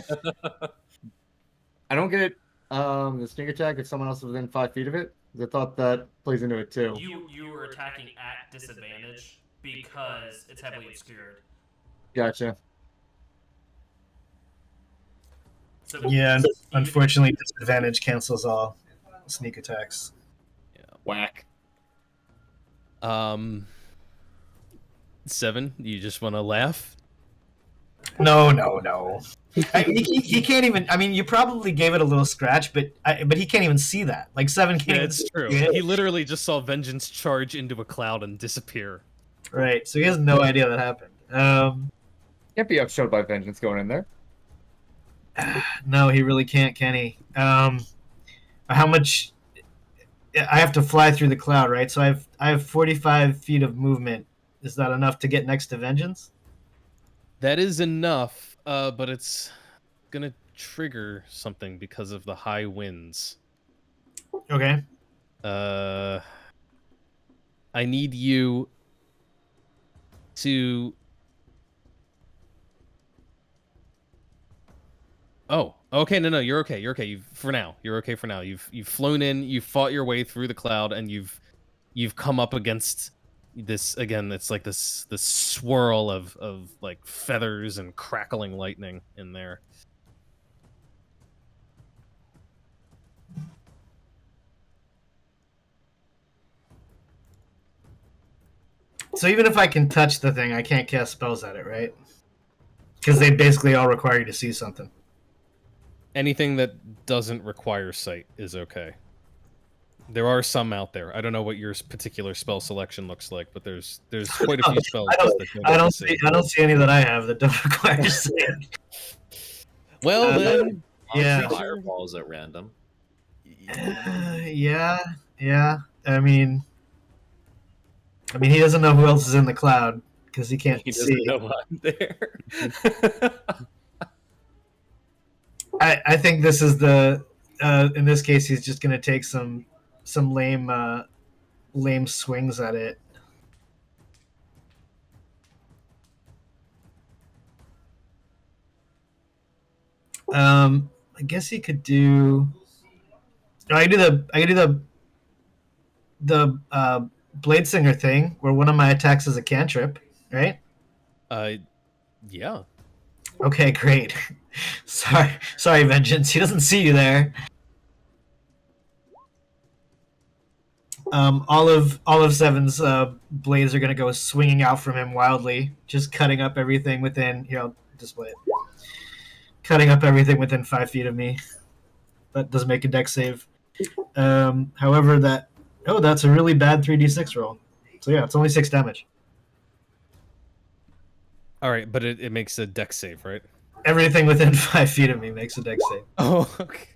I don't get the sneak attack if someone else is within 5 feet of it. 'Cause I thought that plays into it too. You were attacking at disadvantage because it's heavily obscured. Gotcha. So Yeah, unfortunately, disadvantage cancels all sneak attacks. Whack. 7. You just want to laugh? No. He can't even. I mean, you probably gave it a little scratch, but he can't even see that. Like 7 can't Yeah, even it's see true. it. He literally just saw Vengeance charge into a cloud and disappear. Right, so he has no idea that happened. Can't be upshowed by vengeance going in there. No, he really can't, can he? How much? I have to fly through the cloud, right? So I have 45 feet of movement. Is that enough to get next to Vengeance? That is enough, but it's gonna trigger something because of the high winds. Okay. I need you to. Oh, okay. No, you're okay. You're okay. You're okay for now. You've flown in. You've fought your way through the cloud, and you've come up against this again. It's like this swirl of like feathers and crackling lightning in there. So even if I can touch the thing, I can't cast spells at it, right? Because they basically all require you to see something. Anything that doesn't require sight is okay. There are some out there. I don't know what your particular spell selection looks like, but there's quite a few spells I don't see any that I have that don't require sight. Well then, yeah. Fireballs at random. Yeah. I mean, he doesn't know who else is in the cloud because he can't He see. doesn't know I'm there. I think this is the. In this case, he's just gonna take some lame swings at it. I guess he could do. I could do the Blade Singer thing where one of my attacks is a cantrip, right? Yeah. Okay, great. Sorry, Vengeance. He doesn't see you there. All of Seven's blades are gonna go swinging out from him wildly, just cutting up everything within. Here, I'll display it. Cutting up everything within 5 feet of me. That does make a dex save. However, that's a really bad 3d6 roll. So yeah, it's only 6 damage. All right, but it makes a dex save, right? Everything within 5 feet of me makes a dex save. Oh, okay.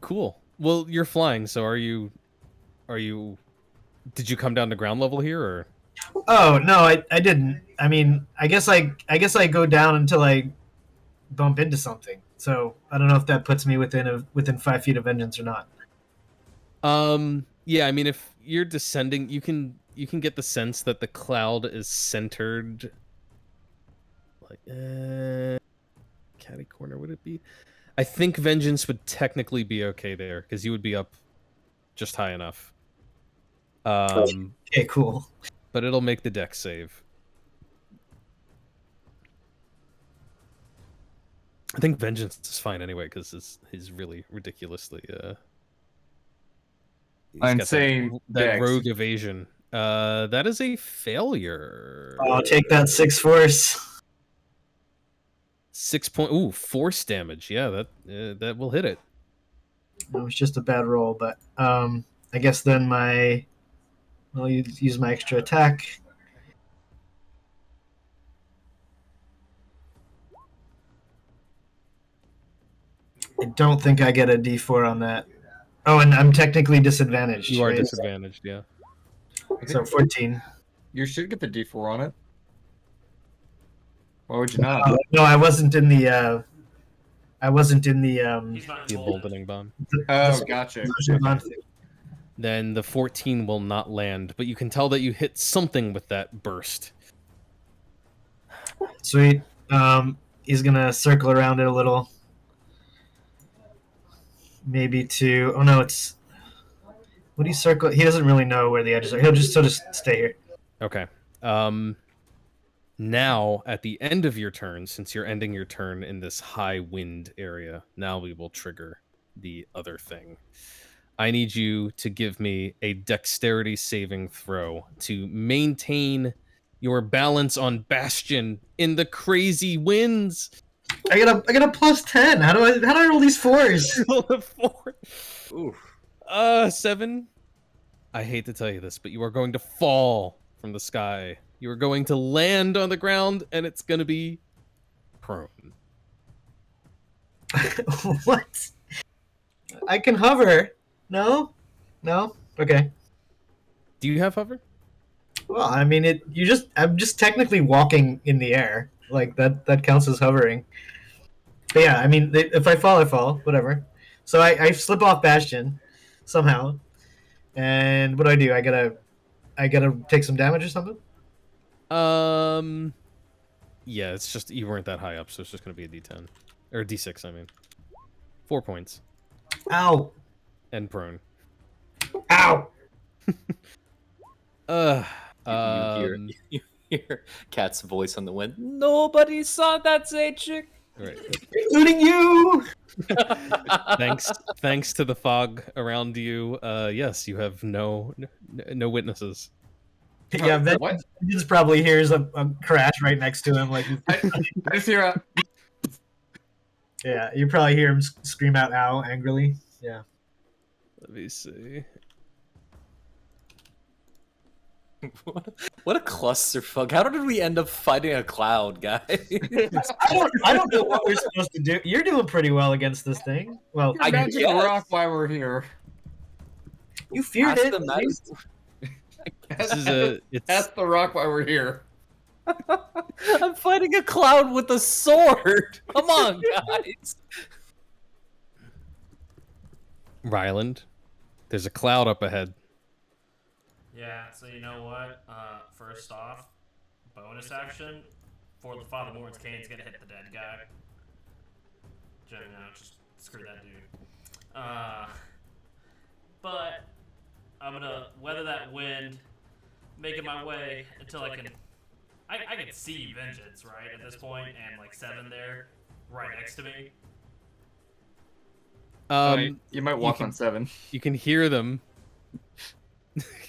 Cool. Well, you're flying, so are you? Did you come down to ground level here, or? Oh no, I didn't. I mean, I guess I go down until I bump into something. So I don't know if that puts me within 5 feet of Vengeance or not. Yeah. I mean, if you're descending, you can get the sense that the cloud is centered. Like, catty corner would it be? I think Vengeance would technically be okay there because you would be up just high enough. Okay, cool. But it'll make the dex save. I think Vengeance is fine anyway because he's really ridiculously he's Insane got that dex. rogue evasion. That is a failure. I'll take that 6 force. 6 point. Ooh, force damage. Yeah, that will hit it. It was just a bad roll, but I guess then I'll use my extra attack. I don't think I get a D4 on that. Oh, and I'm technically disadvantaged. You are right? disadvantaged. Yeah. So 14. You should get the D4 on it. Why would you not? No, I wasn't in the. He's not The emboldened. emboldening bomb. Oh, gotcha. Then the 14 will not land, but you can tell that you hit something with that burst. Sweet. He's gonna circle around it a little. Maybe to. Oh no, it's. Would he circle? He doesn't really know where the edges are. He'll just stay here. Okay. Now, at the end of your turn, since you're ending your turn in this high wind area, now we will trigger the other thing. I need you to give me a dexterity saving throw to maintain your balance on Bastion in the crazy winds. I got a +10. How do I roll these 4s? Roll a 4. Oof. 7. I hate to tell you this, but you are going to fall from the sky. You are going to land on the ground, and it's going to be prone. What? I can hover. No? Okay. Do you have hover? Well, I mean, I'm just technically walking in the air. Like that counts as hovering. But yeah, I mean, if I fall, I fall. Whatever. So I slip off Bastion somehow, and what do? I gotta take some damage or something. Yeah, it's just you weren't that high up, so it's just going to be a D10 or a D6. I mean, 4 points Ow! and prone. Ow! You hear Cat's voice on the wind. Nobody saw that Zajic. Right. Including you. Thanks to the fog around you. Yes, you have no witnesses. Yeah, Vengeance probably hears a crash right next to him. Like, I just hear a... yeah, you probably hear him scream out "ow" angrily. Yeah. Let me see. What a clusterfuck! How did we end up fighting a cloud, guy? I don't know what we're supposed to do. You're doing pretty well against this thing. Well, I magic a rock while we're here. You feared it. That's the rock while we're here. I'm fighting a cloud with a sword. Come on, guys. Ryland, there's a cloud up ahead. Yeah, so you know what? First off, bonus action for the Father Morn's Cane's gonna hit the dead guy. Just screw that dude. But I'm gonna weather that wind, making my way until I can see Vengeance, right, at this point, and like 7 there, right next to me. You might walk on 7. You can hear them.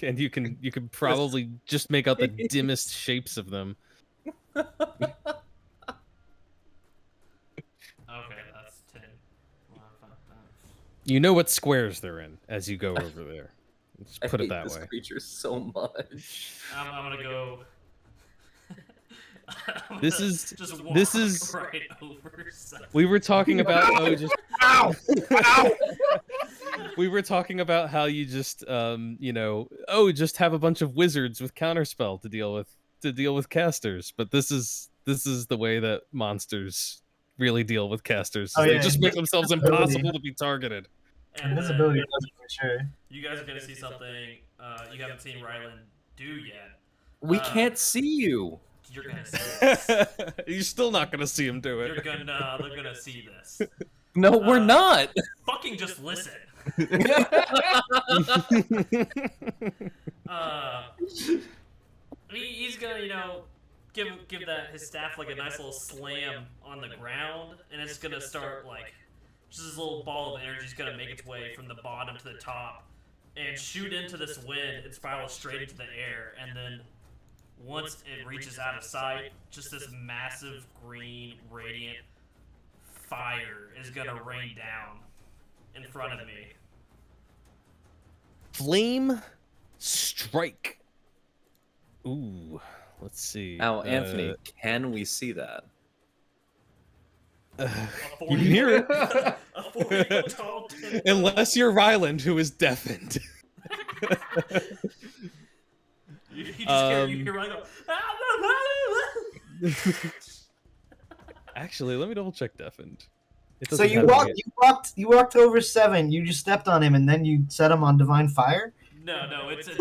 And you can probably just make out the dimmest shapes of them. Okay, that's 10. You know what squares they're in as you go over there. Just put it that this way. creature so much. I'm gonna go. This is right over. We were talking about Ow! Ow! we were talking about how you just just have a bunch of wizards with counterspell to deal with casters, but this is the way that monsters really deal with casters. They just make themselves impossible to be targeted. And Invisibility does it for sure. You guys are gonna see something you haven't seen Ryland do yet. We can't see you. You're gonna see this. You're still not gonna see him do it. They're gonna see this. No, we're not. Fucking just listen. He's gonna, give his staff like a nice little slam on the ground, and it's gonna start like just this little ball of energy is gonna make its way from the bottom to the top and shoot into this wind and spiral straight into the air, and then once it reaches out of sight, just this massive green radiant fire is gonna rain down in front of me. Flame strike. Ooh, let's see. Now, Anthony, can we see that? You can hear it. A 40-foot tall Unless you're Ryland, who is deafened. You just hear Ryland go, Actually, let me double check deafened. So you walked over 7. You just stepped on him, and then you set him on divine fire. No, it's No. It's in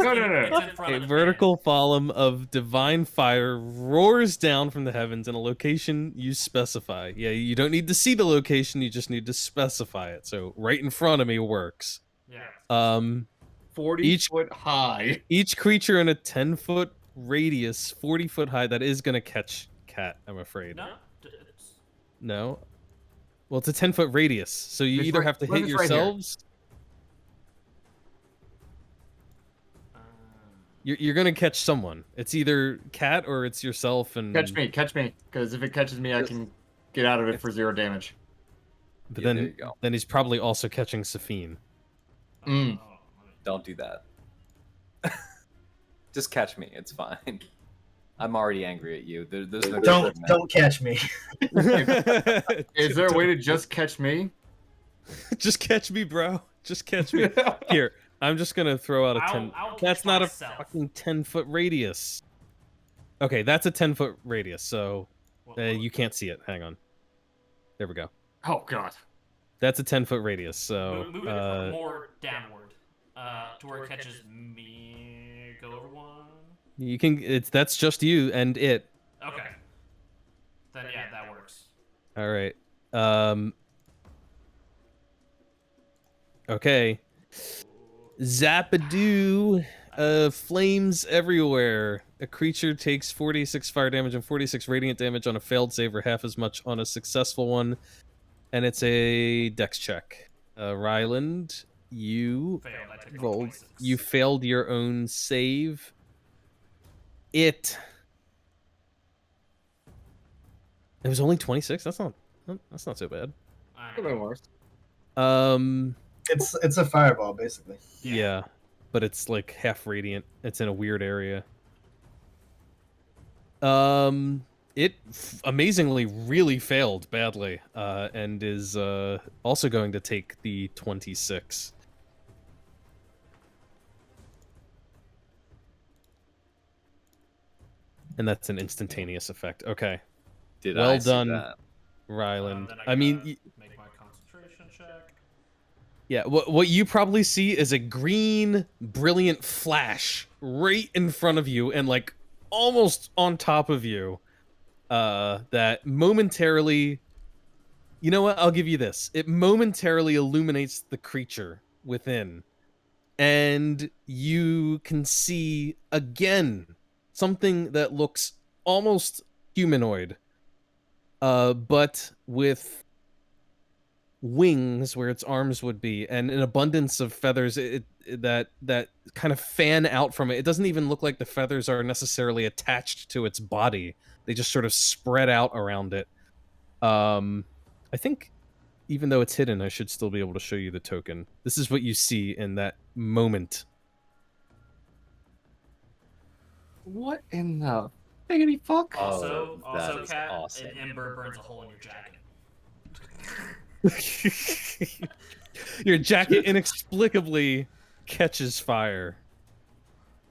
front A of the vertical column of divine fire roars down from the heavens in a location you specify. Yeah, you don't need to see the location, you just need to specify it. So right in front of me works. Yeah. 40-foot high. Each creature in a 10-foot radius, 40-foot high, that is going to catch Cat, I'm afraid. No. No? Well, it's a 10-foot radius, so you either have to hit it's right here. yourselves. You're gonna catch someone. It's either Cat or it's yourself. And Catch me, because if it catches me, I can get out of it for 0 damage. But Yeah, there you go. then he's probably also catching Safine. Mm. Don't do that. Just catch me. It's fine. I'm already angry at you. There's no Don't catch me. Is there a way to just catch me? Just catch me, bro. Just catch me. Here, I'm just gonna throw out a 10. I'll That's catch not myself. a fucking 10-foot radius. Okay, that's a 10-foot radius, so you can't see it. Hang on. There we go. Oh god. That's a 10-foot radius. So Move it more downward, to where it catches me. Go over one. you can. That's just you and it. Okay. Then yeah, that works. All right. Okay. Zapadoo. Flames everywhere. A creature takes 46 fire damage and 46 radiant damage on a failed save, or half as much on a successful one. And it's a dex check. Ryland, you Failed. I took rolled. 26. You failed your own save. It was only 26. That's not so bad. Could have been worse. It's a fireball, basically. Yeah, but it's like half radiant. It's in a weird area. It amazingly really failed badly, and is also going to take the 26. And that's an instantaneous effect. Okay. Did Well I see done, that? Ryland. Then I mean, gotta make my concentration check. yeah, what you probably see is a green, brilliant flash right in front of you and like almost on top of you. That momentarily, you know what? I'll give you this. It momentarily illuminates the creature within, and you can see again something that looks almost humanoid, but with wings where its arms would be, and an abundance of feathers that kind of fan out from it. It doesn't even look like the feathers are necessarily attached to its body. They just sort of spread out around it. I think even though it's hidden, I should still be able to show you the token. This is what you see in that moment. What in the biggity fuck? Also, that is Cat, awesome. an ember burns a hole in your jacket. Your jacket inexplicably catches fire.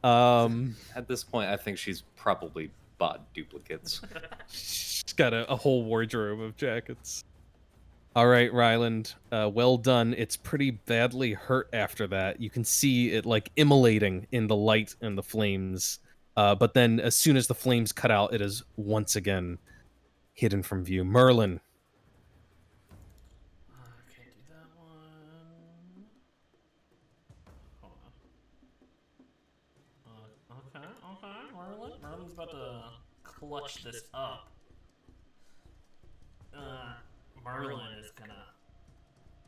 At this point, I think she's probably bought duplicates. She's got a whole wardrobe of jackets. All right, Ryland. Well done. It's pretty badly hurt after that. You can see it like immolating in the light and the flames. But then as soon as the flames cut out, it is once again hidden from view. Merlin. Can't do that one. Hold on. Okay. Merlin's about to clutch this up. Merlin is gonna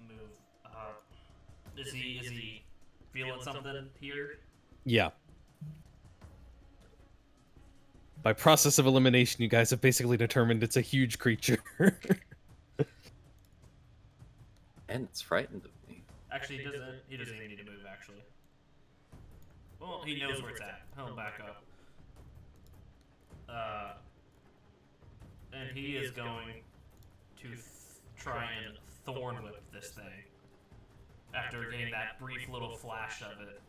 move up. Is he feeling something here? Yeah. By process of elimination, you guys have basically determined it's a huge creature. And it's frightened of me. Actually, he doesn't even need to move, actually. Well, he knows where it's at. He'll back up. And he is going to try and thorn whip this thing. After getting that brief little flash of it.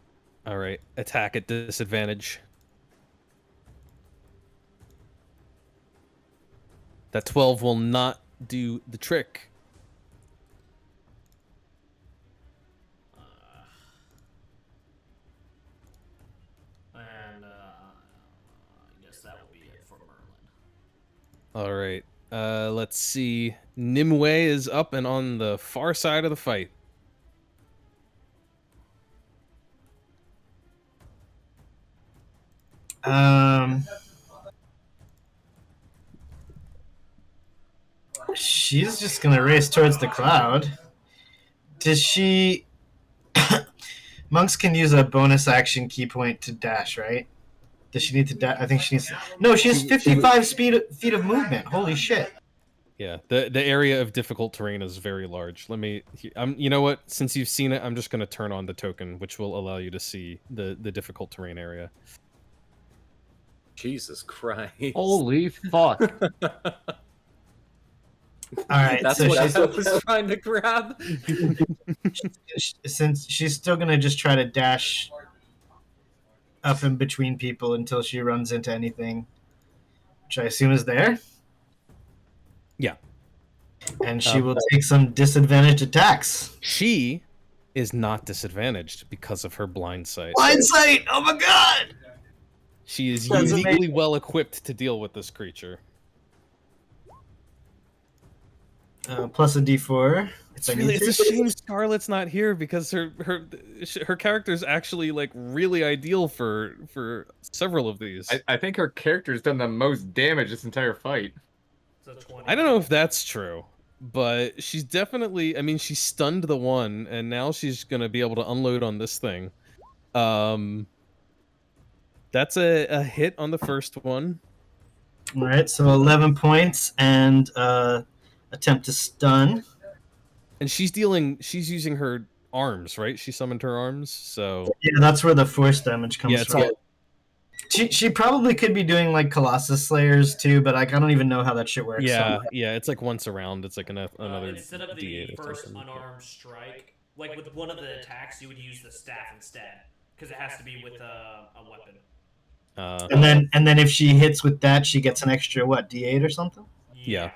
All right, attack at disadvantage. That 12 will not do the trick. I guess that will be it for Merlin. All right, let's see. Nimue is up and on the far side of the fight. She's just gonna race towards the cloud. Does she? Monks can use a bonus action key point to dash, right? Does she need to dash? I think she needs to. No, she has 55 feet of movement. Holy shit. Yeah, the area of difficult terrain is very large. Let me. You know what? Since you've seen it, I'm just going to turn on the token, which will allow you to see the difficult terrain area. Jesus Christ. Holy fuck. All right, That's so what she's, I was trying to grab. since she's still gonna just try to dash up in between people until she runs into anything, which I assume is there. Yeah. And she will take some disadvantaged attacks. She is not disadvantaged because of her blind sight. Blind sight! Oh my god! She is That's uniquely amazing. well equipped to deal with this creature. Plus a D4. It's a shame Scarlet's not here because her character's actually like really ideal for several of these. I think her character's done the most damage this entire fight. So 20. I don't know if that's true, but she's definitely. I mean, she stunned the one, and now she's gonna be able to unload on this thing. That's a hit on the first one. All right, so 11 points and attempt to stun. And she's using her arms, right? She summoned her arms, so Yeah, that's where the force damage comes yeah, it's from. all, She probably could be doing like Colossus Slayers too, but like, I don't even know how that shit works. yeah, so. yeah. It's like once around. It's like another Instead of D8 the or first something. unarmed strike, like with one of the attacks, you would use the staff instead, because it has to be with a weapon. And then if she hits with that, she gets an extra what, D8 or something? Yeah.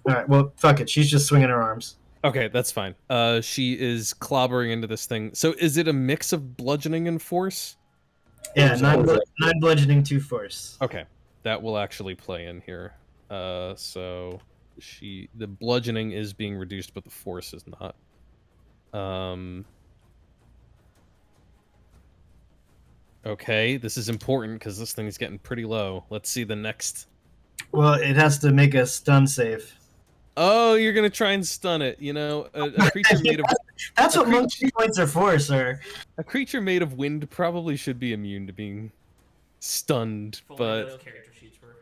All right, well, fuck it. She's just swinging her arms. Okay, that's fine. She is clobbering into this thing. So is it a mix of bludgeoning and force? Yeah, nine bludgeoning, 2 force. Okay, that will actually play in here. So the bludgeoning is being reduced, but the force is not. Okay, this is important because this thing is getting pretty low. Let's see the next. Well, it has to make a stun save. Oh, you're gonna try and stun it. You know, a creature made of That's what monkey points are for, sir. a creature made of wind probably should be immune to being stunned, If only but those character sheets were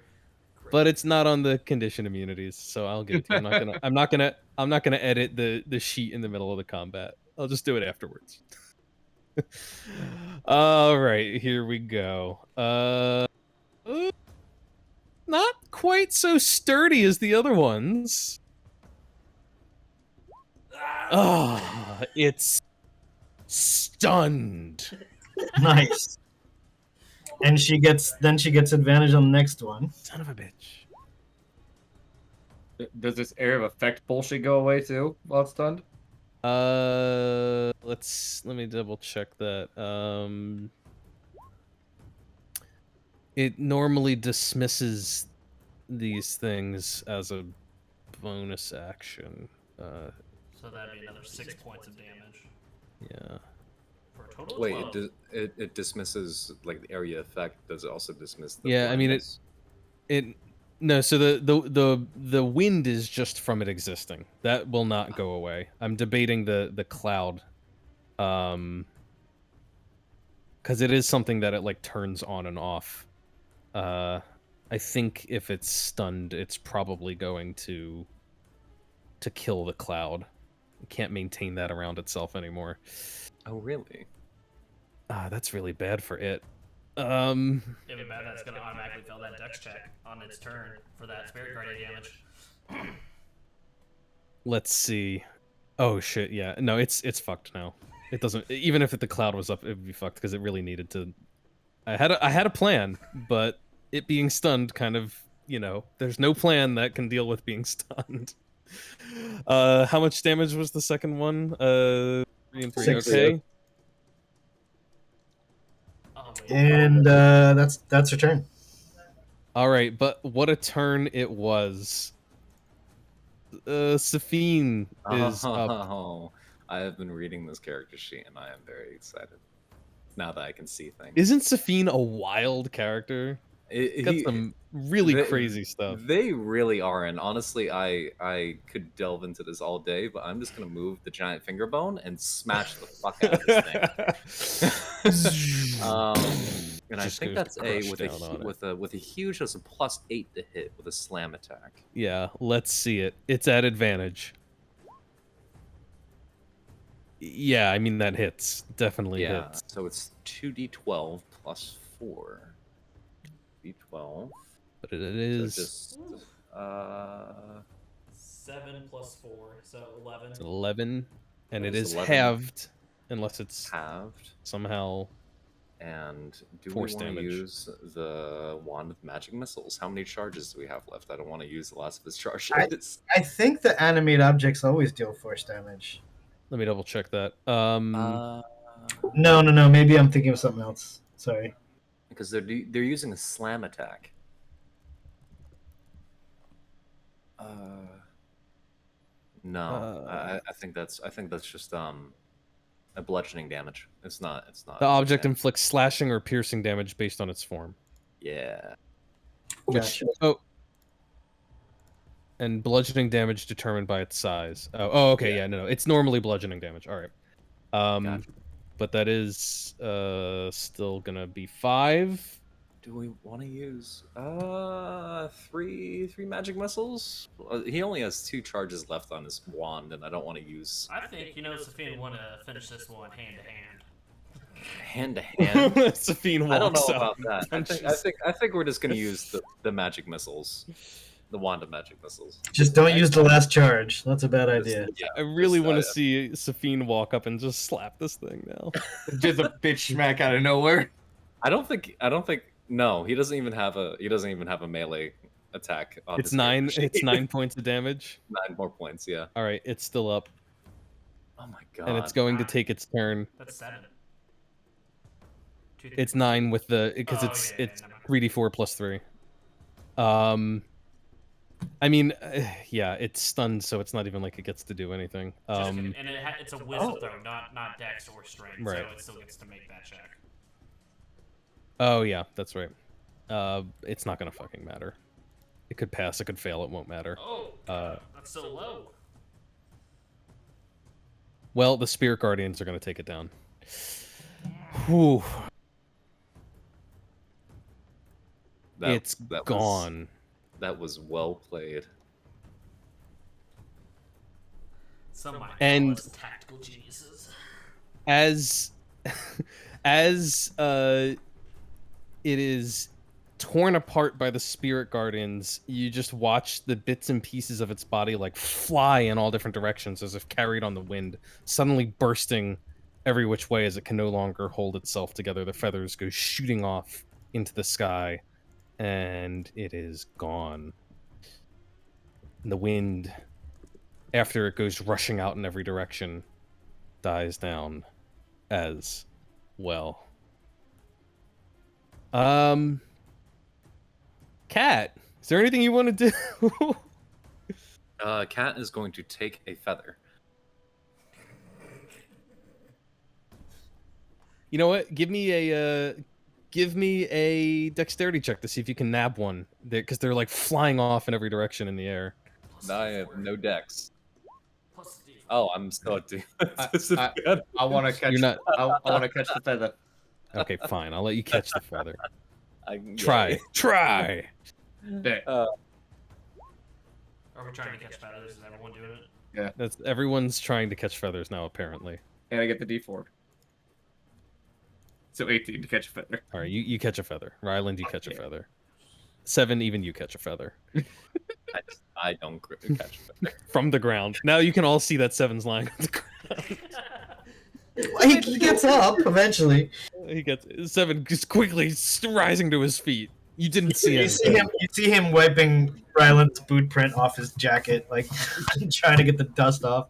great. but it's not on the condition immunities, so I'll give it to you. I'm not gonna edit the sheet in the middle of the combat. I'll just do it afterwards. All right, here we go. Not quite so sturdy as the other ones. Oh, it's stunned. Nice. And she gets advantage on the next one. Son of a bitch. Does this area of effect bullshit go away too while it's stunned? Let me double check that. It normally dismisses these things as a bonus action. So that'd be another 6 points of damage. Yeah. For a total of Wait, 12. it dismisses like the area effect. Does it also dismiss the Yeah, I mean, blindness? No, so the wind is just from it existing. That will not go away. I'm debating the cloud. Because it is something that it like turns on and off. I think if it's stunned, it's probably going to kill the cloud. It can't maintain that around itself anymore. Oh, really? That's really bad for it. Even bad, that's gonna automatically fail that dex check on its turn for that spirit guardian damage. Let's see. Oh shit, yeah. No, it's fucked now. It doesn't, even if the cloud was up, it would be fucked because it really needed to. I had a plan, but it being stunned kind of, you know, there's no plan that can deal with being stunned. How much damage was the second one? 3 and 3. 6. Okay. Oh, wait. And that's her turn. All right, but what a turn it was. Safine is up. Oh, I have been reading this character sheet and I am very excited now that I can see things. Isn't Safine a wild character? Got some really crazy stuff. They really are, and honestly, I could delve into this all day, but I'm just gonna move the giant finger bone and smash the fuck out of this thing. And I Just think goes that's to a crush with a down on it. with a huge, that's a +8 to hit with a slam attack. Yeah, let's see it. It's at advantage. Yeah, I mean that hits. Definitely Yeah, hits. so it's 2d12 plus 4. D12. But it is So just 7 plus 4, so 11. 11, and it It's is 11. halved unless it's halved. somehow. And do Force we want to damage. use the wand of magic missiles? How many charges do we have left? I don't want to use the last of his charges. I think the animate objects always deal force damage. Let me double check that. No. Maybe I'm thinking of something else. Sorry. Because they're using a slam attack. No, I think that's just a bludgeoning damage. It's not. The object inflicts slashing or piercing damage based on its form. Yeah. Which and bludgeoning damage determined by its size. Oh, okay, yeah, no, it's normally bludgeoning damage. All right. Gotcha. But that is still gonna be 5. Do we want to use three magic missiles? He only has 2 charges left on his wand, and I don't want to use. I think Sophia would want to finish this one hand to hand. Hand to hand. Sophine I don't know walks about up. that. I think we're just gonna use the magic missiles, the wand of magic missiles. Just don't use the last charge. That's a bad idea. Yeah, I really want to see Sophine walk up and just slap this thing now. Just a bitch smack out of nowhere. I don't think. No, he doesn't even have a melee attack. On It's his 9. character sheet. It's 9 points of damage. 9 more points. Yeah. All right, it's still up, Oh my god. and it's going to take its turn. That's 7. It's 9 with the because it's 3d4 plus 3. I mean, yeah, it's stunned, so it's not even like it gets to do anything. And it's a wisdom throw, not dex or strength, Right. so it still gets to make that check. Oh yeah, that's right. It's not gonna fucking matter. It could pass, it could fail, it won't matter. Oh, that's so low. Well, the Spirit Guardians are gonna take it down. Whew. It's gone. That was well played. Some might And- call us tactical geniuses. As it is torn apart by the Spirit Guardians, you just watch the bits and pieces of its body like fly in all different directions as if carried on the wind, suddenly bursting every which way as it can no longer hold itself together. The feathers go shooting off into the sky, and it is gone. And the wind, after it goes rushing out in every direction, dies down as well. Cat, is there anything you want to do? Cat is going to take a feather. You know what? Give me a dexterity check to see if you can nab one, because they're like flying off in every direction in the air. I have no dex. Plus D4. Oh, I'm still at I want to catch. You're not- I want to catch the feather. Okay, fine. I'll let you catch the feather. Try. Try. There. Are we trying to catch feathers? Is everyone doing it? That's everyone's trying to catch feathers now, apparently. And I get the D4. So 18 to catch a feather. All right, you catch a feather. Ryland, you catch a feather. 7, even you catch a feather. I don't catch a feather. From the ground. Now you can all see that 7's lying on the ground. He gets up eventually. He gets 7 just quickly rising to his feet. You didn't see You him. see him wiping Ryland's boot print off his jacket, like trying to get the dust off.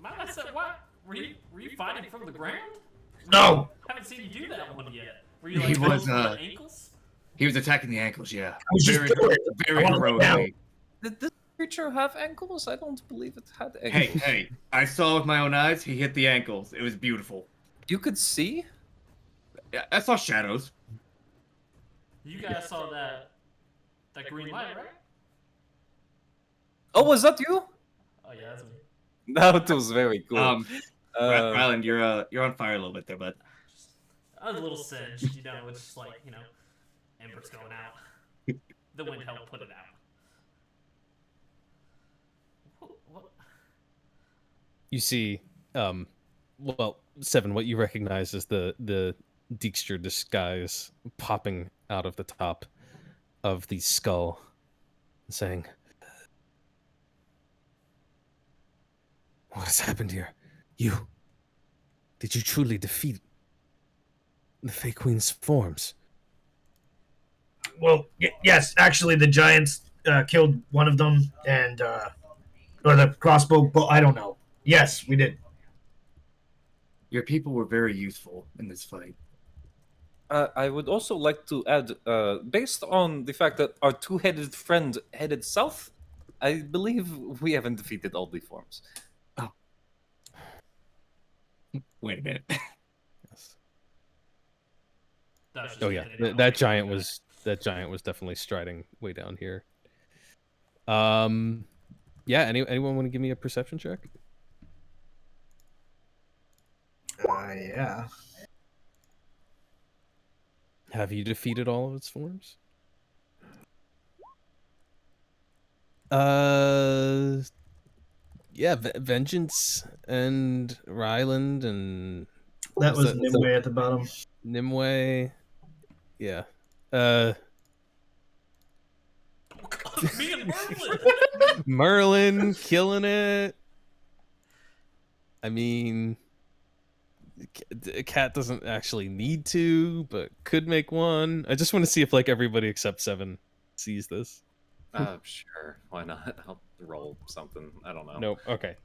I said, what? Were you fighting from the ground? No! I haven't seen you do that one yet. Were you He like was, the ankles? He was attacking the ankles, yeah. was just Very, doing very I wanna lay down. heroically. Did this creature have ankles? I don't believe it had ankles. Hey, I saw with my own eyes, he hit the ankles. It was beautiful. You could see? Yeah, I saw shadows. You guys saw that green light, right? Oh, was that you? Oh yeah, that's me. That was very cool. Ryland, you're on fire a little bit there, bud. Just, I was a little singed, you know. It's just like embers going out. The wind helped put it out. What? You see, well, Seven, what you recognize is the Dijkstra disguise popping out of the top of the skull, saying, "What has happened here? Did you truly defeat the Fey Queen's forms?" Well, yes, actually, the giants killed one of them, and or the crossbow. But I don't know. Yes, we did. Your people were very useful in this fight. I would also like to add, based on the fact that our two-headed friend headed south, I believe we haven't defeated all the forms. Oh. Wait a minute. Yes. That's Oh yeah, that giant was definitely striding way down here. Yeah. Anyone want to give me a perception check? Yeah. Have you defeated all of its forms? Yeah, Vengeance and Ryland and That was that Nimue at the bottom. Nimue. Yeah. Me and Merlin. Merlin killing it. I mean, Cat doesn't actually need to, but could make one. I just want to see if like everybody except Seven sees this. Sure, why not? I'll roll something. I don't know. Nope. Okay.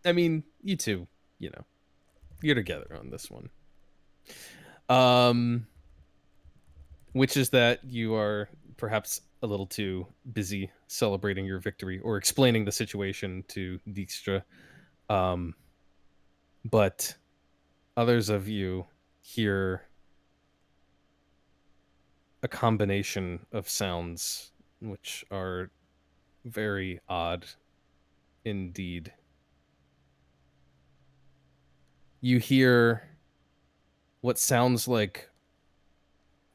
I mean, you two, you're together on this one. Which is that you are perhaps a little too busy celebrating your victory or explaining the situation to Dijkstra. But others of you hear a combination of sounds which are very odd indeed. You hear what sounds like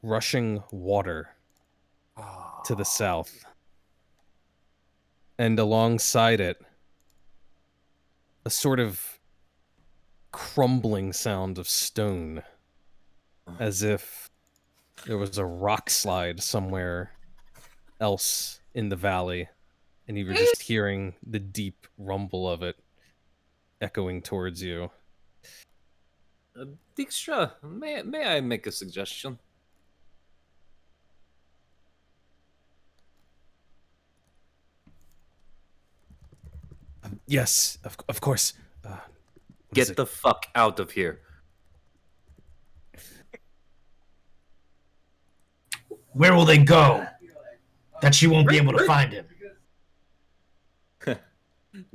rushing water to the south. And alongside it, a sort of crumbling sound of stone, as if there was a rock slide somewhere else in the valley, and you were just hearing the deep rumble of it echoing towards you. Dijkstra, may I make a suggestion? Yes, of course. Get the fuck out of here. Where will they go? That she won't be able to find him.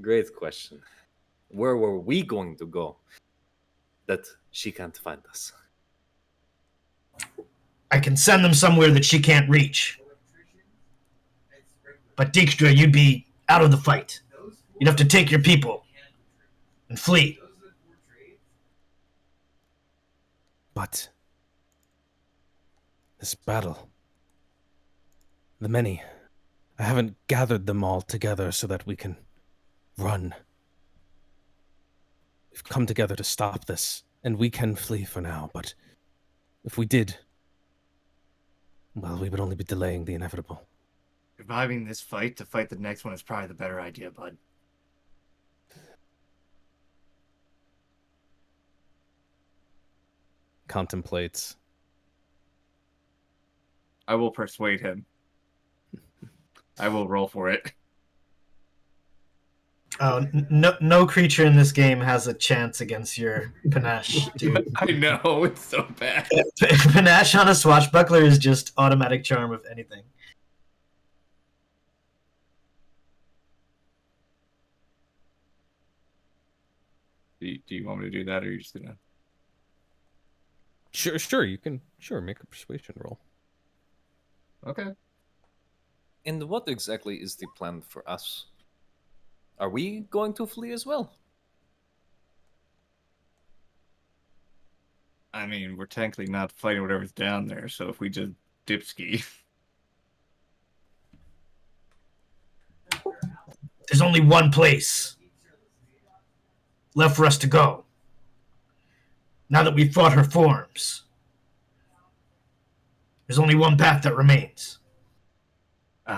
Great question. Where were we going to go that she can't find us? I can send them somewhere that she can't reach. But Dijkstra, you'd be out of the fight. You'd have to take your people and flee. But this battle, the many, I haven't gathered them all together so that we can run. We've come together to stop this, and we can flee for now, but if we did, well, we would only be delaying the inevitable. Surviving this fight to fight the next one is probably the better idea, bud. Contemplates. I will persuade him. I will roll for it. Oh, no creature in this game has a chance against your panache, dude. I know, it's so bad. Panache on a swashbuckler is just automatic charm of anything. Do you want me to do that, or are you just gonna? Sure, you can make a persuasion roll. Okay. And what exactly is the plan for us? Are we going to flee as well? I mean, we're technically not fighting whatever's down there, so if we just dipski. There's only one place left for us to go. Now that we've fought her forms, there's only one path that remains.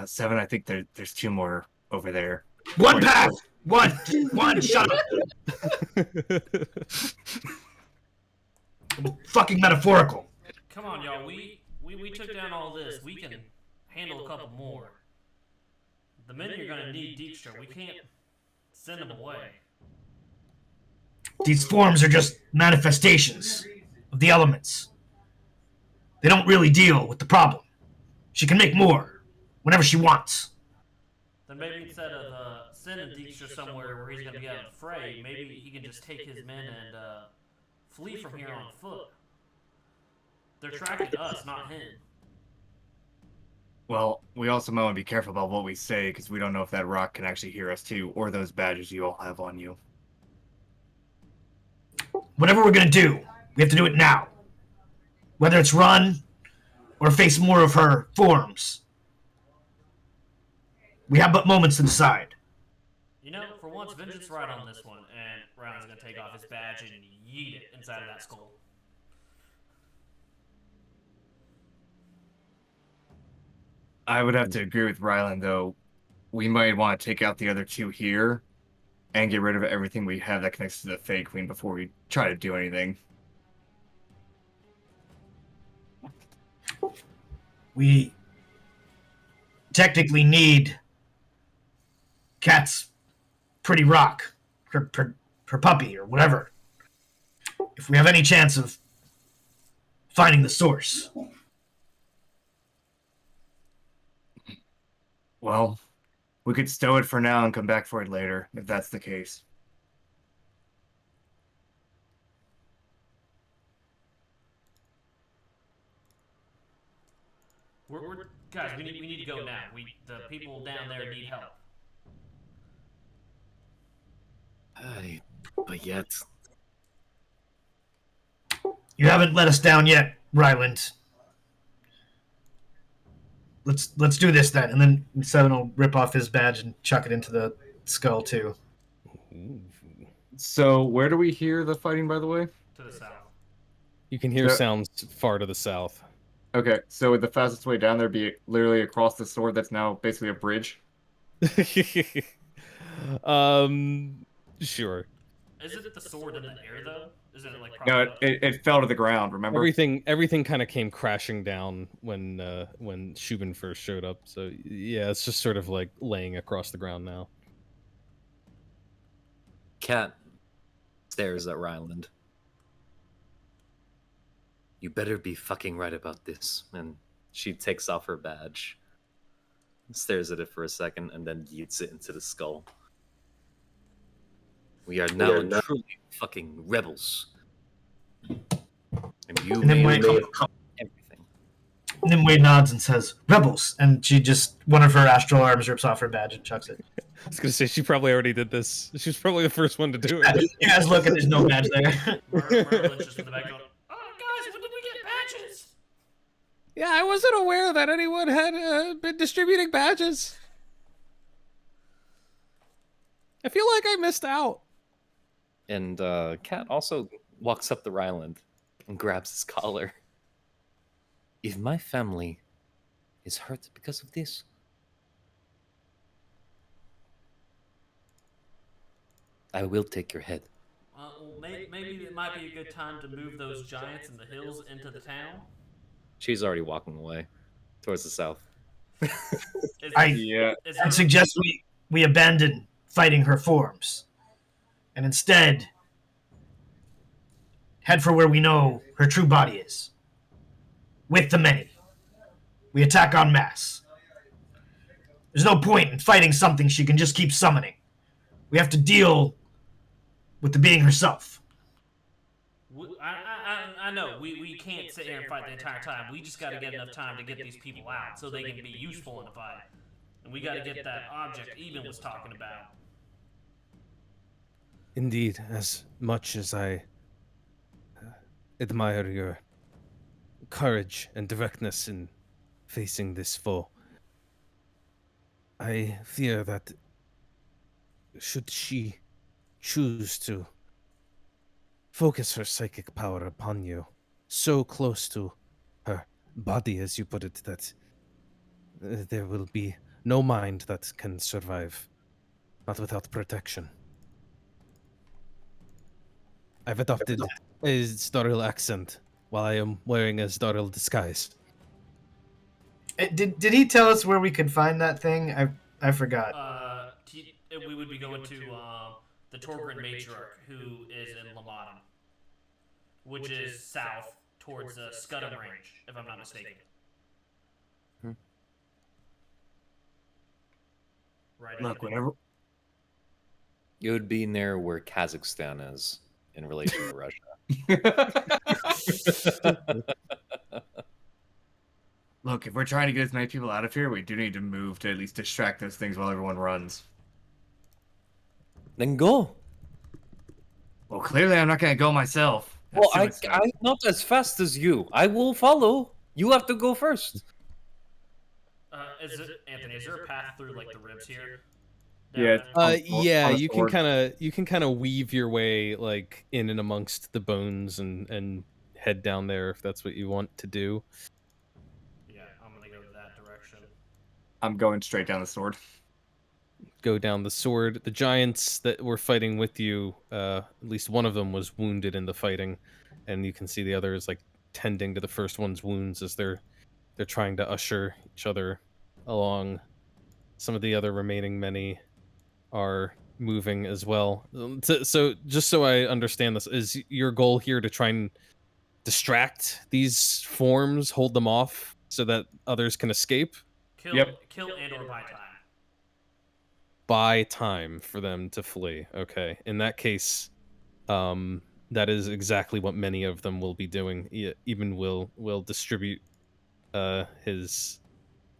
7, I think there's 2 more over there. One path! One, shut up! Fucking metaphorical. Come on, y'all. We took down all this. We can handle a couple more. The men you're gonna need Dijkstra. We can't send them away. These forms are just manifestations of the elements. They don't really deal with the problem. She can make more whenever she wants. Then maybe instead of sending Dijkstra somewhere where he's gonna be out of the fray, maybe he can just take his men and flee from here on foot. They're tracking us, not him. Well, we also might want to be careful about what we say, because we don't know if that rock can actually hear us too, or those badges you all have on you. Whatever we're gonna do, we have to do it now. Whether it's run or face more of her forms. We have but moments to decide. You know, for once, Vengeance right on this one, and Ryan's gonna take off his badge and yeet it inside of that skull. I would have to agree with Ryland, though. We might want to take out the other 2 here and get rid of everything we have that connects to the Fey Queen before we try to do anything. We technically need Cat's pretty rock, her puppy, or whatever. If we have any chance of finding the source. Well, we could stow it for now and come back for it later, if that's the case. Guys, we need to go now. The people down there need help. But yet, You haven't let us down yet, Ryland. Let's do this then, and then Seven will rip off his badge and chuck it into the skull too. So, where do we hear the fighting, by the way? To the south. You can hear sounds far to the south. Okay, so would the fastest way down there be literally across the sword that's now basically a bridge? Sure. Is it the sword in the air though? Isn't it like No, propped up? it fell to the ground, remember? Everything kind of came crashing down when Shubin first showed up. So yeah, it's just sort of like laying across the ground now. Cat stares at Ryland. You better be fucking right about this. And she takes off her badge, stares at it for a second, and then yeets it into the skull. We are now truly fucking rebels. And you may come everything. And then Wade nods and says, "Rebels," and she just one of her astral arms rips off her badge and chucks it. I was gonna say she probably already did this. She was probably the first one to do it. You guys look, and there's no badge there. Merlin's just in the back going, "Oh, guys, when did we get badges?" Yeah, I wasn't aware that anyone had been distributing badges. I feel like I missed out. And Cat also walks up to Ryland and grabs his collar. If my family is hurt because of this, I will take your head. Well, maybe it might be a good time to move those giants in the hills into the town. She's already walking away towards the south. I suggest we abandon fighting her forms and instead head for where we know her true body is. With the many. We attack en masse. There's no point in fighting something she can just keep summoning. We have to deal with the being herself. I I know we can't sit here and fight the entire time. We just got to get enough time to get these people out so they can be useful in the fight. And we got to get that object Eben was talking about. Indeed, as much as I admire your courage and directness in facing this foe, I fear that should she choose to focus her psychic power upon you, so close to her body, as you put it, that there will be no mind that can survive, not without protection. I've adopted a Starl accent while I am wearing a Starl disguise. Did he tell us where we could find that thing? I forgot. We would be going to the Torgrin Matriarch, who is in Lamadam, which is south towards the Scudam Range, if I'm not mistaken. Right. Look, whenever It would be near where Kazakhstan is in relation to Russia. Look, if we're trying to get as many people out of here, we do need to move to at least distract those things while everyone runs. Then go. Well, clearly I'm not going to go myself. Well, I'm not as fast as you. I will follow. You have to go first. Anthony, is there a path through like the ribs here? Yeah. Yeah, on a you sword. can kind of weave your way like in and amongst the bones and head down there if that's what you want to do. Yeah, I'm gonna go that direction. I'm going straight down the sword. Go down the sword. The giants that were fighting with you, at least one of them was wounded in the fighting, and you can see the others like tending to the first one's wounds as they're trying to usher each other along. Some of the other remaining many are moving as well. So just so I understand this, is your goal here to try and distract these forms, hold them off so that others can escape? Kill and or buy time. Buy time for them to flee. Okay. In that case, that is exactly what many of them will be doing. Eben will distribute his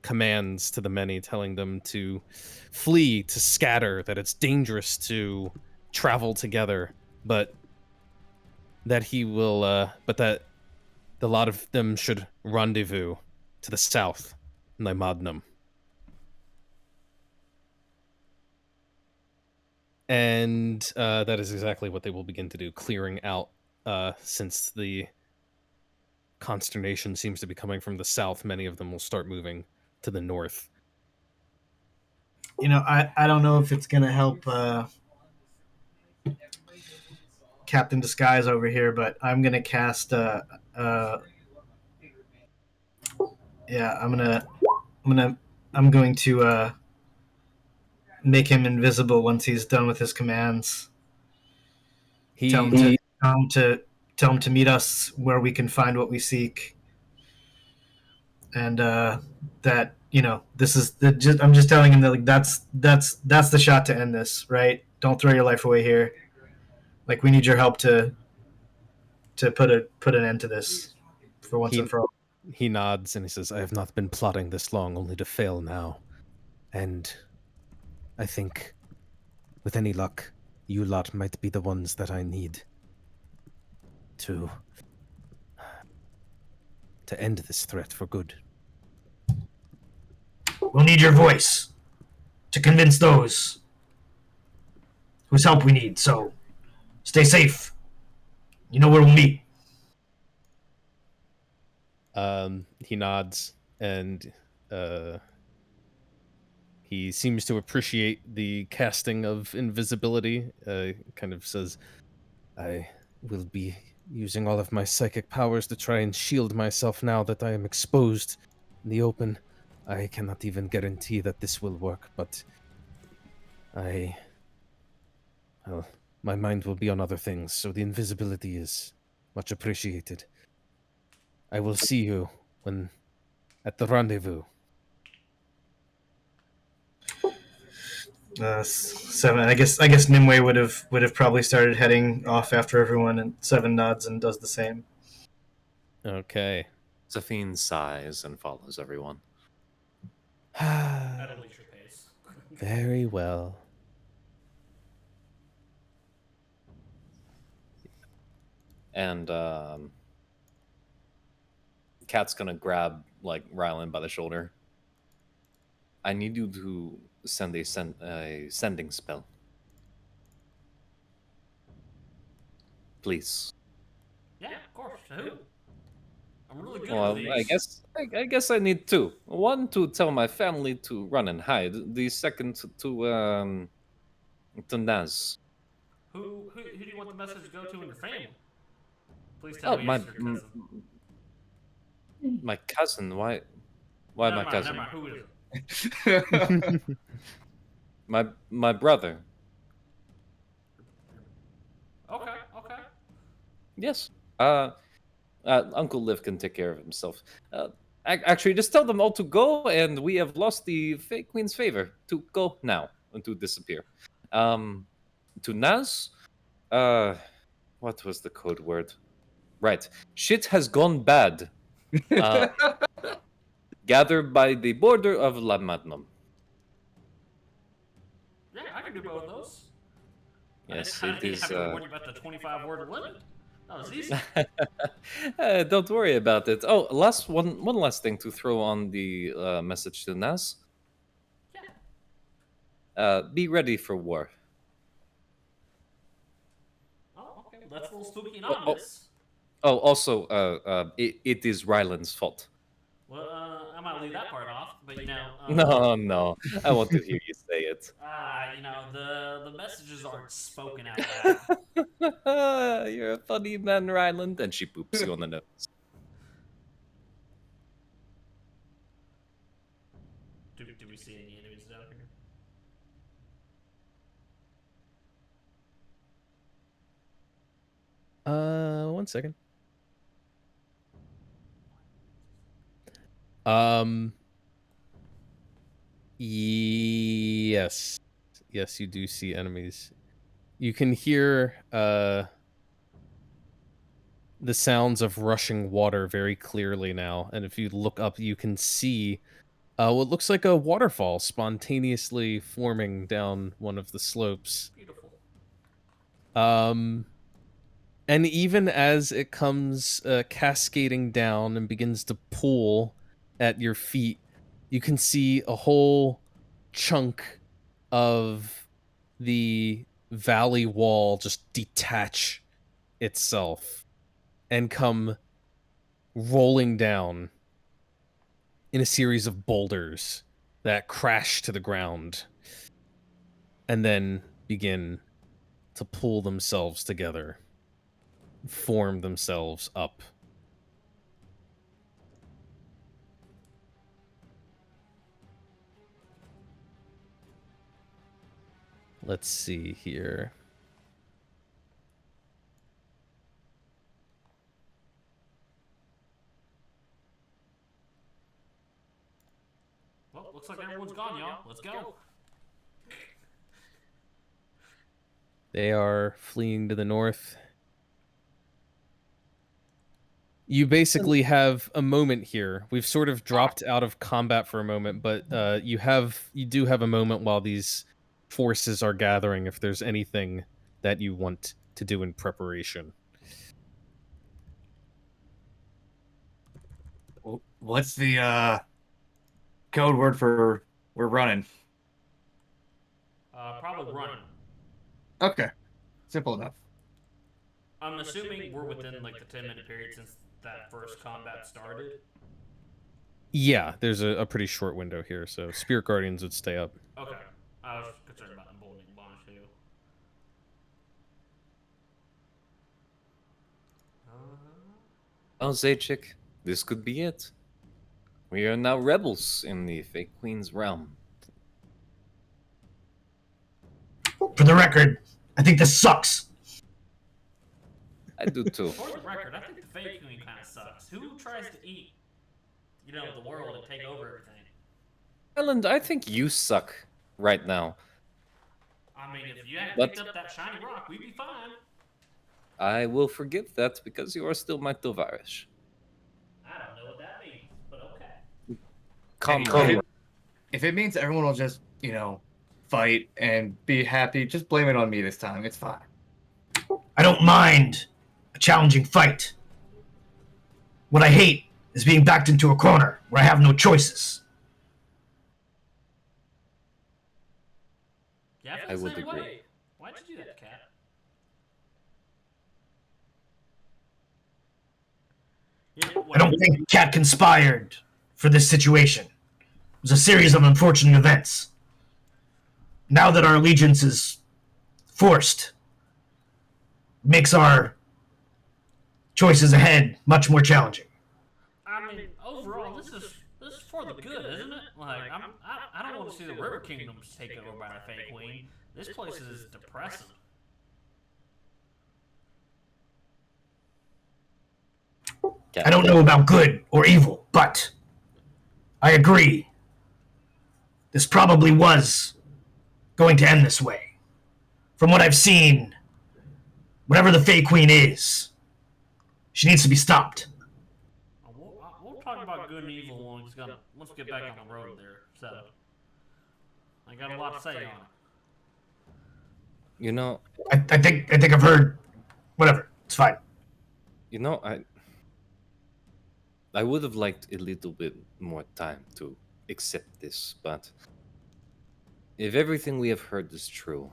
commands to the many, telling them to flee, to scatter, that it's dangerous to travel together, but that he will but that the lot of them should rendezvous to the south, Nymadnum. And that is exactly what they will begin to do, clearing out, since the consternation seems to be coming from the south. Many of them will start moving to the north. You know, I don't know if it's gonna help Captain Disguise over here, but I'm gonna cast yeah, I'm going to make him invisible once he's done with his commands. Tell him to meet us where we can find what we seek, and that this is I'm just telling him that like that's the shot to end this. Right? Don't throw your life away here. Like we need your help to put an end to this for once and for all. He nods and he says, "I have not been plotting this long, only to fail now. And I think, with any luck, you lot might be the ones that I need to end this threat for good." We'll need your voice to convince those whose help we need, so stay safe. You know where we'll meet. He nods and he seems to appreciate the casting of invisibility. Kind of says, "I will be using all of my psychic powers to try and shield myself now that I am exposed in the open. I cannot even guarantee that this will work, but my mind will be on other things, so the invisibility is much appreciated. I will see you at the rendezvous." 7. I guess Nimue would have probably started heading off after everyone, and 7 nods and does the same. Okay. Zafine sighs and follows everyone. At a leisure pace. Very well. And Cat's gonna grab like Rylan by the shoulder. I need you to send a sending spell, please. Yeah, of course. To who? I'm really good Well, with these. I guess I need two. One to tell my family to run and hide. The second to Naz. Who do you want the message to go to in your family? Please tell Oh, me it's your cousin. my cousin. Why my cousin? Never mind. Who is it? My brother. Okay. Yes. Uncle Liv can take care of himself. Actually, just tell them all to go, and we have lost the fake queen's favor. To go now and to disappear. To Naz. What was the code word? Right. Shit has gone bad. Gather by the border of La Magnum. Yeah, I can do both of those. Yes, I it didn't is. have to warn you about the 25-word limit. That was easy. Don't worry about it. Oh, one last thing to throw on the message to Naz. Yeah. Be ready for war. Oh, okay. That's a little spooky and ominous. Oh, also, it is Ryland's fault. Well, I might leave that part off, but you know. No, I want to hear you say it. You know, the messages aren't spoken out loud. You're a funny man, Ryland, and she poops you on the nose. Do we see any enemies down here? One second. Yes. Yes, you do see enemies. You can hear the sounds of rushing water very clearly now, and if you look up, you can see what looks like a waterfall spontaneously forming down one of the slopes. Beautiful. And even as it comes cascading down and begins to pool at your feet, you can see a whole chunk of the valley wall just detach itself and come rolling down in a series of boulders that crash to the ground and then begin to pull themselves together, form themselves up. Let's see here. Well, looks like everyone's gone, y'all. Let's go. They are fleeing to the north. You basically have a moment here. We've sort of dropped out of combat for a moment, but you do have a moment while these forces are gathering if there's anything that you want to do in preparation. What's the code word for we're running? Probably running. Okay, simple enough. I'm assuming we're within like the 10-minute period since that first combat started. Yeah, there's a pretty short window here, so Spirit Guardians would stay up. Okay. I was concerned about emboldening Bond too. Oh, Zaychik, this could be it. We are now rebels in the fake queen's realm. For the record, I think this sucks. I do too. For the record, I think the fake queen kind of sucks. Who tries to eat, the world and take over everything? Island, I think you suck right now. I mean, if you hadn't picked up that shiny rock, we'd be fine. I will forgive that because you are still my Tovarish. Calm. If it means everyone will just, fight and be happy, just blame it on me this time. It's fine. I don't mind a challenging fight. What I hate is being backed into a corner where I have no choices. Yeah, I would agree. Way. Why'd you do that, Cat? I don't think Cat conspired for this situation. It was a series of unfortunate events. Now that our allegiance is forced, makes our choices ahead much more challenging. I mean, overall, this is for the good, isn't it? Like, I don't want to see the River Kingdoms taken over by the Fey Queen. This place is depressing. I don't know about good or evil, but I agree. This probably was going to end this way. From what I've seen, whatever the Fey Queen is, she needs to be stopped. We'll talk about good and evil once we get back on the road there. So, I got a lot to say on it. You know, I think I've heard. Whatever, it's fine. you know, I would have liked a little bit more time to accept this, but if everything we have heard is true,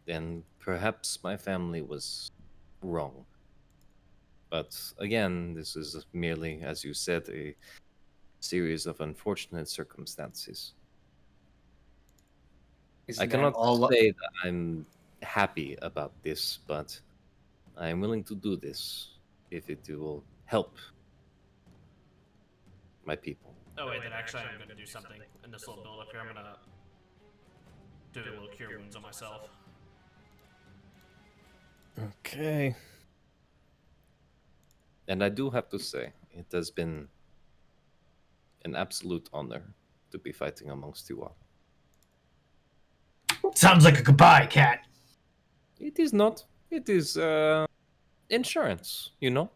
then perhaps my family was wrong. But again, this is merely, as you said, a series of unfortunate circumstances. I cannot say that I'm happy about this, but I am willing to do this if it will help my people. Oh wait, then actually I'm going to do something in this little build up here. I'm going to do a little cure wounds on myself. Okay. And I do have to say, it has been an absolute honor to be fighting amongst you all. Sounds like a goodbye, Cat. It is not. It is insurance, you know?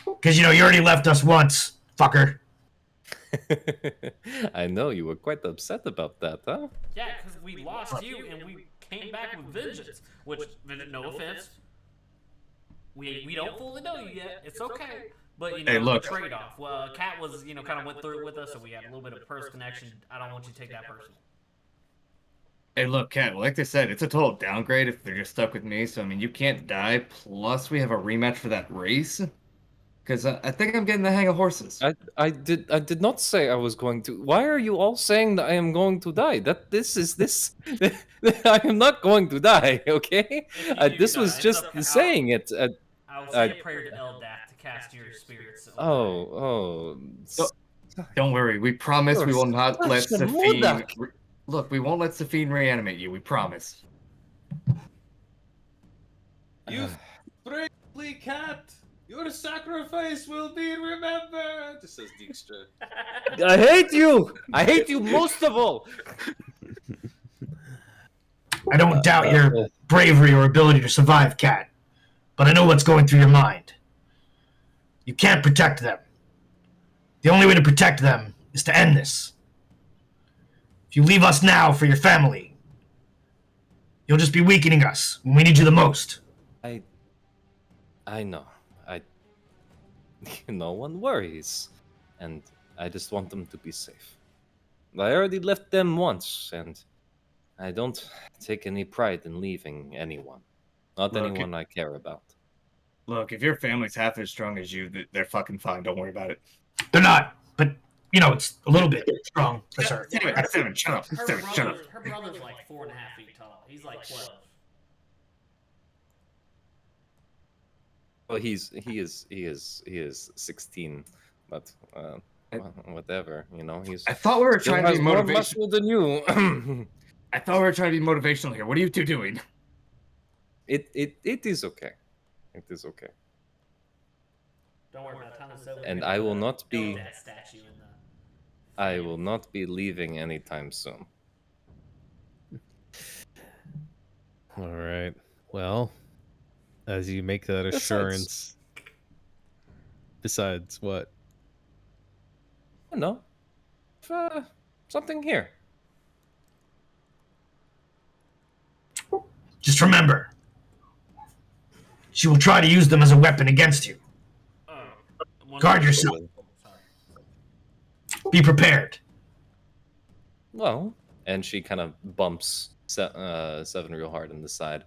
Because, you already left us once, fucker. I know, you were quite upset about that, huh? Yeah, because we lost you and we came back with vengeance. Which, no offense, we don't fully know you yet. It's okay. But, Hey, look. the trade-off. Well, Cat was, kind of went through it with us, so we had a little bit of personal connection. I don't want you to take that personal. Hey, look, Cat, like I said, it's a total downgrade if they're just stuck with me. So, I mean, you can't die. Plus, we have a rematch for that race. Because I think I'm getting the hang of horses. I did not say I was going to. Why are you all saying that I am going to die? I am not going to die. Okay, this was just saying it. I'll say a prayer to Eldath to cast your spirits. Don't worry, we promise we will not let such a Safine. Look, we won't let Safine reanimate you. We promise. You bravely, Cat. Your sacrifice will be remembered. Just says Dijkstra. I hate you. I hate you most of all. I don't doubt your bravery or ability to survive, Cat. But I know what's going through your mind. You can't protect them. The only way to protect them is to end this. If you leave us now for your family, you'll just be weakening us when we need you the most. I know. No one worries. And I just want them to be safe. I already left them once, and I don't take any pride in leaving anyone. Not anyone I care about. Look, if your family's half as strong as you, they're fucking fine. Don't worry about it. They're not, but, it's a little bit strong for sure. Anyway, Seven, shut up. Seven, shut up. Her brother's like 4.5 feet tall. He's like 12. Well, he is 16, but whatever, he's. I thought we were trying to be more motivational. muscle than you. I thought we were trying to be motivational here. What are you two doing? It is okay. It is okay. Don't worry about it. And I will not be. I will not be leaving anytime soon. All right. Well, as you make that assurance. Besides what? No, something here. Just remember, she will try to use them as a weapon against you. Oh, Guard yourself. Sorry. Be prepared. Well, and she kind of bumps Seven real hard in the side.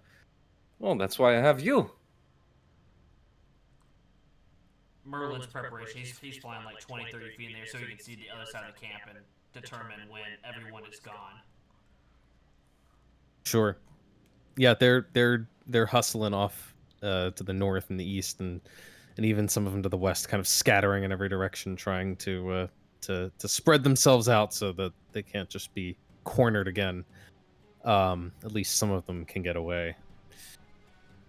Well, that's why I have you. Merlin's preparation, he's flying like 20, 30 feet in there so he can see the other side of the camp and determine when everyone is gone. Sure. Yeah, they're hustling off to the north and the east, and even some of them to the west, kind of scattering in every direction, trying to spread themselves out so that they can't just be cornered again. At least some of them can get away.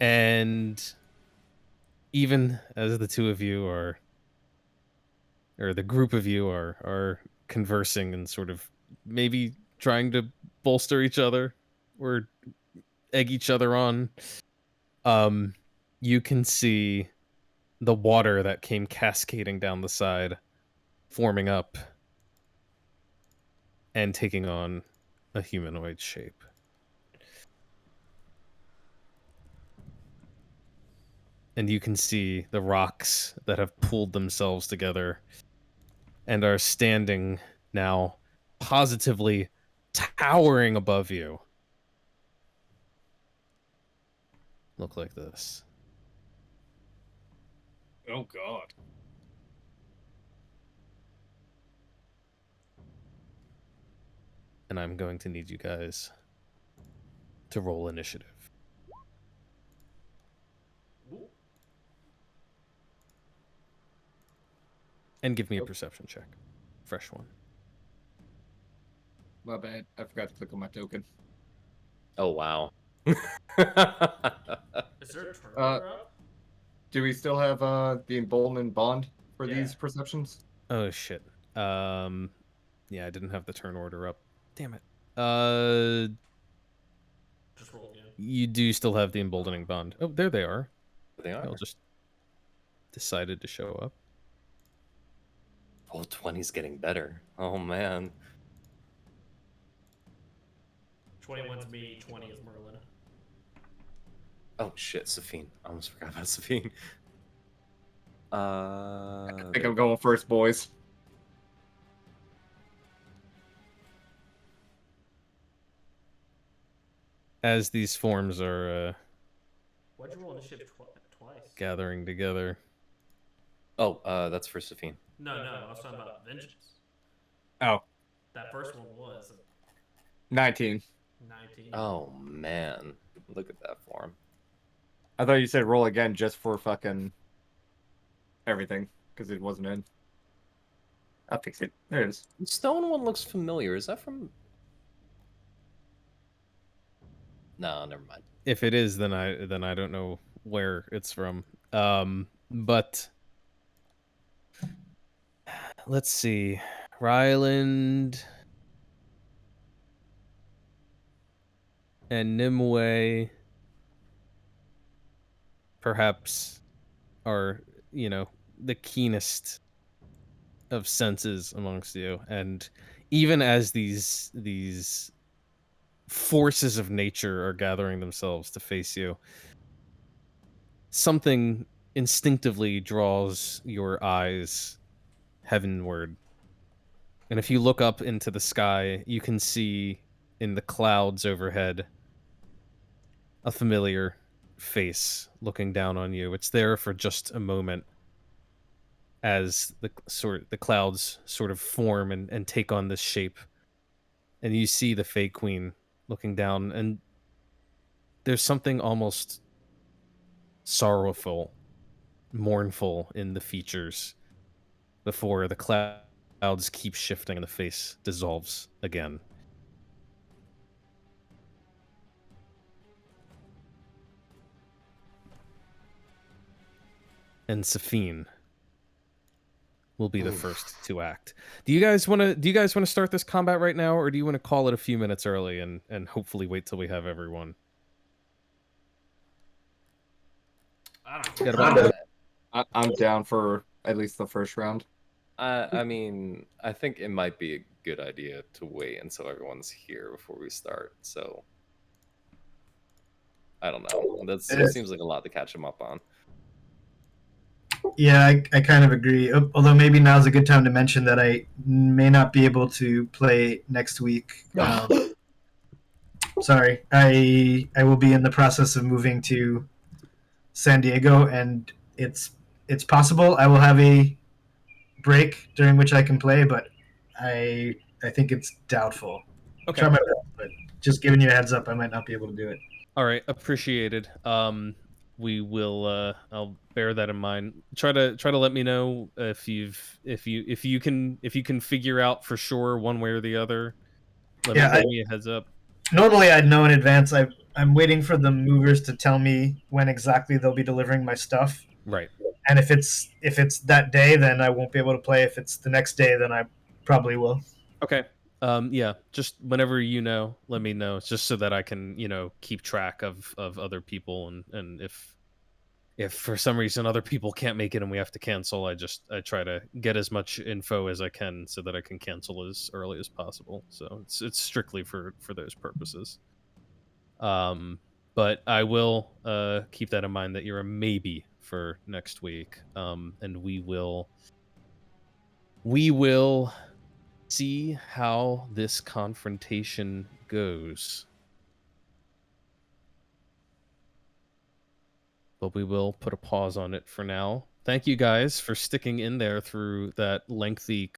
And even as the two of you are, or the group of you are conversing and sort of maybe trying to bolster each other or egg each other on, you can see the water that came cascading down the side forming up and taking on a humanoid shape. And you can see the rocks that have pulled themselves together and are standing now positively towering above you. Look like this. Oh God. And I'm going to need you guys to roll initiative. And give me a perception check. Fresh one. My bad. I forgot to click on my token. Oh, wow. Is there a turnover up? Do we still have the emboldened bond for Yeah. these perceptions? Oh shit. Yeah, I didn't have the turn order up. Damn it. Just roll again. You do still have the emboldening bond. Oh, there they are. They are. They'll just decided to show up. Oh, 20's getting better. Oh, man. 21's me, 20 is Merlin. Oh, shit, Safine. I almost forgot about Safine. I think I'm going first, boys. As these forms are Why'd you roll initiative twice? gathering together. Oh, that's for Safine. No, I was talking about vengeance. Oh. That first one was 19. 19. Oh, man. Look at that form. I thought you said roll again just for fucking everything, because it wasn't in. I'll fix it. There it is. The stone one looks familiar. Is that from... No, never mind. If it is, then I don't know where it's from. But let's see. Ryland and Nimue perhaps are, the keenest of senses amongst you. And even as these forces of nature are gathering themselves to face you, something instinctively draws your eyes heavenward. And if you look up into the sky, you can see in the clouds overhead a familiar face looking down on you. It's there for just a moment as the clouds sort of form and take on this shape. And you see the Fae Queen looking down, and there's something almost sorrowful, mournful in the features before the clouds keep shifting and the face dissolves again. And Safine will be the first to act. Do you guys want to start this combat right now, or do you want to call it a few minutes early and hopefully wait till we have everyone? I don't know. I'm down for at least the first round. I mean, I think it might be a good idea to wait until everyone's here before we start. So I don't know. That seems like a lot to catch him up on. Yeah, I kind of agree. Although maybe now's a good time to mention that I may not be able to play next week. Sorry, I will be in the process of moving to San Diego, and it's possible I will have a break during which I can play, but I think it's doubtful. Okay. Try my best, but just giving you a heads up, I might not be able to do it. All right, appreciated. We will I'll bear that in mind. Try to let me know if you can figure out for sure one way or the other. Let me Yeah, give me a heads up. normally I'd know in advance. I'm waiting for the movers to tell me when exactly they'll be delivering my stuff. Right. And if it's that day, then I won't be able to play. If it's the next day, then I probably will. Okay. Yeah, just whenever you know, let me know. It's just so that I can, keep track of other people, and if for some reason other people can't make it and we have to cancel, I try to get as much info as I can so that I can cancel as early as possible. So it's strictly for those purposes. But I will keep that in mind that you're a maybe for next week. And we will see how this confrontation goes. But we will put a pause on it for now. Thank you guys for sticking in there through that lengthy